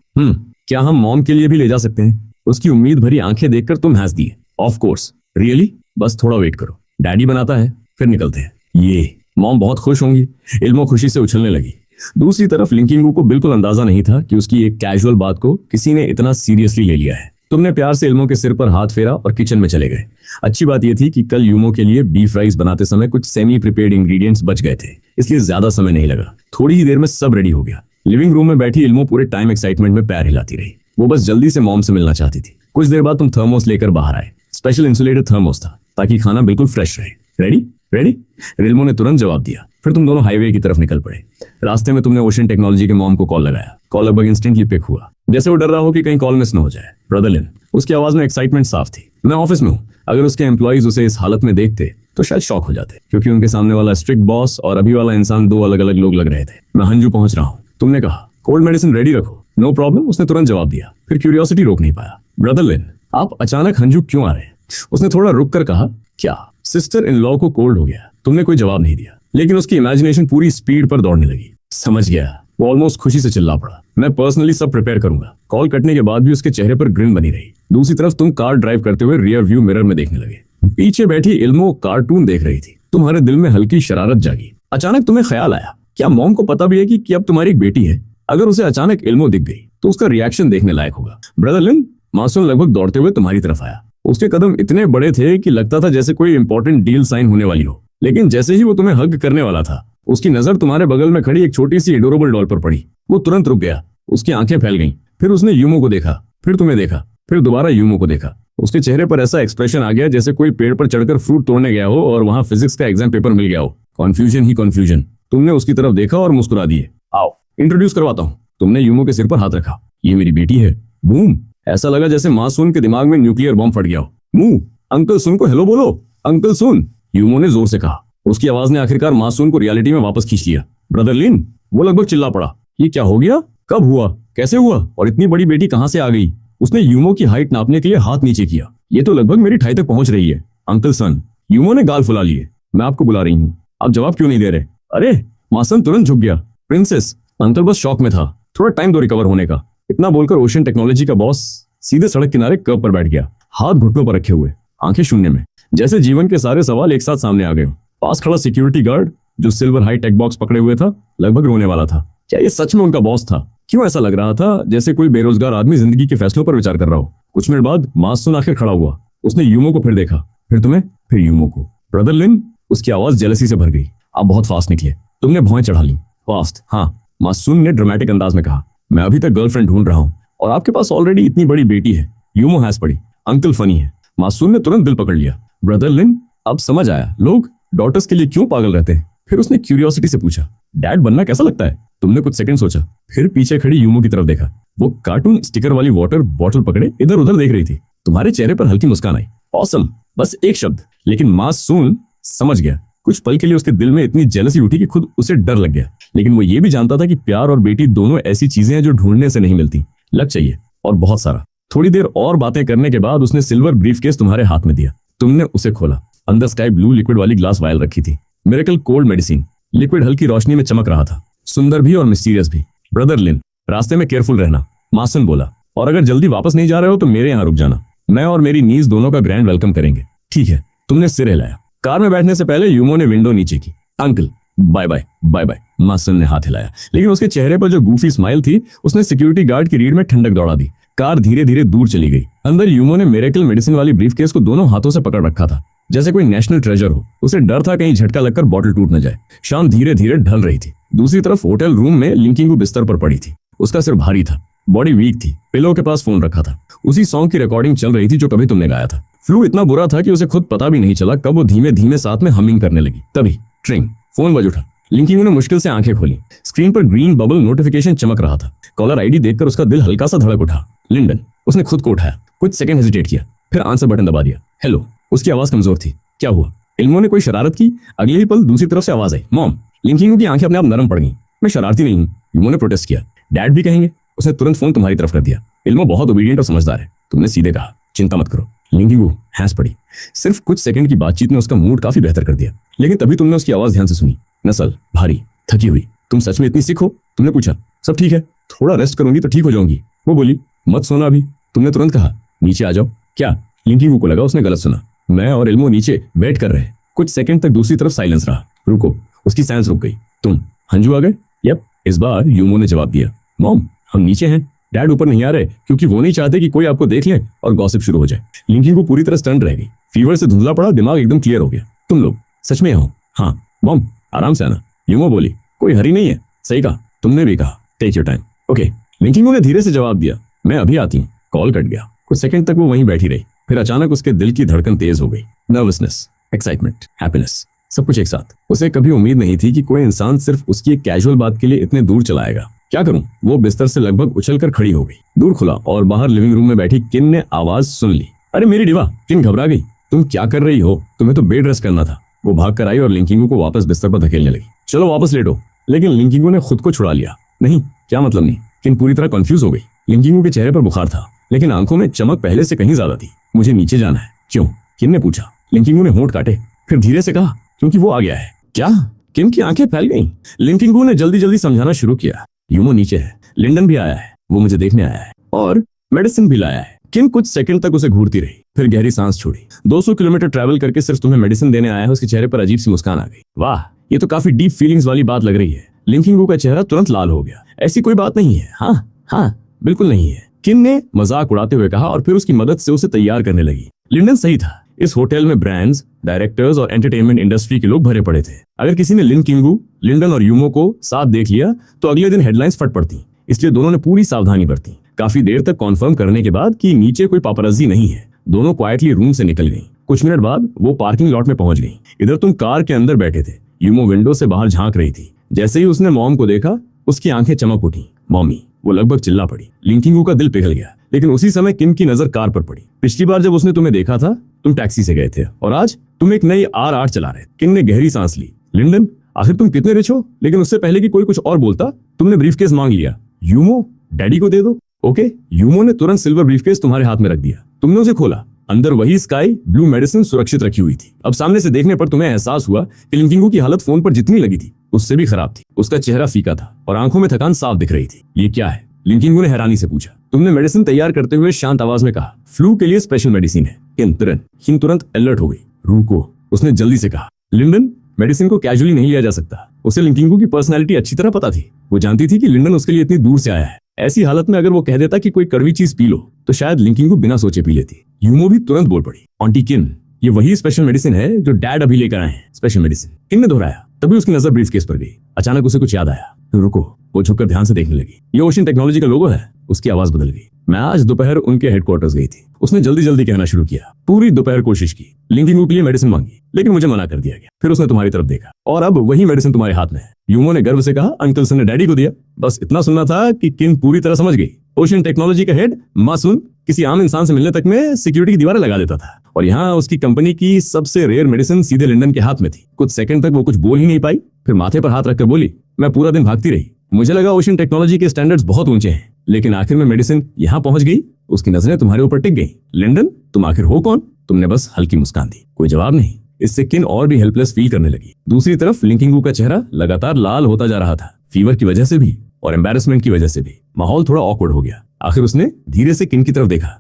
क्या हम मॉम के लिए भी ले जा सकते हैं? उसकी उम्मीद भरी आंखें देखकर तुम हंस दिए। Of course. रियली? बस थोड़ा वेट करो, डैडी बनाता है, फिर निकलते हैं। ये मॉम बहुत खुश होंगी। इल्मो खुशी से उछलने लगी। दूसरी तरफ लिंकिंगू को बिल्कुल अंदाजा नहीं था कि उसकी एक कैजुअल बात को किसी ने इतना सीरियसली ले लिया है। तुमने प्यार से इल्मो के सिर पर हाथ फेरा और किचन में चले गए। अच्छी बात यह थी कि कल यूमो के लिए बीफ राइस बनाते समय कुछ सेमी प्रिपेयर्ड इंग्रेडिएंट्स बच गए थे, इसलिए ज्यादा समय नहीं लगा। थोड़ी ही देर में सब रेडी हो गया। लिविंग रूम में बैठी इल्मो पूरे टाइम एक्साइटमेंट में पैर हिलाती रही। वो बस जल्दी से मॉम से मिलना चाहती थी। कुछ देर बाद तुम थर्मोस लेकर बाहर आए। स्पेशल इंसुलेटेड थर्मोस था, ताकि खाना बिल्कुल फ्रेश रहे। रेडी? रेडी? इल्मो ने तुरंत जवाब दिया। फिर तुम दोनों हाईवे की तरफ निकल पड़े। रास्ते में तुमने ओशन टेक्नोलॉजी के मॉम को कॉल लगाया। कॉल लगभग इंस्टेंटली पिक हुआ, जैसे वो डर रहा हो कि कहीं कॉल मिस न हो जाए। ब्रदर लिन, उसकी आवाज में एक्साइटमेंट साफ थी। मैं ऑफिस में हूँ। अगर उसके एम्प्लॉइज उसे इस हालत में देखते तो शायद शॉक हो जाते, क्योंकि उनके सामने वाला स्ट्रिक्ट बॉस और अभी वाला इंसान 2 अलग अलग लोग लग रहे थे। मैं हंजू पहुंच रहा हूँ। तुमने कहा कोल्ड मेडिसिन रेडी रखो। नो प्रॉब्लम, उसने तुरंत जवाब दिया। फिर क्यूरियोसिटी रोक नहीं पाया। ब्रदर लिन, आप अचानक हंजू क्यों आ रहे हैं? उसने थोड़ा रुक कर कहा। क्या सिस्टर इन लॉ को कोल्ड हो गया? तुमने कोई जवाब नहीं दिया, लेकिन उसकी इमेजिनेशन पूरी स्पीड पर दौड़ने लगी। समझ गया। वो ऑलमोस्ट खुशी से चिल्ला पड़ा। मैं पर्सनली सब प्रिपेयर करूंगा। कॉल कटने के बाद भी उसके चेहरे पर ग्रिन बनी रही। दूसरी तरफ तुम कार ड्राइव करते हुए रियर व्यू मिरर में देखने लगे। पीछे बैठी इल्मो कार्टून देख रही थी। तुम्हारे दिल में हल्की शरारत जागी। अचानक तुम्हें ख्याल आया, क्या मॉम को पता भी है कि अब तुम्हारी एक बेटी है? अगर उसे अचानक इल्मो दिख गई तो उसका रिएक्शन देखने लायक होगा। ब्रदर लिन, मासूम लगभग दौड़ते हुए तुम्हारी तरफ आया। उसके कदम इतने बड़े थे कि लगता था जैसे कोई इंपॉर्टेंट डील साइन होने वाली हो। लेकिन जैसे ही वो तुम्हें हग करने वाला था, उसकी नजर तुम्हारे बगल में खड़ी एक छोटी सी एडोरेबल डॉल पर पड़ी। वो तुरंत रुक गया। उसकी आंखें फैल गईं। फिर उसने यूमो को देखा, फिर तुम्हें देखा, फिर दोबारा यूमो को देखा। उसके चेहरे पर ऐसा एक्सप्रेशन आ गया जैसे कोई पेड़ पर चढ़कर फ्रूट तोड़ने गया हो और वहां फिजिक्स का एग्जाम पेपर मिल गया हो। कॉन्फ्यूजन ही कॉन्फ्यूजन। तुमने उसकी तरफ देखा और मुस्कुरा दिए। आओ इंट्रोड्यूस करवाता हूँ। तुमने यूमो के सिर पर हाथ रखा। ये मेरी बेटी है। बूम। ऐसा लगा जैसे मासूम के दिमाग में न्यूक्लियर बॉम्ब फट गया हो। मुंह, अंकल सुन को हेलो बोलो। अंकल सुन, यूमो ने जोर से कहा। उसकी आवाज ने आखिरकार मासूम को रियलिटी में वापस खींच लिया। ब्रदर लिन, वो लगभग चिल्ला पड़ा। ये क्या हो गया? कब हुआ? कैसे हुआ? और इतनी बड़ी बेटी कहां से आ गई? उसने यूमो की हाइट नापने के लिए हाथ नीचे किया। ये तो लगभग मेरी ठाई तक पहुंच रही है। अंकल सन, यूमो ने गाल फुला लिए। मैं आपको बुला रही हूँ, आप जवाब क्यों नहीं दे रहे? अरे, मासूम तुरंत झुक गया। प्रिंसेस, अंकल बस शॉक में था, थोड़ा टाइम दो रिकवर होने का। इतना बोलकर ओशन टेक्नोलॉजी का बॉस सीधे सड़क किनारे कर्ब पर बैठ गया, हाथ घुटनों पर रखे हुए, आंखें शून्य में, जैसे जीवन के सारे सवाल एक साथ सामने आ गए। पास खड़ा सिक्योरिटी गार्ड जो सिल्वर हाई टेक बॉक्स पकड़े हुए था, लगभग रोने वाला था। क्या ये सच में उनका बॉस था? क्यों ऐसा लग रहा था जैसे कोई बेरोजगार आदमी जिंदगी के फैसलों पर विचार कर रहा हो? कुछ मिनट बाद मासूम आखिर खड़ा हुआ। उसने यूमो को फिर देखा, फिर तुम्हें, फिर यूमो को। ब्रदर लिन, उसकी आवाज जेलसी से भर गई। आप बहुत फास्ट निकले। तुमने भौएं चढ़ा ली। फास्ट? हाँ, मासूम ने ड्रामेटिक अंदाज में कहा। मैं अभी तक गर्लफ्रेंड ढूंढ रहा हूँ और आपके पास ऑलरेडी इतनी बड़ी बेटी है। यूमो हंस पड़ी। अंकल फनी है। मासूम ने तुरंत दिल पकड़ लिया। ब्रदर लिन, अब समझ आया लोग डॉटर्स के लिए क्यों पागल रहते हैं। फिर उसने क्यूरियोसिटी से पूछा, डैड बनना कैसा लगता है? तुमने कुछ सेकंड सोचा, फिर पीछे खड़ी यूमो की तरफ देखा। वो कार्टून स्टिकर वाली वाटर बॉटल पकड़े इधर उधर देख रही थी। तुम्हारे चेहरे पर हल्की मुस्कान आई। ऑसम, बस एक शब्द। लेकिन मासूम समझ गया। कुछ पल के लिए उसके दिल में इतनी जेलसी उठी कि खुद उसे डर लग गया। लेकिन वो ये भी जानता था कि प्यार और बेटी दोनों ऐसी चीजें हैं जो ढूंढने से नहीं मिलती, लग चाहिए, और बहुत सारा। थोड़ी देर और बातें करने के बाद उसने सिल्वर ब्रीफकेस तुम्हारे हाथ में दिया। तुमने उसे खोला। अंदर स्काई ब्लू लिक्विड वाली ग्लास वायल रखी थी। Miracle cold medicine. लिक्विड हल्की रोशनी में चमक रहा था, सुंदर भी और मिस्टीरियस भी। ब्रदर लिन, रास्ते में केयरफुल रहना, मासूम बोला। और अगर जल्दी वापस नहीं जा रहे हो तो मेरे यहाँ रुक जाना। मैं और मेरी नीज दोनों का ग्रैंड वेलकम करेंगे। ठीक है। तुमने सिर हिलाया। कार में बैठने से पहले यूमो ने विंडो नीचे की। Uncle, bye bye bye bye. मासन ने हाथ हिलाया, लेकिन उसके चेहरे पर जो गूफी स्माइल थी उसने सिक्योरिटी गार्ड की रीढ़ में ठंडक दौड़ा दी। कार धीरे धीरे दूर चली गई। अंदर यूमो ने मिरेकल मेडिसिन वाली ब्रीफकेस को दोनों हाथों से पकड़ रखा था, जैसे कोई नेशनल ट्रेजर हो। उसे डर था कहीं झटका लगकर बॉटल टूट न जाए। शाम धीरे धीरे ढल रही थी। दूसरी तरफ होटल रूम में लिंकिंगू बिस्तर पर पड़ी थी। उसका सिर भारी था, बॉडी वीक थी। पिलो के पास फोन रखा था। उसी सॉन्ग की रिकॉर्डिंग चल रही थी जो कभी तुमने गाया था। फ्लू इतना बुरा था कि उसे खुद पता भी नहीं चला कब वो धीमे धीमे साथ में हमिंग करने लगी। तभी ट्रिंग, फोन बज उठा। लिंकिंगू ने मुश्किल से आंखें खोली। स्क्रीन पर ग्रीन बबल नोटिफिकेशन चमक रहा था। कॉलर आईडी देखकर उसका दिल हल्का सा धड़क उठा। लिंडन। उसने खुद को उठाया, कुछ सेकंड हेजिटेट किया, फिर आंसर बटन दबा दिया। हेलो। उसकी आवाज कमजोर थी। क्या हुआ? इल्मो ने कोई शरारत की? अगले ही पल दूसरी तरफ से आवाज आई, मॉम। लिंकिंगू की आंखें अपने आप नरम पड़ गईं। मैं शरारती नहीं हूं, इल्मो ने प्रोटेस्ट किया। डैड भी कहेंगे? उसने तुरंत फोन तुम्हारी तरफ कर दिया। इल्मो बहुत ओबीडियंट और समझदार है। तुमने सीधे कहा, चिंता मत करो। लिंकिंगू हंस पड़ी। सिर्फ कुछ सेकंड की बातचीत ने उसका मूड काफी बेहतर कर दिया। लेकिन तभी तुमने उसकी आवाज ध्यान से सुनी। नसल, भारी, थकी हुई। तुम सच में इतनी सिक हो? तुमने पूछा। सब ठीक है, थोड़ा रेस्ट करूंगी तो ठीक हो जाऊंगी। वो बोली, मत सोना अभी। तुमने तुरंत कहा, नीचे आ जाओ। क्या? लिंकिंगू को लगा उसने गलत सुना। मैं और इल्मो नीचे वेट कर रहे। कुछ सेकंड तक दूसरी तरफ साइलेंस रहा। रुको। उसकी सांस रुक गई। तुम हंजू आ गए? यप। इस बार यूमो ने जवाब दिया। मॉम, हम नीचे हैं। डैड ऊपर नहीं आ रहे क्योंकि वो नहीं चाहते कि कोई आपको देख ले और गॉसिप शुरू हो जाए। लिंकिंगू पूरी तरह स्टंट रह गई। फीवर से धुंधला पड़ा, दिमाग एकदम क्लियर हो गया। तुम लोग सच में हो? हाँ। मॉम, आराम से आना। यूमो बोली, कोई हरी नहीं है। सही कहा, तुमने भी कहा, टेक योर टाइम। ओके। लिंकिंगू ने धीरे से जवाब दिया, मैं अभी आती हूँ। कॉल कट गया। कुछ सेकंड तक वो वहीं बैठी रही। फिर अचानक उसके दिल की धड़कन तेज हो गई। नर्वसनेस, एक्साइटमेंट, हैप्पीनेस, सब कुछ एक साथ। उसे कभी उम्मीद नहीं थी कि कोई इंसान सिर्फ उसकी एक कैजुअल बात के लिए इतने दूर चला आएगा। क्या करूं? वो बिस्तर से लगभग उछलकर खड़ी हो गई। दूर खुला और बाहर लिविंग रूम में बैठी किन ने आवाज सुन ली। अरे मेरी डिवा। किन घबरा गई। तुम क्या कर रही हो? तुम्हें तो बेड रेस्ट करना था। वो भाग कर आई और लिंकिंगू को वापस बिस्तर पर धकेलने लगी। चलो वापस लेटो। लेकिन लिंकिंगू ने खुद को छुड़ा लिया। नहीं, क्या मतलब नहीं? किन पूरी तरह कंफ्यूज हो गई। लिंकिंगू के चेहरे पर बुखार था, लेकिन आंखों में चमक पहले से कहीं ज्यादा थी। मुझे नीचे जाना है। क्यों? किन ने पूछा। लिंकिंगू ने होंठ काटे, फिर धीरे से कहा, क्योंकि वो आ गया है। क्या? किन की आंखें फैल गईं। लिंकिंगू ने जल्दी जल्दी समझाना शुरू किया। यूमो नीचे है, लिंडन भी आया है, वो मुझे देखने आया है और मेडिसिन भी लाया है। किन कुछ सेकंड तक उसे घूरती रही, फिर गहरी सांस छोड़ी। 200 किलोमीटर ट्रैवल करके सिर्फ तुम्हें मेडिसिन देने आया है। उसके चेहरे पर अजीब सी मुस्कान आ गई। वाह, ये तो काफी डीप फीलिंग्स वाली बात लग रही है। लिंकिंगू का चेहरा तुरंत लाल हो गया। ऐसी कोई बात नहीं है। हाँ, बिल्कुल नहीं है, किन ने मजाक उड़ाते हुए कहा और फिर उसकी मदद से उसे तैयार करने लगी। लिंडन सही था। इस होटल में ब्रांड्स, डायरेक्टर्स और एंटरटेनमेंट इंडस्ट्री के लोग भरे पड़े थे। अगर किसी ने लिंकिंगू, लिंडन और यूमो को साथ देख लिया तो अगले दिन हेडलाइंस फट पड़ती। इसलिए दोनों ने पूरी सावधानी बरती। काफी देर तक कॉन्फर्म करने के बाद कि नीचे कोई पापराजी नहीं है, दोनों क्वाइटली रूम से निकल गईं। कुछ मिनट बाद वो पार्किंग लॉट में पहुंच गईं। इधर तुम कार के अंदर बैठे थे। यूमो विंडो से बाहर झांक रही थी। जैसे ही उसने मॉम को देखा, उसकी आंखें चमक उठी। मॉमी, वो लगभग चिल्ला पड़ी। लिंकिंगू का दिल पिघल गया। लेकिन उसी समय किन की नजर कार पर पड़ी। पिछली बार जब उसने तुम्हें देखा था, तुम टैक्सी से गए थे और आज तुम एक नई R8 चला रहे थे। किन ने गहरी सांस ली। लिंडन, आखिर तुम कितने रिच हो? लेकिन उससे पहले कि कोई कुछ और बोलता, तुमने ब्रीफकेस मांग लिया। यूमो, डैडी को दे दो। ओके। यूमो ने तुरंत सिल्वर ब्रीफकेस तुम्हारे हाथ में रख दिया। तुमने उसे खोला। अंदर वही स्काई ब्लू मेडिसिन सुरक्षित रखी हुई थी। अब सामने से देखने पर तुम्हें एहसास हुआ कि लिंकिंगू की हालत फोन पर जितनी लगी थी उससे भी खराब थी। उसका चेहरा फीका था और आंखों में थकान साफ दिख रही थी। ये क्या है? लिंकिंगू ने हैरानी से पूछा। तुमने मेडिसिन तैयार करते हुए शांत आवाज में कहा, फ्लू के लिए स्पेशल मेडिसिन है। किन तुरंत अलर्ट हो गई। रुको, उसने जल्दी से कहा। लिंडन, मेडिसिन को कैजुअली नहीं लिया जा सकता। उसे लिंकिंगू की पर्सनैलिटी अच्छी तरह पता थी। वो जानती थी कि लिंडन उसके लिए इतनी दूर से आया है। ऐसी हालत में अगर वो कह देता कि कोई कड़वी चीज पी लो तो शायद लिंकिंगू बिना सोचे पी लेती। यूमो भी तुरंत बोल पड़ी, आंटी किन, ये वही स्पेशल मेडिसिन है जो डैड अभी लेकर आए हैं। Special medicine. किन ने दोहराया। तभी उसकी नजर ब्रीफकेस पर गई। अचानक उसे कुछ याद आया। रुको, वो झुककर ध्यान से देखने लगी। ये ओशन टेक्नोलॉजी का लोगो है। उसकी आवाज बदल गई। मैं आज दोपहर उनके हेडक्वार्टर्स गई थी। उसने जल्दी जल्दी कहना शुरू किया। पूरी दोपहर कोशिश की, लिंकिंगू के लिए मेडिसिन मांगी, लेकिन मुझे मना कर दिया गया। फिर उसने तुम्हारी तरफ देखा और अब वही मेडिसिन तुम्हारे हाथ में है। यूमो ने गर्व से कहा, अंकल सन ने डैडी को दिया। बस इतना सुनना था कि किन पूरी तरह समझ गई। ओशन टेक्नोलॉजी का हेड मासूम किसी आम इंसान से मिलने तक में सिक्योरिटी की दीवारें लगा देता था और यहाँ उसकी कंपनी की सबसे रेयर मेडिसिन सीधे लिंडन के हाथ में थी। कुछ सेकंड तक वो कुछ बोल ही नहीं पाई, फिर माथे पर हाथ रखकर बोली, मैं पूरा दिन भागती रही। मुझे लगा ओशन टेक्नोलॉजी के स्टैंडर्ड्स बहुत ऊंचे हैं, लेकिन आखिर में मेडिसिन यहाँ पहुंच गई। उसकी नजरें तुम्हारे ऊपर टिक गई। लिंडन, तुम आखिर हो कौन? तुमने बस हल्की मुस्कान दी। कोई जवाब नहीं। इससे किन और भी हेल्पलेस फील करने लगी। दूसरी तरफ लिंकिंगू का चेहरा लगातार लाल होता जा रहा था, फीवर की वजह से भी और एम्बैरेसमेंट की वजह से भी। माहौल थोड़ा ऑकवर्ड हो गया। आखिर उसने धीरे से किन की तरफ देखा।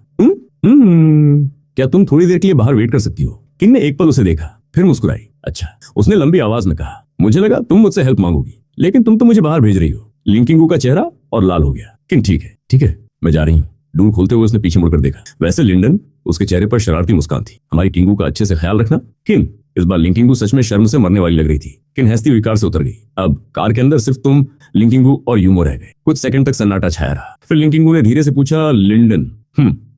क्या तुम थोड़ी देर के लिए बाहर वेट कर सकती हो? किन ने एक पल उसे देखा, फिर मुस्कुराई। अच्छा, उसने लंबी आवाज में कहा, मुझे लगा तुम मुझसे हेल्प मांगोगी। लेकिन तुम तो मुझे बाहर भेज रही हो। लिंकिंगू का चेहरा और लाल हो गया। किन ठीक है, मैं जा रही हूँ। डोर खोलते हुए उसने पीछे मुड़कर देखा। वैसे लिंडन, उसके चेहरे पर शरारती मुस्कान थी। हमारी किंगू का अच्छे से ख्याल रखना। किन, इस बार लिंकिंगू सच में शर्म से मरने वाली लग रही थी। किन हंसती हुई कार से उतर गई। अब कार के अंदर सिर्फ तुम, लिंकिंगू और यूमो रह गए। कुछ सेकंड तक सन्नाटा छाया रहा। फिर लिंकिंगू ने धीरे से पूछा, लिंडन,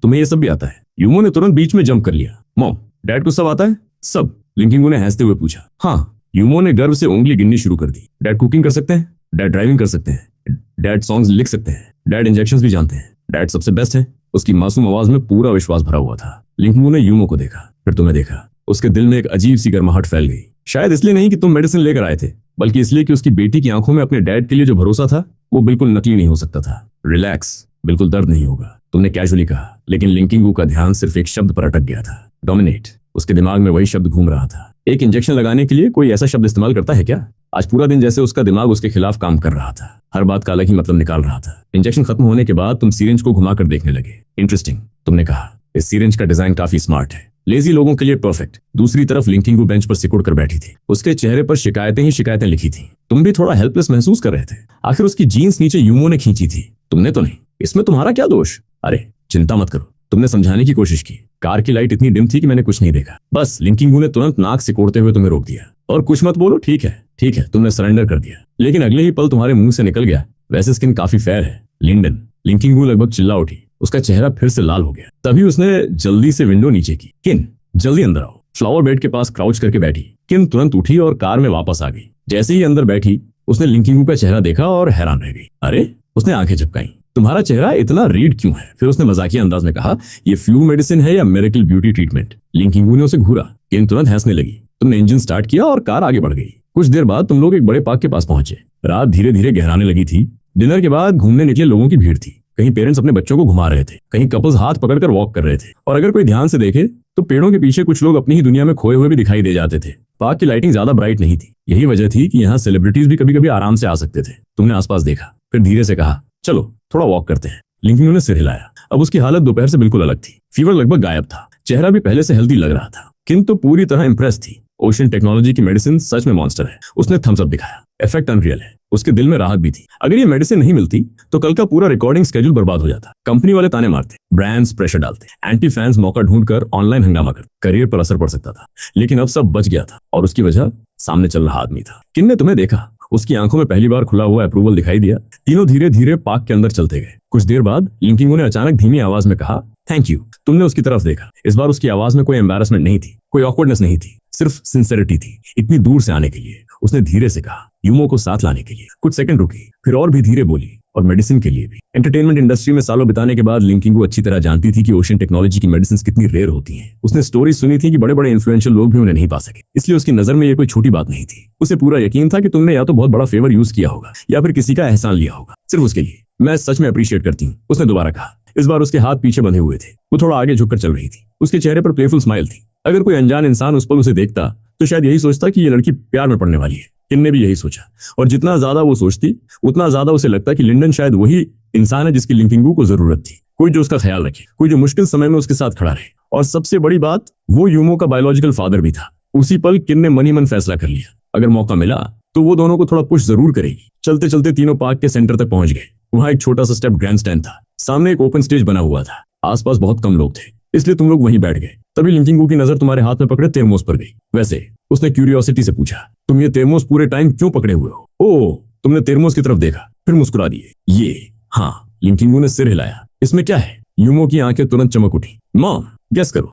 तुम्हें ये सब भी आता है? यूमो ने तुरंत बीच में जंप कर लिया। मॉम, डैड को सब आता है? सब, लिंकिंगू ने हंसते हुए पूछा। हाँ, यूमो ने गर्व से उंगली गिननी शुरू कर दी। डैड कुकिंग कर सकते हैं, डैड ड्राइविंग कर सकते हैं, डैड सॉन्ग्स लिख सकते हैं, डैड इंजेक्शंस भी जानते हैं, डैड सबसे बेस्ट है। उसकी मासूम आवाज में पूरा विश्वास भरा हुआ था। लिंकिंगू ने यूमो को देखा, फिर तुम्हें देखा। उसके दिल में एक अजीब सी गर्माहट फैल गई। शायद इसलिए नहीं कि तुम मेडिसिन लेकर आए थे, बल्कि इसलिए कि उसकी बेटी की आंखों में अपने डैड के लिए जो भरोसा था वो बिल्कुल नकली नहीं हो सकता था। रिलैक्स, बिल्कुल दर्द नहीं होगा, तुमने कैजुअली कहा। लेकिन लिंकिंगू का ध्यान सिर्फ एक शब्द पर अटक गया था, डोमिनेट। उसके दिमाग में वही शब्द घूम रहा था। एक इंजेक्शन लगाने के लिए कोई ऐसा शब्द इस्तेमाल करता है क्या? आज पूरा दिन जैसे उसका दिमाग उसके खिलाफ काम कर रहा था, हर बात का अलग ही मतलब निकाल रहा था। इंजेक्शन खत्म होने के बाद तुम सिरिंज को घुमाकर देखने लगे। इंटरेस्टिंग, तुमने कहा। इस सिरिंज का डिजाइन काफी स्मार्ट है, लेजी लोगों के लिए परफेक्ट। दूसरी तरफ लिंकिंगू बेंच पर सिकुड़ कर बैठी थी। उसके चेहरे पर शिकायतें ही शिकायतें लिखी थी। तुम भी थोड़ा हेल्पलेस महसूस कर रहे थे। आखिर उसकी जीन्स नीचे यूमो ने खींची थी, तुमने तो नहीं। इसमें तुम्हारा क्या दोष? अरे चिंता मत करो, तुमने समझाने की कोशिश की। कार की लाइट इतनी डिम थी कि मैंने कुछ नहीं देखा। बस, लिंकिंगू ने तुरंत नाक सिकोड़ते हुए तुम्हें रोक दिया। और कुछ मत बोलो, ठीक है, तुमने सरेंडर कर दिया। लेकिन अगले ही पल तुम्हारे मुंह से निकल गया, वैसे स्किन काफी फेयर है, लिंडन। लिंकिंगू लगभग चिल्ला उठी। उसका चेहरा फिर से लाल हो गया। तभी उसने जल्दी से विंडो नीचे की। किन, जल्दी अंदर आओ। फ्लावर बेड के पास क्राउच करके बैठी। किन तुरंत उठी और कार में वापस आ गई। जैसे ही अंदर बैठी, उसने लिंकिंगू का चेहरा देखा और हैरान रह गई। अरे, उसने आंखें झपकाई। तुम्हारा चेहरा इतना रेड क्यों है? फिर उसने मजाकिया अंदाज में कहा, ये फ्लू मेडिसिन है या मिरेकल ब्यूटी ट्रीटमेंट? लिंकिंगू ने उसे घूरा। किन तुरंत हंसने लगी। तुमने इंजन स्टार्ट किया और कार आगे बढ़ गई। कुछ देर बाद तुम लोग एक बड़े पार्क के पास पहुंचे। रात धीरे धीरे गहराने लगी थी। डिनर के बाद घूमने निकले लोगों की भीड़ थी। कहीं पेरेंट्स अपने बच्चों को घुमा रहे थे, कहीं कपल्स हाथ पकड़कर वॉक कर रहे थे, और अगर कोई ध्यान से देखे तो पेड़ों के पीछे कुछ लोग अपनी ही दुनिया में खोए हुए भी दिखाई दे जाते थे। पार्क की लाइटिंग ज्यादा ब्राइट नहीं थी। यही वजह थी कि यहाँ सेलिब्रिटीज भी कभी कभी आराम से आ सकते थे। तुमने आसपास देखा, फिर धीरे से कहा, चलो थोड़ा वॉक करते हैं। लिंकिंगू ने सिर हिलाया। अब उसकी हालत दोपहर से बिल्कुल अलग थी। फीवर लगभग गायब था। चेहरा भी पहले से हेल्दी लग रहा था। किंतु पूरी तरह इंप्रेस थी। ओशन टेक्नोलॉजी की मेडिसिन सच में मॉन्स्टर है। उसने थम्स अप दिखाया। इफेक्ट अनरियल है। उसके दिल में राहत भी थी। अगर ये मेडिसिन नहीं मिलती तो कल का पूरा रिकॉर्डिंग स्केड्यूल बर्बाद हो जाता। कंपनी वाले ताने मारते, ब्रांड्स प्रेशर डालते, एंटी फैंस मौका ढूंढकर ऑनलाइन हंगामा करते, करियर पर असर पड़ सकता था। लेकिन अब सब बच गया था, और उसकी वजह सामने चल रहा आदमी था। किन ने तुम्हें देखा। उसकी आंखों में पहली बार खुला हुआ अप्रूवल दिखाई दिया। तीनों धीरे धीरे पार्क के अंदर चलते गए। कुछ देर बाद लिंकिंगू ने अचानक धीमी आवाज में कहा, थैंक यू। तुमने उसकी तरफ देखा। इस बार उसकी आवाज में कोई एम्बैरेसमेंट नहीं थी, कोई ऑकवर्डनेस नहीं थी, सिर्फ सिंसेरिटी थी। इतनी दूर से आने के लिए। उसने धीरे से कहा, यूमो को साथ लाने के लिए। कुछ सेकंड रुकी, फिर और भी धीरे बोली, और मेडिसिन के लिए भी। एंटरटेनमेंट इंडस्ट्री में सालों बिताने के बाद लिंकिंगू अच्छी तरह जानती थी कि ओशन टेक्नोलॉजी की मेडिसिन कितनी रेयर होती हैं। उसने स्टोरी सुनी थी कि बड़े बड़े इन्फ्लुएंशियल लोग भी उन्हें नहीं पा सके, इसलिए उसकी नजर में ये कोई छोटी बात नहीं थी। उसे पूरा यकीन था कि तुमने या तो बहुत बड़ा फेवर यूज किया होगा या फिर किसी का एहसान लिया होगा, सिर्फ उसके लिए। मैं सच में अप्रिशिएट करती हूँ, उसने दोबारा कहा। इस बार उसके हाथ पीछे बंधे हुए थे। वो थोड़ा आगे झुककर चल रही थी। उसके चेहरे पर प्लेफुल स्माइल थी। अगर कोई अनजान इंसान उस पर उसे देखता तो शायद यही सोचता कि ये लड़की प्यार में पड़ने वाली है। किन ने भी यही सोचा, और जितना ज्यादा वो सोचती उतना ज्यादा उसे लगता कि लिंडन शायद वही इंसान है जिसकी लिंकिंगू को जरूरत थी। कोई जो उसका ख्याल रखे, कोई जो मुश्किल समय में उसके साथ खड़ा रहे। और सबसे बड़ी बात, वो यूमो का बायोलॉजिकल फादर भी था। उसी पल किन ने मन ही मन फैसला कर लिया, अगर मौका मिला तो वो दोनों को थोड़ा पुश जरूर करेगी। चलते चलते तीनों पार्क के सेंटर तक पहुंच गए। वहां एक छोटा सा स्टेप ग्रैंड स्टैंड था। सामने एक ओपन स्टेज बना हुआ था। आसपास बहुत कम लोग थे, इसलिए तुम लोग वहीं बैठ गए। तभी लिंकिंगू की नजर तुम्हारे हाथ में पकड़े तेरमोस पर गई। वैसे, उसने क्यूरियोसिटी से पूछा, तुम ये तेरमोस पूरे टाइम क्यों पकड़े हुए हो? ओह, तुमने तेरमोस की तरफ देखा, फिर मुस्कुरा दिए। ये, हाँ, लिंकिंगू ने सिर हिलाया। इसमें क्या है? यूमो की आंखें तुरंत चमक उठी। मॉम, गेस करो।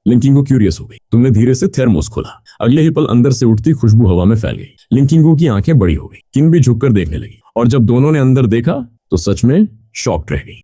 लिंकिंगू क्यूरियस हो गई। तुमने धीरे से थर्मोस खोला। अगले ही पल अंदर से उठती खुशबू हवा में फैल गई। लिंकिंगू की आंखें बड़ी हो गई। किन भी झुककर देखने लगी, और जब दोनों ने अंदर देखा तो सच में शॉक्ड रह गई।